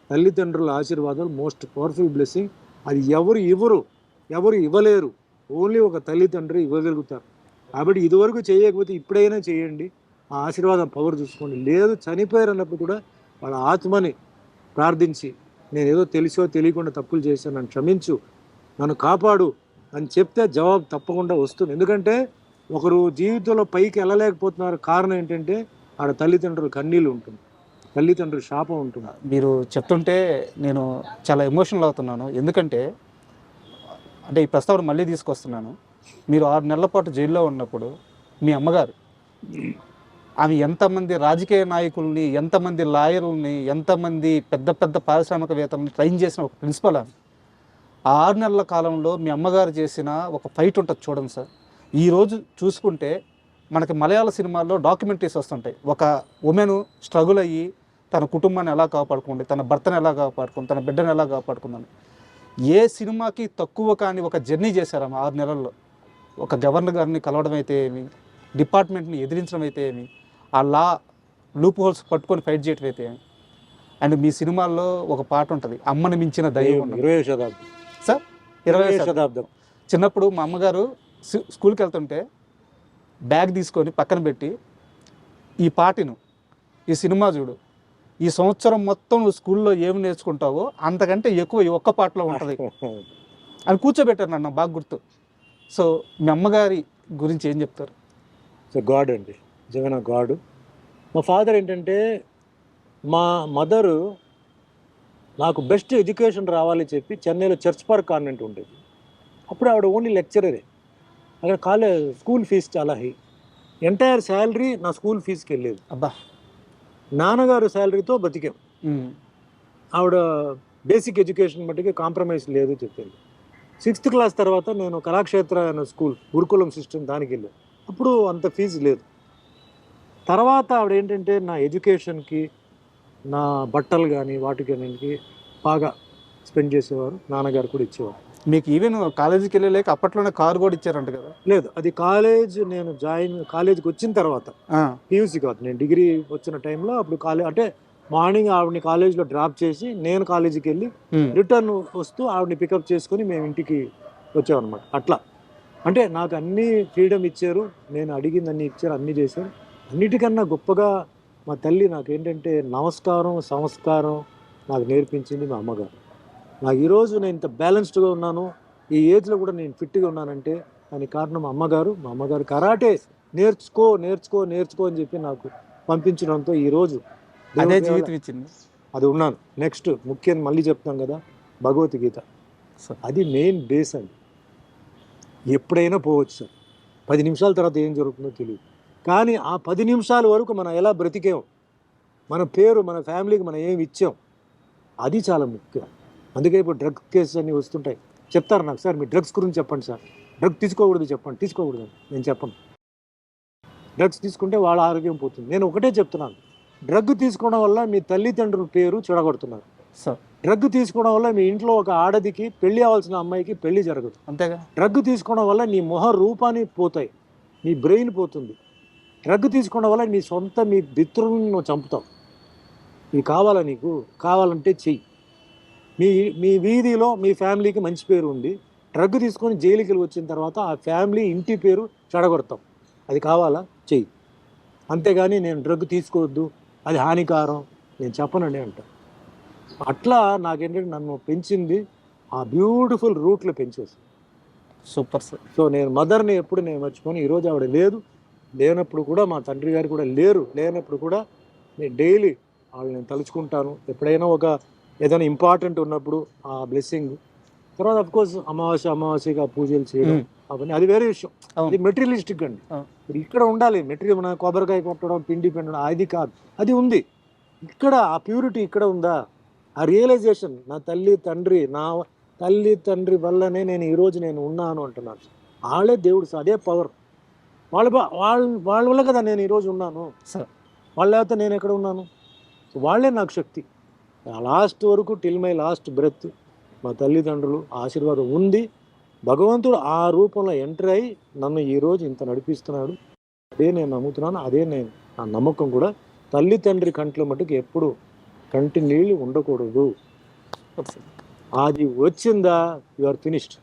తల్లిదండ్రుల ఆశీర్వాదాలు, మోస్ట్ పవర్ఫుల్ బ్లెస్సింగ్. అది ఎవరు ఇవ్వలేరు, ఓన్లీ ఒక తల్లిదండ్రి ఇవ్వగలుగుతారు. కాబట్టి ఇదివరకు చేయకపోతే ఇప్పుడైనా చేయండి, ఆ ఆశీర్వాదం పవర్ చూసుకోండి. లేదు చనిపోయారు అన్నప్పుడు కూడా వాళ్ళ ఆత్మని ప్రార్థించి నేను ఏదో తెలిసో తెలియకుండా తప్పులు చేశాను, నన్ను క్షమించు, నన్ను కాపాడు అని చెప్తే జవాబు తప్పకుండా వస్తుంది. ఎందుకంటే ఒకరు జీవితంలో పైకి వెళ్ళలేకపోతున్నారు, కారణం ఏంటంటే ఆడ తల్లిదండ్రులు కన్నీళ్ళు ఉంటుంది, తల్లిదండ్రుల శాపం ఉంటుంది. మీరు చెప్తుంటే నేను చాలా ఎమోషనల్ అవుతున్నాను. ఎందుకంటే అంటే ఈ ప్రస్తావన మళ్ళీ తీసుకొస్తున్నాను. మీరు 6 నెలల పాటు జైల్లో ఉన్నప్పుడు మీ అమ్మగారు ఆమె ఎంతమంది రాజకీయ నాయకుల్ని, ఎంతమంది లాయర్లని, ఎంతమంది పెద్ద పెద్ద పారిశ్రామికవేత్తలను ట్రైన్ చేసిన ఒక ప్రిన్సిపల్ ఆమె. ఆ 6 నెలల కాలంలో మీ అమ్మగారు చేసిన ఒక ఫైట్ ఉంటుంది చూడండి సార్. ఈరోజు చూసుకుంటే మనకి మలయాళ సినిమాల్లో డాక్యుమెంటరీస్ వస్తుంటాయి, ఒక ఉమెన్ స్ట్రగుల్ అయ్యి తన కుటుంబాన్ని ఎలా కాపాడుకుంది, తన భర్తను ఎలా కాపాడుకుంది, తన బిడ్డను ఎలా కాపాడుకుందని. ఏ సినిమాకి తక్కువ కాని ఒక జర్నీ చేశారు ఆమె 6 నెలల్లో. ఒక గవర్నర్ గారిని కలవడం అయితే ఏమి, డిపార్ట్మెంట్ని ఎదిరించడం అయితే ఏమి, ఆ లూప్ హోల్స్ పట్టుకొని ఫైట్ చేయడం అయితే ఏమి. అండ్ మీ సినిమాల్లో ఒక పాట ఉంటుంది, అమ్మని మించిన దైవం. 20వ శతాబ్దం సార్, 20వ శతాబ్దం. చిన్నప్పుడు మా అమ్మగారు స్కూల్కి వెళ్తుంటే బ్యాగ్ తీసుకొని పక్కన పెట్టి ఈ పాటను, ఈ సినిమా చూడు, ఈ సంవత్సరం మొత్తం నువ్వు స్కూల్లో ఏమి నేర్చుకుంటావో అంతకంటే ఎక్కువ ఈ ఒక్క పాటలో ఉంటుంది అని కూర్చోబెట్టారు నన్ను, బాగా గుర్తు. సో మీ అమ్మగారి గురించి ఏం చెప్తారు? సో గాడ్ అండి, నిజమైన గాడ్. మా ఫాదర్ ఏంటంటే, మా మదరు నాకు బెస్ట్ ఎడ్యుకేషన్ రావాలి చెప్పి చెన్నైలో చర్చ్ పార్క్ కాన్వెంట్ ఉండేది. అప్పుడు ఆవిడ ఓన్లీ లెక్చరరే, అక్కడ స్కూల్ ఫీజు చాలా హై, ఎంటైర్ శాలరీ నా స్కూల్ ఫీజుకి వెళ్ళేది. అబ్బా. నాన్నగారు శాలరీతో బతికాం. ఆవిడ బేసిక్ ఎడ్యుకేషన్ మట్టుకి కాంప్రమైజ్ లేదు చెప్పేది. 6th క్లాస్ తర్వాత నేను కళాక్షేత్ర అనే స్కూల్, గురుకులం సిస్టమ్, దానికి వెళ్ళాను. అప్పుడు అంత ఫీజు లేదు. తర్వాత ఆవిడ ఏంటంటే నా ఎడ్యుకేషన్కి, నా బట్టలు కానీ వాటికి బాగా స్పెండ్ చేసేవారు. నాన్నగారు కూడా ఇచ్చేవారు. మీకు ఈవెన్ కాలేజీకి వెళ్ళలేక అప్పట్లోనే కారు కూడా ఇచ్చారంట కదా? లేదు, అది నేను కాలేజీకి వచ్చిన తర్వాత, పీయూసీ కాదు, నేను డిగ్రీ వచ్చిన టైంలో. అప్పుడు అంటే మార్నింగ్ ఆవిడని కాలేజీలో డ్రాప్ చేసి నేను కాలేజీకి వెళ్ళి రిటర్న్ వస్తూ ఆవిడని పికప్ చేసుకొని మేము ఇంటికి వచ్చామన్నమాట. అట్లా అంటే నాకు అన్నీ ఫ్రీడమ్ ఇచ్చారు, నేను అడిగింది అన్నీ ఇచ్చారు, అన్నీ చేశారు. అన్నిటికన్నా గొప్పగా మా తల్లి నాకు ఏంటంటే నమస్కారం, సంస్కారం నాకు నేర్పించింది మా అమ్మగారు. నాకు ఈరోజు నేను ఇంత బ్యాలెన్స్డ్గా ఉన్నాను, ఈ ఏజ్లో కూడా నేను ఫిట్గా ఉన్నానంటే దానికి కారణం మా అమ్మగారు. మా అమ్మగారు కరాటే నేర్చుకో అని చెప్పి నాకు పంపించడంతో ఈరోజు అదే జీవితం ఇచ్చింది, అది ఉన్నాను. నెక్స్ట్ ముఖ్యంగా మళ్ళీ చెప్తాం కదా, భగవద్గీత, అది మెయిన్ బేస్ అండి. ఎప్పుడైనా పోవచ్చు సార్, 10 నిమిషాల తర్వాత ఏం జరుగుతుందో తెలియదు, కానీ ఆ 10 నిమిషాల వరకు మనం ఎలా బ్రతికాం, మన పేరు, మన ఫ్యామిలీకి మనం ఏమి ఇచ్చాం, అది చాలా ముఖ్యం. అందుకే ఇప్పుడు డ్రగ్ కేసెస్ అన్నీ వస్తుంటాయి. చెప్తారు నాకు, సార్ మీ డ్రగ్స్ గురించి చెప్పండి సార్, డ్రగ్ తీసుకోకూడదు చెప్పండి. తీసుకోకూడదు నేను చెప్పను. డ్రగ్స్ తీసుకుంటే వాళ్ళ ఆరోగ్యం పోతుంది. నేను ఒకటే చెప్తున్నాను, డ్రగ్ తీసుకోవడం వల్ల మీ తల్లిదండ్రుల పేరు చెడగొడుతున్నారు. సార్ డ్రగ్ తీసుకోవడం వల్ల మీ ఇంట్లో ఒక ఆడదికి పెళ్లి అవ్వాల్సిన అమ్మాయికి పెళ్లి జరగదు. అంతేగా. డ్రగ్ తీసుకోవడం వల్ల నీ మొహ రూపాన్ని పోతాయి, నీ బ్రెయిన్ పోతుంది. డ్రగ్ తీసుకోవడం వల్ల మీ మిత్రులను నువ్వు చంపుతావు. ఇది కావాలా నీకు? కావాలంటే చెయ్యి. మీ వీధిలో మీ ఫ్యామిలీకి మంచి పేరు ఉంది, డ్రగ్ తీసుకొని జైలుకి వెళ్ళి వచ్చిన తర్వాత ఆ ఫ్యామిలీ ఇంటి పేరు చెడగొడతాం. అది కావాలా? చెయ్యి. అంతేగాని నేను డ్రగ్ తీసుకోవద్దు, అది హానికారం నేను చెప్పనండి అంట. అట్లా నాకేంటంటే నన్ను పెంచింది ఆ బ్యూటిఫుల్ రూట్లో పెంచేసి. Super sir. సో నేను మదర్ని ఎప్పుడు నేను మర్చిపోను. ఈరోజు ఆవిడ లేనప్పుడు కూడా, మా తండ్రి గారు కూడా లేనప్పుడు కూడా నేను డైలీ వాళ్ళు నేను తలుచుకుంటాను. ఎప్పుడైనా ఏదైనా ఇంపార్టెంట్ ఉన్నప్పుడు ఆ బ్లెస్సింగ్. తర్వాత అఫ్కోర్స్ అమావాస్యగా పూజలు చేయడం అవన్నీ అది వేరే విషయం. అది మెటీరియలిస్టిక్ అండి. ఇక్కడ ఉండాలి మెటీరియల్. మన కొబ్బరికాయ కొట్టడం, పిండి పిండడం అది కాదు, అది ఉంది ఇక్కడ. ఆ ప్యూరిటీ ఇక్కడ ఉందా? ఆ రియలైజేషన్ నా తల్లి తండ్రి వల్లనే నేను ఈరోజు నేను ఉన్నాను అంటున్నాను. వాళ్ళే దేవుడు సార్, అదే పవర్. వాళ్ళ వల్ల కదా నేను ఈరోజు ఉన్నాను. వాళ్ళ లేకపోతే నేను ఎక్కడ ఉన్నాను? వాళ్ళే నాకు శక్తి. లాస్ట్ వరకు టిల్ మై లాస్ట్ బ్రెత్ మా తల్లిదండ్రులు ఆశీర్వాదం ఉంది. భగవంతుడు ఆ రూపంలో ఎంటర్ అయ్యి నన్ను ఈరోజు ఇంత నడిపిస్తున్నాడు. అదే నేను నమ్ముతున్నాను, అదే నా నమ్మకం కూడా. తల్లి తండ్రి కంట్లో మటుకు ఎప్పుడు కంటి నీళ్ళు ఉండకూడదు. అది వచ్చిందా యు ఆర్ ఫినిష్డ్.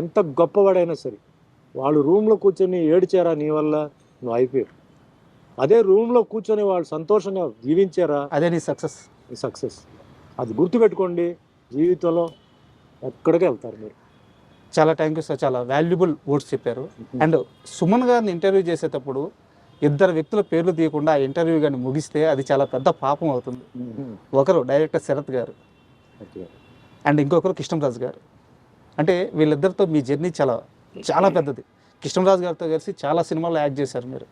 ఎంత గొప్పవాడైనా సరే వాళ్ళు రూమ్లో కూర్చొని ఏడిచారా నీ వల్ల, నువ్వు అయిపోయారు. అదే రూమ్లో కూర్చొని వాళ్ళు సంతోషంగా జీవించారా, అదే నీ సక్సెస్. అది గుర్తుపెట్టుకోండి, జీవితంలో ఎక్కడికి వెళ్తారు మీరు. చాలా థ్యాంక్ యూ సార్, చాలా వాల్యుబుల్ వర్డ్స్ చెప్పారు. అండ్ సుమన్ గారిని ఇంటర్వ్యూ చేసేటప్పుడు ఇద్దరు వ్యక్తుల పేర్లు తీయకుండా ఆ ఇంటర్వ్యూ కానీ ముగిస్తే అది చాలా పెద్ద పాపం అవుతుంది. ఒకరు డైరెక్టర్ శరత్ గారు అండ్ ఇంకొకరు కృష్ణంరాజు గారు. అంటే వీళ్ళిద్దరితో మీ జర్నీ చాలా పెద్దది. కృష్ణంరాజు గారితో కలిసి చాలా సినిమాల్లో యాక్ట్ చేశారు మీరు.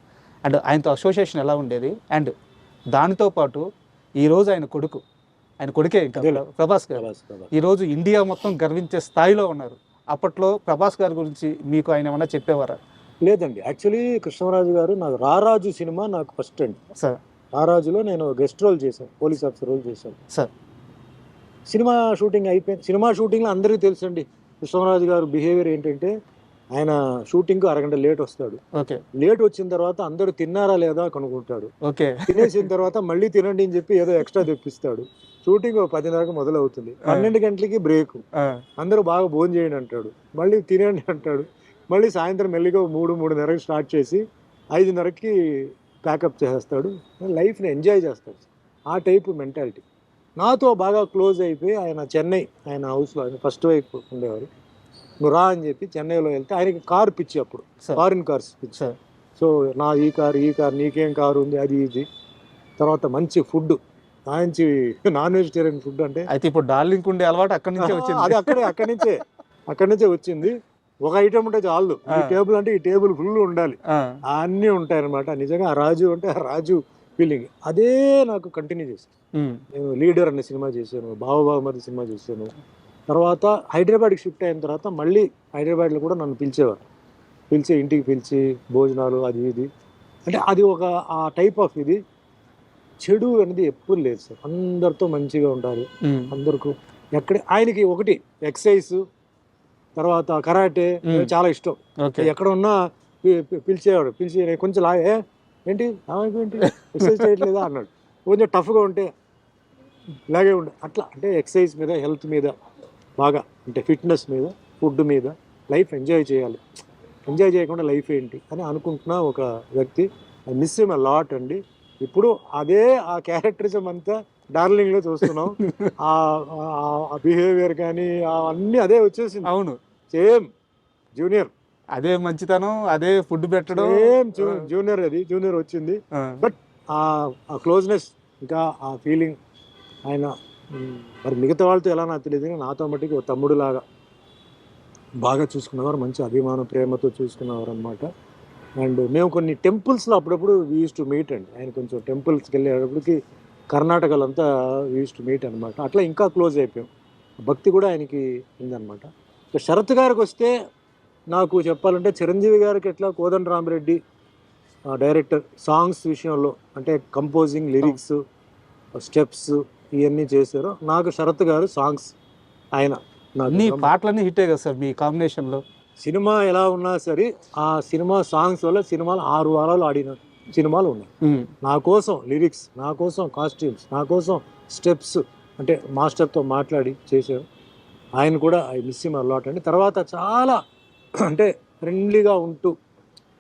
అండ్ ఆయనతో అసోసియేషన్ ఎలా ఉండేది? అండ్ దానితో పాటు ఈరోజు ఆయన కొడుకే ఇంకా ప్రభాస్ గారు ఈరోజు ఇండియా మొత్తం గర్వించే స్థాయిలో ఉన్నారు. అప్పట్లో ప్రభాస్ గారి గురించి మీకు ఆయన ఏమన్నా చెప్పేవారా? లేదండి. యాక్చువల్లీ కృష్ణరాజు గారు నాకు రారాజు సినిమా నాకు ఫస్ట్ అండి సార్. రారాజులో నేను గెస్ట్ రోల్ చేశాను, పోలీస్ ఆఫీసర్ రోల్ చేశాను సార్. సినిమా షూటింగ్ అయిపోయింది. సినిమా షూటింగ్లో అందరికీ తెలుసండి కృష్ణరాజు గారు బిహేవియర్ ఏంటంటే, ఆయన షూటింగ్ అరగంట లేట్ వస్తాడు. లేట్ వచ్చిన తర్వాత అందరూ తిన్నారా లేదా కనుక్కుంటాడు. తినేసిన తర్వాత మళ్ళీ తినండి అని చెప్పి ఏదో ఎక్స్ట్రా తెప్పిస్తాడు. షూటింగ్ 10:30కి మొదలవుతుంది, 12 గంటలకి బ్రేక్. అందరూ బాగా భోజనం చేయండి అంటాడు, మళ్ళీ తినండి అంటాడు. మళ్ళీ సాయంత్రం మెల్లిగా 3:30కి స్టార్ట్ చేసి 5:30కి ప్యాకప్ చేసేస్తాడు. లైఫ్ని ఎంజాయ్ చేస్తాడు. ఆ టైపు మెంటాలిటీ. నాతో బాగా క్లోజ్ అయిపోయి ఆయన చెన్నై, ఆయన హౌస్లో ఆయన ఫస్ట్ వైఫ్ ఉండేవారు. నువ్వు రా అని చెప్పి చెన్నైలో వెళ్తే ఆయనకి కారు పిచ్చి, అప్పుడు ఫారిన్ కార్స్ పిచ్చి. సో ఈ కారు నీకేం కారు ఉంది అది ఇది. తర్వాత మంచి ఫుడ్, మంచి నాన్ వెజిటేరియన్ ఫుడ్. అంటే అయితే ఇప్పుడు డార్లింగ్ ఉండే అలవాటు అక్కడి నుంచే వచ్చింది. అది అక్కడి నుంచే వచ్చింది. ఒక ఐటమ్ ఉంటే చాలు. ఈ టేబుల్ అంటే ఈ టేబుల్ ఫుల్ ఉండాలి, అన్నీ ఉంటాయి అనమాట. నిజంగా ఆ రాజు అంటే ఆ రాజు ఫీలింగ్ అదే నాకు కంటిన్యూ చేశాను. నేను లీడర్ అనే సినిమా చేశాను, బావబావమరి సినిమా చేశాను. తర్వాత హైదరాబాద్కి షిఫ్ట్ అయిన తర్వాత మళ్ళీ హైదరాబాద్లో కూడా నన్ను పిలిచేవారు. ఇంటికి పిలిచి భోజనాలు అది ఇది. అంటే అది ఆ టైప్ ఆఫ్ ఇది. చెడు అనేది ఎప్పుడు లేదు సార్. అందరితో మంచిగా ఉంటారు అందరికీ. ఆయనకి ఒకటి ఎక్సర్సైజ్, తర్వాత కరాటే చాలా ఇష్టం. ఎక్కడ ఉన్నా పిలిచేవాడు. పిలిచి కొంచెం ఏంటి ఎక్సర్సైజ్ చేయట్లేదా అన్నాడు. కొంచెం టఫ్గా ఉంటే ఇలాగే ఉండే అట్లా. అంటే ఎక్సర్సైజ్ మీద, హెల్త్ మీద బాగా, అంటే ఫిట్నెస్ మీద, ఫుడ్ మీద, లైఫ్ ఎంజాయ్ చేయాలి. ఎంజాయ్ చేయకుండా లైఫ్ ఏంటి అని అనుకుంటున్న ఒక వ్యక్తి. I miss him a lot అండి. ఇప్పుడు అదే ఆ క్యారెక్టరిజం అంతా డార్లింగ్లో చూస్తున్నాం. ఆ బిహేవియర్ కానీ అన్నీ అదే వచ్చేసింది. అవును, సేమ్ జూనియర్, అదే మంచితనం, అదే ఫుడ్ పెట్టడం, సేమ్ జూనియర్ వచ్చింది. బట్ ఆ క్లోజ్నెస్, ఇంకా ఆ ఫీలింగ్ ఆయన మరి మిగతా వాళ్ళతో ఎలా నాకు తెలియదు, నాతో మట్టికి ఒక తమ్ముడు లాగా బాగా చూసుకునేవారు. మంచి అభిమానం, ప్రేమతో చూసుకునేవారు అనమాట. అండ్ మేము కొన్ని టెంపుల్స్లో అప్పుడప్పుడు వీ యూస్ టు మీట్ అండి. ఆయన కొంచెం టెంపుల్స్కి వెళ్ళేటప్పటికి కర్ణాటకలో అంతా వీ యూస్ టు మీట్ అనమాట. అట్లా ఇంకా క్లోజ్ అయిపోయాం. భక్తి కూడా ఆయనకి ఉందన్నమాట. శరత్ గారికి వస్తే నాకు చెప్పాలంటే చిరంజీవి గారికి ఎట్లా కోదండరామిరెడ్డి, డైరెక్టర్. సాంగ్స్ విషయంలో అంటే కంపోజింగ్, లిరిక్స్, స్టెప్స్ ఇవన్నీ చేశారు. నాకు శరత్ గారు సాంగ్స్, ఆయన అన్ని పాటలన్నీ హిట్టే కదా సార్ మీ కాంబినేషన్లో. సినిమా ఎలా ఉన్నా సరే ఆ సినిమా సాంగ్స్ వల్ల సినిమాలు 6 వారాలు ఆడిన సినిమాలు ఉన్నాయి. నా కోసం లిరిక్స్, నా కోసం కాస్ట్యూమ్స్, నా కోసం స్టెప్స్ అంటే మాస్టర్తో మాట్లాడి చేశారు. ఆయన కూడా ఐ మిస్ హిమ్ అలాట్ అండి. తర్వాత చాలా అంటే ఫ్రెండ్లీగా ఉంటూ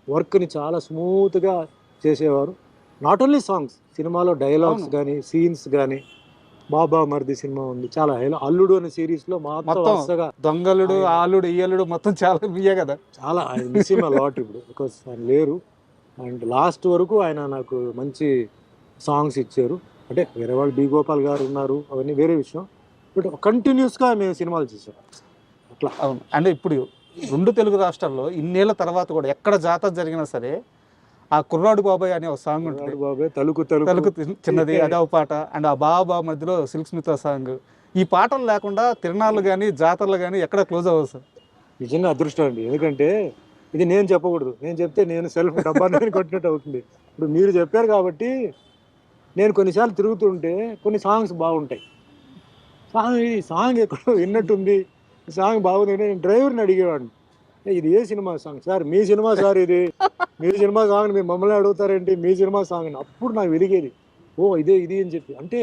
వర్క్ని చాలా స్మూత్గా చేసేవారు. నాట్ ఓన్లీ సాంగ్స్, సినిమాలో డైలాగ్స్ కానీ సీన్స్ కానీ. బాబా మరిది సినిమా ఉంది, చాలా అల్లుడు అనే సిరీస్లో మొత్తం దొంగలుడు, ఆలుడు, ఈయలుడు మొత్తం చాలా బియ్యే కదా. చాలా ఆయన మిస్ హిమ్ అలాట్ ఇప్పుడు, బికాస్ ఆయన లేరు. అండ్ లాస్ట్ వరకు ఆయన నాకు మంచి సాంగ్స్ ఇచ్చారు. అంటే వేరే వాళ్ళు బి గోపాల్ గారు ఉన్నారు, అవన్నీ వేరే విషయం. బట్ కంటిన్యూస్గా మేము సినిమాలు చేసాం అట్లా. అవును. అంటే ఇప్పుడు 2 తెలుగు రాష్ట్రాల్లో ఇన్నేళ్ల తర్వాత కూడా ఎక్కడ జాతర జరిగినా సరే ఆ కుర్రాడు బాబాయ్ అనే ఒక సాంగ్ ఉంటుంది. బాబాయ్ తలుకు తలుకు చిన్నది అదే పాట. అండ్ ఆ బాబా మధ్యలో సిల్క్ స్మిత సాంగ్. ఈ పాటలు లేకుండా తిరణాలు కానీ జాతరలు కానీ ఎక్కడ క్లోజ్ అవ్వదు సార్. నిజంగా అదృష్టం అండి. ఎందుకంటే ఇది నేను చెప్పకూడదు, నేను చెప్తే నేను సెల్ఫ్ డబ్బాని కొట్టినట్టు అవుతుంది. ఇప్పుడు మీరు చెప్పారు కాబట్టి నేను కొన్నిసార్లు తిరుగుతుంటే కొన్ని సాంగ్స్ బాగుంటాయి. ఈ సాంగ్ ఎక్కడో విన్నట్టుంది, ఈ సాంగ్ బాగుంది. నేను డ్రైవర్ని అడిగేవాడిని, ఇది ఏ సినిమా సాంగ్ సార్? మీ సినిమా సార్ ఇది, మీ సినిమా సాంగ్ మీరు మమ్మల్ని అడుగుతారేంటి, మీ సినిమా సాంగ్ అని. అప్పుడు నాకు వెలిగేది, ఓ ఇదే ఇది అని చెప్పి. అంటే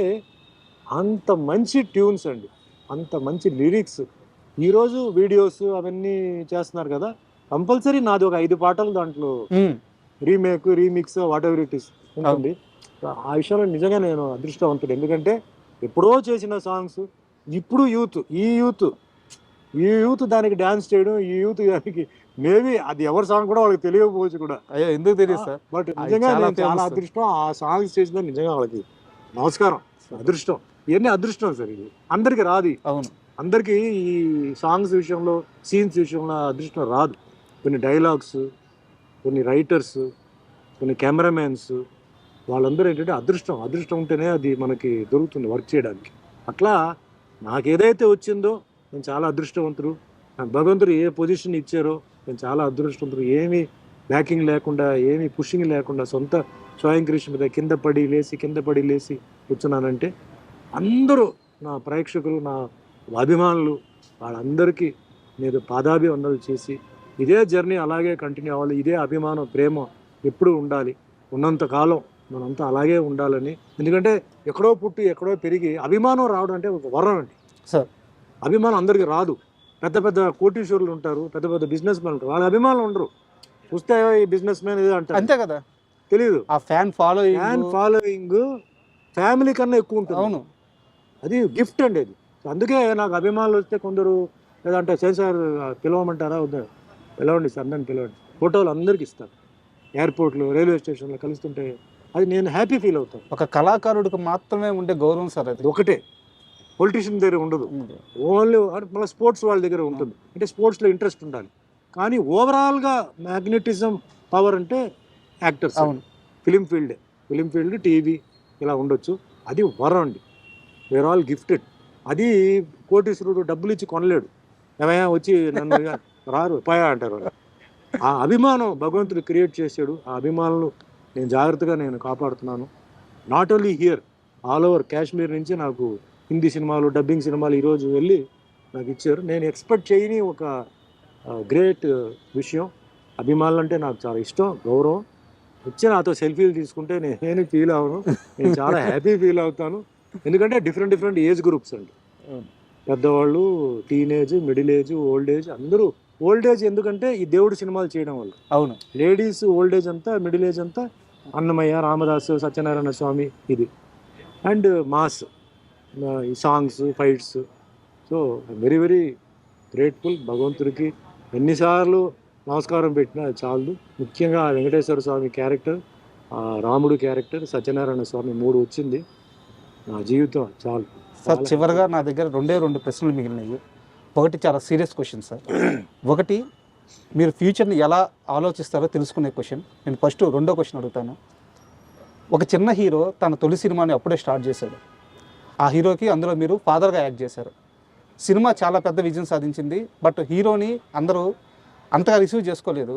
అంత మంచి ట్యూన్స్ అండి, అంత మంచి లిరిక్స్. ఈరోజు వీడియోస్ అవన్నీ చేస్తున్నారు కదా, కంపల్సరీ నాది ఒక 5 పాటలు దాంట్లో remake, remix, what ever it is ఉంటుంది. ఆ విషయంలో నిజంగా నేను అదృష్టవంతుడు. ఎందుకంటే ఎప్పుడో చేసిన సాంగ్స్ ఇప్పుడు ఈ యూత్ దానికి డాన్స్ చేయడం, ఈ యూత్ దానికి మేబీ అది ఎవరి సాంగ్ కూడా వాళ్ళకి తెలియకపోవచ్చు కూడా. అయ్యో ఎందుకు తెలియదు సార్. బట్ నిజంగా నేను చాలా అదృష్టం ఆ సాంగ్స్ చేసిన. నిజంగా వాళ్ళకి నమస్కారం, అదృష్టం. ఇవన్నీ అదృష్టం సార్, ఇది అందరికి రాదు. అవును, అందరికీ ఈ సాంగ్స్ విషయంలో, సీన్స్ విషయంలో అదృష్టం రాదు. కొన్ని డైలాగ్స్, కొన్ని రైటర్స్, కొన్ని కెమెరామెన్స్, వాళ్ళందరూ ఏంటంటే అదృష్టం ఉంటేనే అది మనకి దొరుకుతుంది వర్క్ చేయడానికి. అట్లా నాకు ఏదైతే వచ్చిందో నేను చాలా అదృష్టవంతుడు. నాకు భగవంతుడు ఏ పొజిషన్ ఇచ్చారో నేను చాలా అదృష్టవంతుడు. ఏమీ బ్యాకింగ్ లేకుండా, ఏమీ పుషింగ్ లేకుండా, సొంత స్వయం కృషి మీద కింద పడి లేసి కూర్చున్నానంటే అందరూ నా ప్రేక్షకులు, నా అభిమానులు, వాళ్ళందరికీ నేను పాదాభివందనలు చేసి ఇదే జర్నీ అలాగే కంటిన్యూ అవ్వాలి. ఇదే అభిమానం, ప్రేమ ఎప్పుడూ ఉండాలి. ఉన్నంతకాలం మనంతా అలాగే ఉండాలని. ఎందుకంటే ఎక్కడో పుట్టి ఎక్కడో పెరిగి అభిమానం రావడం అంటే ఒక వరం అండి సార్. అభిమానం అందరికీ రాదు. పెద్ద కోటీశ్వరులు ఉంటారు, పెద్ద బిజినెస్ మ్యాన్ ఉంటారు, వాళ్ళ అభిమానులు ఉండరు. చూస్తే ఈ బిజినెస్ మ్యాన్ ఇదే అంటారు, అంతే కదా. తెలియదు ఆ ఫ్యాన్ ఫాలోయింగ్ ఫ్యామిలీ కన్నా ఎక్కువ ఉంటుంది. అవును, అది గిఫ్ట్ అండి అది. అందుకే నాకు అభిమానులు వస్తే కొందరు లేదంటే సార్ పిలవమంటారా, వద్దా పిలవండి సార్, అందరిని పిలవండి, ఫోటోలు అందరికి ఇస్తారు. ఎయిర్పోర్ట్లో, రైల్వే స్టేషన్లో కలుస్తుంటే అది నేను హ్యాపీ ఫీల్ అవుతాను. ఒక కళాకారుడికి మాత్రమే ఉండే గౌరవం సార్ అది. ఒకటే, పొలిటీషియన్ దగ్గర ఉండదు. ఓన్లీ మళ్ళీ స్పోర్ట్స్ వాళ్ళ దగ్గర ఉంటుంది. అంటే స్పోర్ట్స్లో ఇంట్రెస్ట్ ఉండాలి. కానీ ఓవరాల్గా మ్యాగ్నెటిజం పవర్ అంటే యాక్టర్స్. అవును, ఫిలిం ఫీల్డ్ టీవీ ఇలా ఉండొచ్చు. అది వరం అండి. We're all gifted. అది కోటీశ్వరుడు డబ్బులు ఇచ్చి కొనలేడు. ఏమైనా వచ్చి నన్ను రారు పాయా అంటారు. ఆ అభిమానం భగవంతుడు క్రియేట్ చేశాడు. ఆ అభిమానులు జాగ్రత్తగా కాపాడుతున్నాను. Not only here, all over Kashmir నుంచి నాకు హిందీ సినిమాలు, డబ్బింగ్ సినిమాలు ఈరోజు వెళ్ళి నాకు ఇచ్చారు. నేను ఎక్స్పెక్ట్ చేయని ఒక గ్రేట్ విషయం. అభిమానులు అంటే నాకు చాలా ఇష్టం, గౌరవం. వచ్చి నాతో సెల్ఫీలు తీసుకుంటే నేను ఫీల్ అవ్వను, నేను చాలా హ్యాపీ ఫీల్ అవుతాను. ఎందుకంటే డిఫరెంట్ ఏజ్ గ్రూప్స్ అండి. పెద్దవాళ్ళు, teenage, middle age, old age, అందరూ. ఓల్డ్ ఏజ్ ఎందుకంటే ఈ దేవుడు సినిమాలు చేయడం వల్ల. అవును, లేడీస్ ఓల్డ్ ఏజ్ అంతా, మిడిల్ ఏజ్ అంతా అన్నమయ్య, రామదాసు, సత్యనారాయణ స్వామి ఇది. అండ్ మాస్, ఈ songs, fights. So very very grateful. భగవంతుడికి ఎన్నిసార్లు నమస్కారం పెట్టినా చాలు. ముఖ్యంగా వెంకటేశ్వర స్వామి క్యారెక్టర్, రాముడు క్యారెక్టర్, సత్యనారాయణ స్వామి 3 వచ్చింది. నా జీవితం చాలు సార్. చివరిగా నా దగ్గర 2 ప్రశ్నలు మిగిలినాయి. ఒకటి చాలా సీరియస్ క్వశ్చన్ సార్. ఒకటి, మీరు ఫ్యూచర్ని ఎలా ఆలోచిస్తారో తెలుసుకునే క్వశ్చన్. నేను ఫస్ట్ 2వ క్వశ్చన్ అడుగుతాను. ఒక చిన్న హీరో తన తొలి సినిమాని అప్పుడే స్టార్ట్ చేశాడు. ఆ హీరోకి అందులో మీరు ఫాదర్గా యాక్ట్ చేశారు. సినిమా చాలా పెద్ద విజయం సాధించింది. బట్ హీరోని అందరూ అంతగా రిసీవ్ చేసుకోలేదు.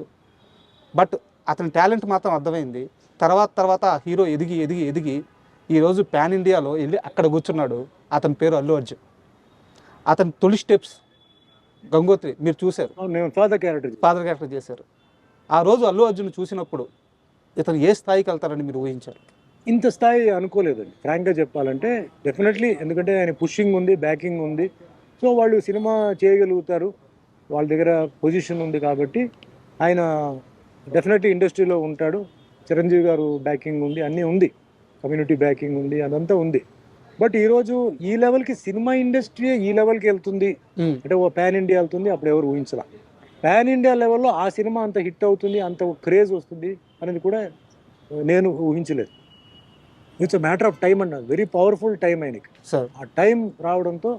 బట్ అతని టాలెంట్ మాత్రం అర్థమైంది. తర్వాత ఆ హీరో ఎదిగి ఈరోజు పాన్ ఇండియాలో వెళ్ళి అక్కడ కూర్చున్నాడు. అతని పేరు అల్లు అర్జున్. అతని తొలి స్టెప్స్ గంగోత్రి మీరు చూశారు, నేను ఫాదర్ క్యారెక్టర్ చేశారు. ఆ రోజు అల్లు అర్జున్ చూసినప్పుడు ఇతను ఏ స్థాయికి వెళ్తారని మీరు ఊహించారు? ఇంత స్థాయి అనుకోలేదండి ఫ్రాంక్గా చెప్పాలంటే. డెఫినెట్లీ, ఎందుకంటే ఆయన పుషింగ్ ఉంది, బ్యాకింగ్ ఉంది. సో వాళ్ళు సినిమా చేయగలుగుతారు, వాళ్ళ దగ్గర పొజిషన్ ఉంది కాబట్టి ఆయన డెఫినెట్లీ ఇండస్ట్రీలో ఉంటాడు. చిరంజీవి గారు బ్యాకింగ్ ఉంది, అన్నీ ఉంది, కమ్యూనిటీ బ్యాకింగ్ ఉంది, అదంతా ఉంది. బట్ ఈరోజు ఈ లెవెల్కి సినిమా ఇండస్ట్రీ ఈ లెవెల్కి వెళ్తుంది అంటే ఓ పాన్ ఇండియా వెళ్తుంది, అప్పుడు ఎవరు ఊహించలా. పాన్ ఇండియా లెవెల్లో ఆ సినిమా అంత హిట్ అవుతుంది, అంత క్రేజ్ వస్తుంది అనేది కూడా నేను ఊహించలేదు. It's a matter of time అన్న, వెరీ పవర్ఫుల్ టైం ఆయనకి. ఆ టైం రావడంతో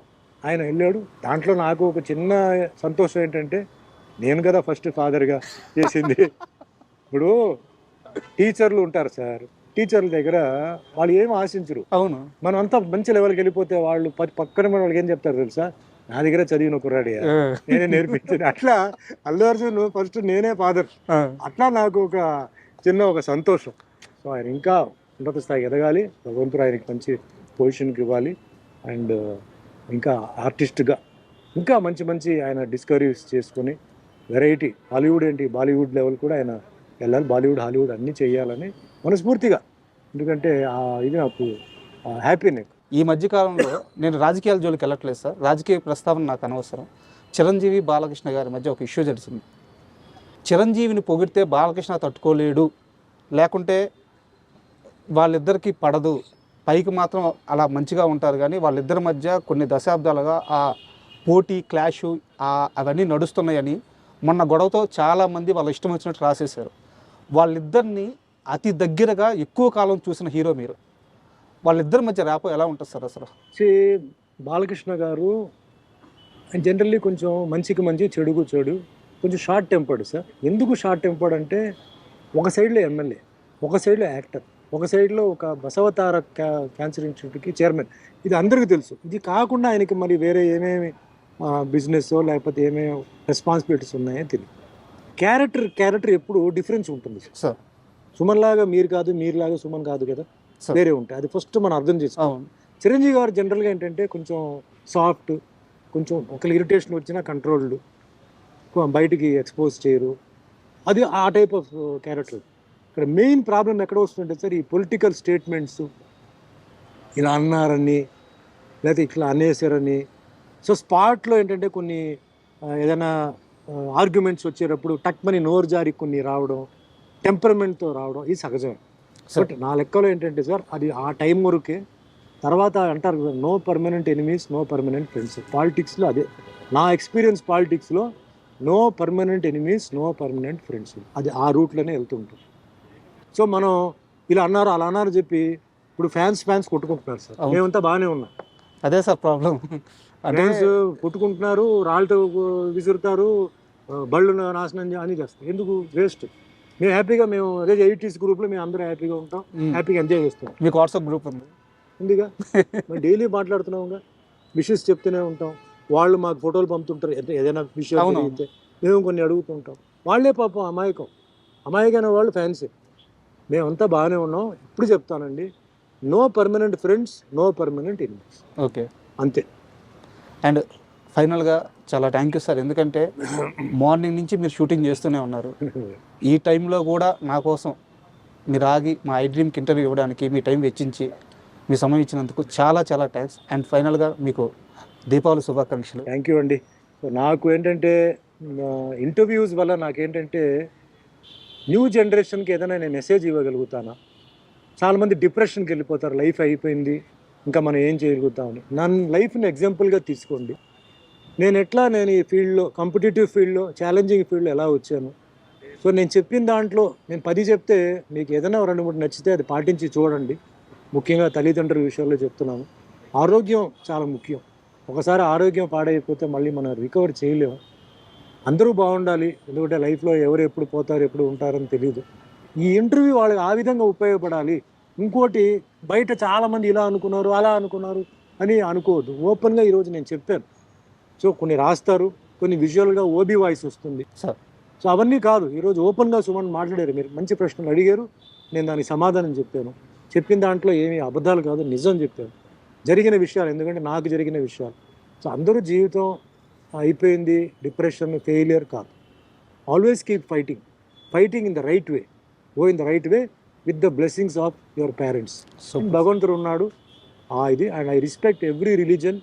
ఆయన వెళ్ళాడు. దాంట్లో నాకు ఒక చిన్న సంతోషం ఏంటంటే, నేను కదా ఫస్ట్ ఫాదర్గా చేసింది. ఇప్పుడు టీచర్లు ఉంటారు సార్, టీచర్ల దగ్గర వాళ్ళు ఏం ఆశించరు. అవును, మనం అంతా మంచి లెవెల్కి వెళ్ళిపోతే వాళ్ళు పక్కన మన వాళ్ళకి ఏం చెప్తారు తెలుసా, నా దగ్గర చదివిన కుర్రాడి, నేనే నేర్పించింది. అట్లా అల్లు అర్జున్ ఫస్ట్ నేనే ఫాదర్. అట్లా నాకు ఒక సంతోషం. సో ఆయన ఇంకా ఉన్నత స్థాయికి ఎదగాలి, భగవంతుడు ఆయనకి మంచి పొజిషన్కి ఇవ్వాలి. అండ్ ఇంకా ఆర్టిస్ట్గా ఇంకా మంచి ఆయన డిస్కవరీస్ చేసుకొని వెరైటీ హాలీవుడ్ ఏంటి బాలీవుడ్ లెవెల్ కూడా ఆయన వెళ్ళాలి. బాలీవుడ్ హాలీవుడ్ అన్నీ చేయాలని మనస్ఫూర్తిగా, ఎందుకంటే ఇది నాకు హ్యాపీ. నాకు ఈ మధ్యకాలంలో నేను రాజకీయాల జోలికి వెళ్ళట్లేదు సార్, రాజకీయ ప్రస్తావన నాకు అనవసరం. చిరంజీవి బాలకృష్ణ గారి మధ్య ఒక ఇష్యూ జరిగింది. చిరంజీవిని పొగిడితే బాలకృష్ణ తట్టుకోలేడు, లేకుంటే వాళ్ళిద్దరికీ పడదు, పైకి మాత్రం అలా మంచిగా ఉంటారు కానీ వాళ్ళిద్దరి మధ్య కొన్ని దశాబ్దాలుగా ఆ పోటీ క్లాషు అవన్నీ నడుస్తున్నాయని మొన్న గొడవతో చాలామంది వాళ్ళ ఇష్టం వచ్చినట్టు రాసేశారు. వాళ్ళిద్దరిని అతి దగ్గరగా ఎక్కువ కాలం చూసిన హీరో మీరు. వాళ్ళిద్దరి మధ్య ర్యాపో ఎలా ఉంటుంది సార్ అసలు? బాలకృష్ణ గారు జనరల్లీ కొంచెం మంచికి మంచి, చెడుకు చెడు, కొంచెం షార్ట్ టెంపర్డ్ సార్. ఎందుకు షార్ట్ టెంపర్డ్ అంటే, ఒక సైడ్లో ఎమ్మెల్యే, ఒక సైడ్లో యాక్టర్, ఒక సైడ్లో ఒక బసవతార క్యాన్సర్ ఇన్స్టిట్యూట్కి చైర్మన్. ఇది అందరికీ తెలుసు. ఇది కాకుండా ఆయనకి మరి వేరే ఏమేమి బిజినెస్ లేకపోతే ఏమేమి రెస్పాన్సిబిలిటీస్ ఉన్నాయో తెలియదు. క్యారెక్టర్ ఎప్పుడు డిఫరెన్స్ ఉంటుంది సార్. సుమన్ లాగా మీరు కాదు, మీరులాగా సుమన్ కాదు కదా, వేరే ఉంటాయి. అది ఫస్ట్ మనం అర్థం చేసుకోవాలి. చిరంజీవి గారు జనరల్గా ఏంటంటే కొంచెం సాఫ్ట్, కొంచెం ఒకరికి ఇరిటేషన్ వచ్చినా కంట్రోల్డ్, బయటికి ఎక్స్పోజ్ చేయరు. అది ఆ టైప్ ఆఫ్ క్యారెక్టర్. ఇక్కడ మెయిన్ ప్రాబ్లం ఎక్కడ వస్తుంటే సార్, ఈ పొలిటికల్ స్టేట్మెంట్స్, ఇలా అన్నారని లేకపోతే ఇట్లా అనేసారని. సో స్పాట్లో ఏంటంటే కొన్ని ఏదైనా ఆర్గ్యుమెంట్స్ వచ్చేటప్పుడు టక్మని నోరు జారి కొన్ని రావడం, టెంపర్మెంట్తో రావడం, ఇది సహజమే. బట్ నా లెక్కలో ఏంటంటే సార్, అది ఆ టైం వరకే. తర్వాత అంటారు no permanent enemies, no permanent friends. పాలిటిక్స్లో అదే నా ఎక్స్పీరియన్స్. పాలిటిక్స్లో no permanent enemies, no permanent friends, అది ఆ రూట్లోనే వెళ్తుంటుంది. సో మనం ఇలా అన్నారు అలా అన్నారు చెప్పి ఇప్పుడు ఫ్యాన్స్ కొట్టుకుంటున్నారు సార్. మేమంతా బాగానే ఉన్నాం. అదే సార్ ప్రాబ్లం. ఫ్యాన్స్ కొట్టుకుంటున్నారు, రాళ్ళతో విసురుతారు, బళ్ళు నాశనం అని చేస్తారు. ఎందుకు? వేస్ట్. మేము హ్యాపీగా, మేము అదే 80s గ్రూప్లో మేము అందరూ హ్యాపీగా ఉంటాం, హ్యాపీగా ఎంజాయ్ చేస్తాం. మీకు వాట్సాప్ గ్రూప్ ఉందిగా, మేము డైలీ మాట్లాడుతున్నాంగా, విషెస్ చెప్తూనే ఉంటాం. వాళ్ళు మాకు ఫోటోలు పంపుతుంటారు, ఏదైనా విషయం అయితే మేము కొన్ని అడుగుతుంటాం. వాళ్ళే పాపం అమాయకమైన వాళ్ళు ఫ్యాన్సే. మేమంతా బాగానే ఉన్నాం. ఇప్పుడు చెప్తానండి, no permanent friends, no permanent enemies. Okay, అంతే. అండ్ ఫైనల్గా చాలా థ్యాంక్ యూ సార్, ఎందుకంటే మార్నింగ్ నుంచి మీరు షూటింగ్ చేస్తూనే ఉన్నారు. ఈ టైంలో కూడా నా కోసం మీరు ఆగి మా ఐ డ్రీమ్కి ఇంటర్వ్యూ ఇవ్వడానికి మీ టైం వెచ్చించి మీ సమయం ఇచ్చినందుకు చాలా థ్యాంక్స్. అండ్ ఫైనల్గా మీకు దీపావళి శుభాకాంక్షలు. థ్యాంక్ యూ అండి. నాకు ఏంటంటే ఇంటర్వ్యూస్ వల్ల నాకేంటంటే న్యూ జనరేషన్కి ఏదైనా నేను మెసేజ్ ఇవ్వగలుగుతానా? చాలామంది డిప్రెషన్కి వెళ్ళిపోతారు, లైఫ్ అయిపోయింది ఇంకా మనం ఏం చేయగలుగుతామని. నన్ను లైఫ్ని ఎగ్జాంపుల్గా తీసుకోండి. నేను ఈ ఫీల్డ్లో, కాంపిటేటివ్ ఫీల్డ్లో, ఛాలెంజింగ్ ఫీల్డ్లో ఎలా వచ్చాను. సో నేను చెప్పిన దాంట్లో నేను 10 చెప్తే మీకు ఏదైనా 2-3 నచ్చితే అది పాటించి చూడండి. ముఖ్యంగా తల్లిదండ్రుల విషయంలో చెప్తున్నాను. ఆరోగ్యం చాలా ముఖ్యం. ఒకసారి ఆరోగ్యం పాడైపోతే మళ్ళీ మనం రికవర్ చేయలేము. అందరూ బాగుండాలి, ఎందుకంటే లైఫ్లో ఎవరు ఎప్పుడు పోతారు, ఎప్పుడు ఉంటారని తెలియదు. ఈ ఇంటర్వ్యూ వాళ్ళకి ఆ విధంగా ఉపయోగపడాలి. ఇంకోటి, బయట చాలామంది ఇలా అనుకున్నారు అలా అనుకున్నారు అని అనుకోవద్దు. ఓపెన్గా ఈరోజు నేను చెప్పాను. సో కొన్ని రాస్తారు, కొన్ని విజువల్గా ఓబీ వాయిస్ వస్తుంది. సో అవన్నీ కాదు, ఈరోజు ఓపెన్గా సుమన్ మాట్లాడారు, మీరు మంచి ప్రశ్నలు అడిగారు, నేను దానికి సమాధానం చెప్పాను. చెప్పిన దాంట్లో ఏమీ అబద్ధాలు కాదు, నిజం చెప్పాను, జరిగిన విషయాలు, ఎందుకంటే నాకు జరిగిన విషయాలు. సో అందరూ జీవితం అయిపోయింది, డిప్రెషన్, ఫెయిలియర్ కాదు. Always keep fighting in the right way, go in the right way with the blessings of your parents. భగవంతుడు ఉన్నాడు ఇది. And I respect every religion,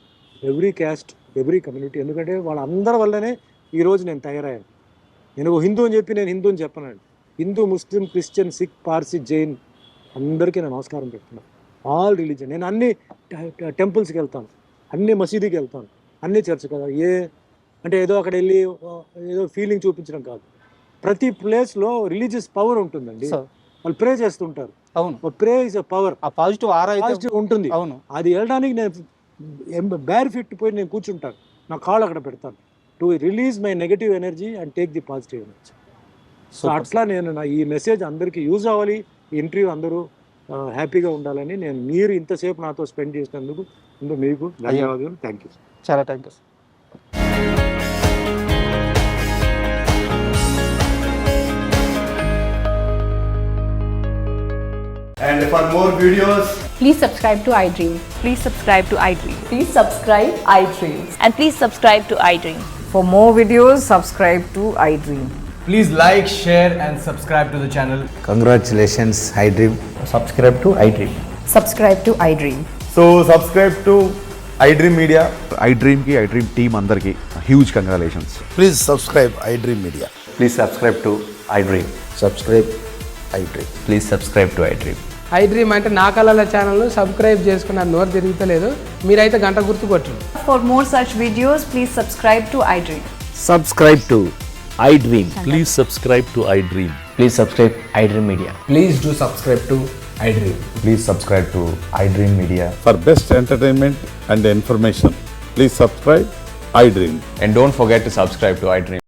every caste, every community, ఎందుకంటే వాళ్ళందరి వల్లనే ఈరోజు నేను తయారయ్యాను. నేను ఒక హిందూ అని చెప్పి నేను హిందూ అని చెప్పనండి. హిందూ, ముస్లిం, క్రిస్టియన్, సిక్, పార్సీ, జైన్ అందరికీ నేను నమస్కారం పెడుతున్నాను. All religion. నేను అన్ని టెంపుల్స్కి వెళ్తాను, అన్ని మసీదుకి వెళ్తాను, అన్ని చర్చ్ కదా. అంటే ఏదో అక్కడ వెళ్ళి ఏదో ఫీలింగ్ చూపించడం కాదు. ప్రతి ప్లేస్లో రిలీజియస్ పవర్ ఉంటుందండి. వాళ్ళు ప్రే చేస్తుంటారు. అవును, ప్రే ఇస్ అ పవర్, ఆ పాజిటివ్ పాజిటివ్ ఉంటుంది. అవును, అది వెళ్ళడానికి నేను బ్యార్ ఫిట్ పోయి నేను కూర్చుంటాను, నా కాళ్ళు అక్కడ పెడతాను, to release my negative energy and take the positive energy. So అట్లా నేను ఈ మెసేజ్ అందరికీ యూజ్ అవ్వాలి, ఈ ఇంటర్వ్యూ అందరూ హ్యాపీగా ఉండాలని నేను, మీరు ఇంతసేపు నాతో స్పెండ్ చేసినందుకు మీకు ధన్యవాదాలు. Thank you. చాలా thank you. And for more videos, Please subscribe to iDream. Please subscribe to iDream. Please subscribe iDream. And please subscribe to iDream. For more videos, subscribe to iDream. please like, share and subscribe to the channel. Congratulations, iDream. Subscribe to iDream. Subscribe to iDream. So subscribe to iDream Media. iDream ki iDream team andarki huge congratulations. Please subscribe iDream Media. Please subscribe to iDream. Subscribe iDream. Please subscribe to iDream. iDream అంటే నా కళల channel subscribe చేసుకున్న నోరు తిరుగుతలేదు, మీరైతే గంట గుర్తు కొట్టండి. For more such videos, please subscribe to iDream. Subscribe to iDream. Please subscribe to iDream. Please subscribe iDream Media. Please do subscribe to iDream. Please subscribe to iDream Media. For best entertainment and information, please subscribe iDream. And don't forget to subscribe to iDream.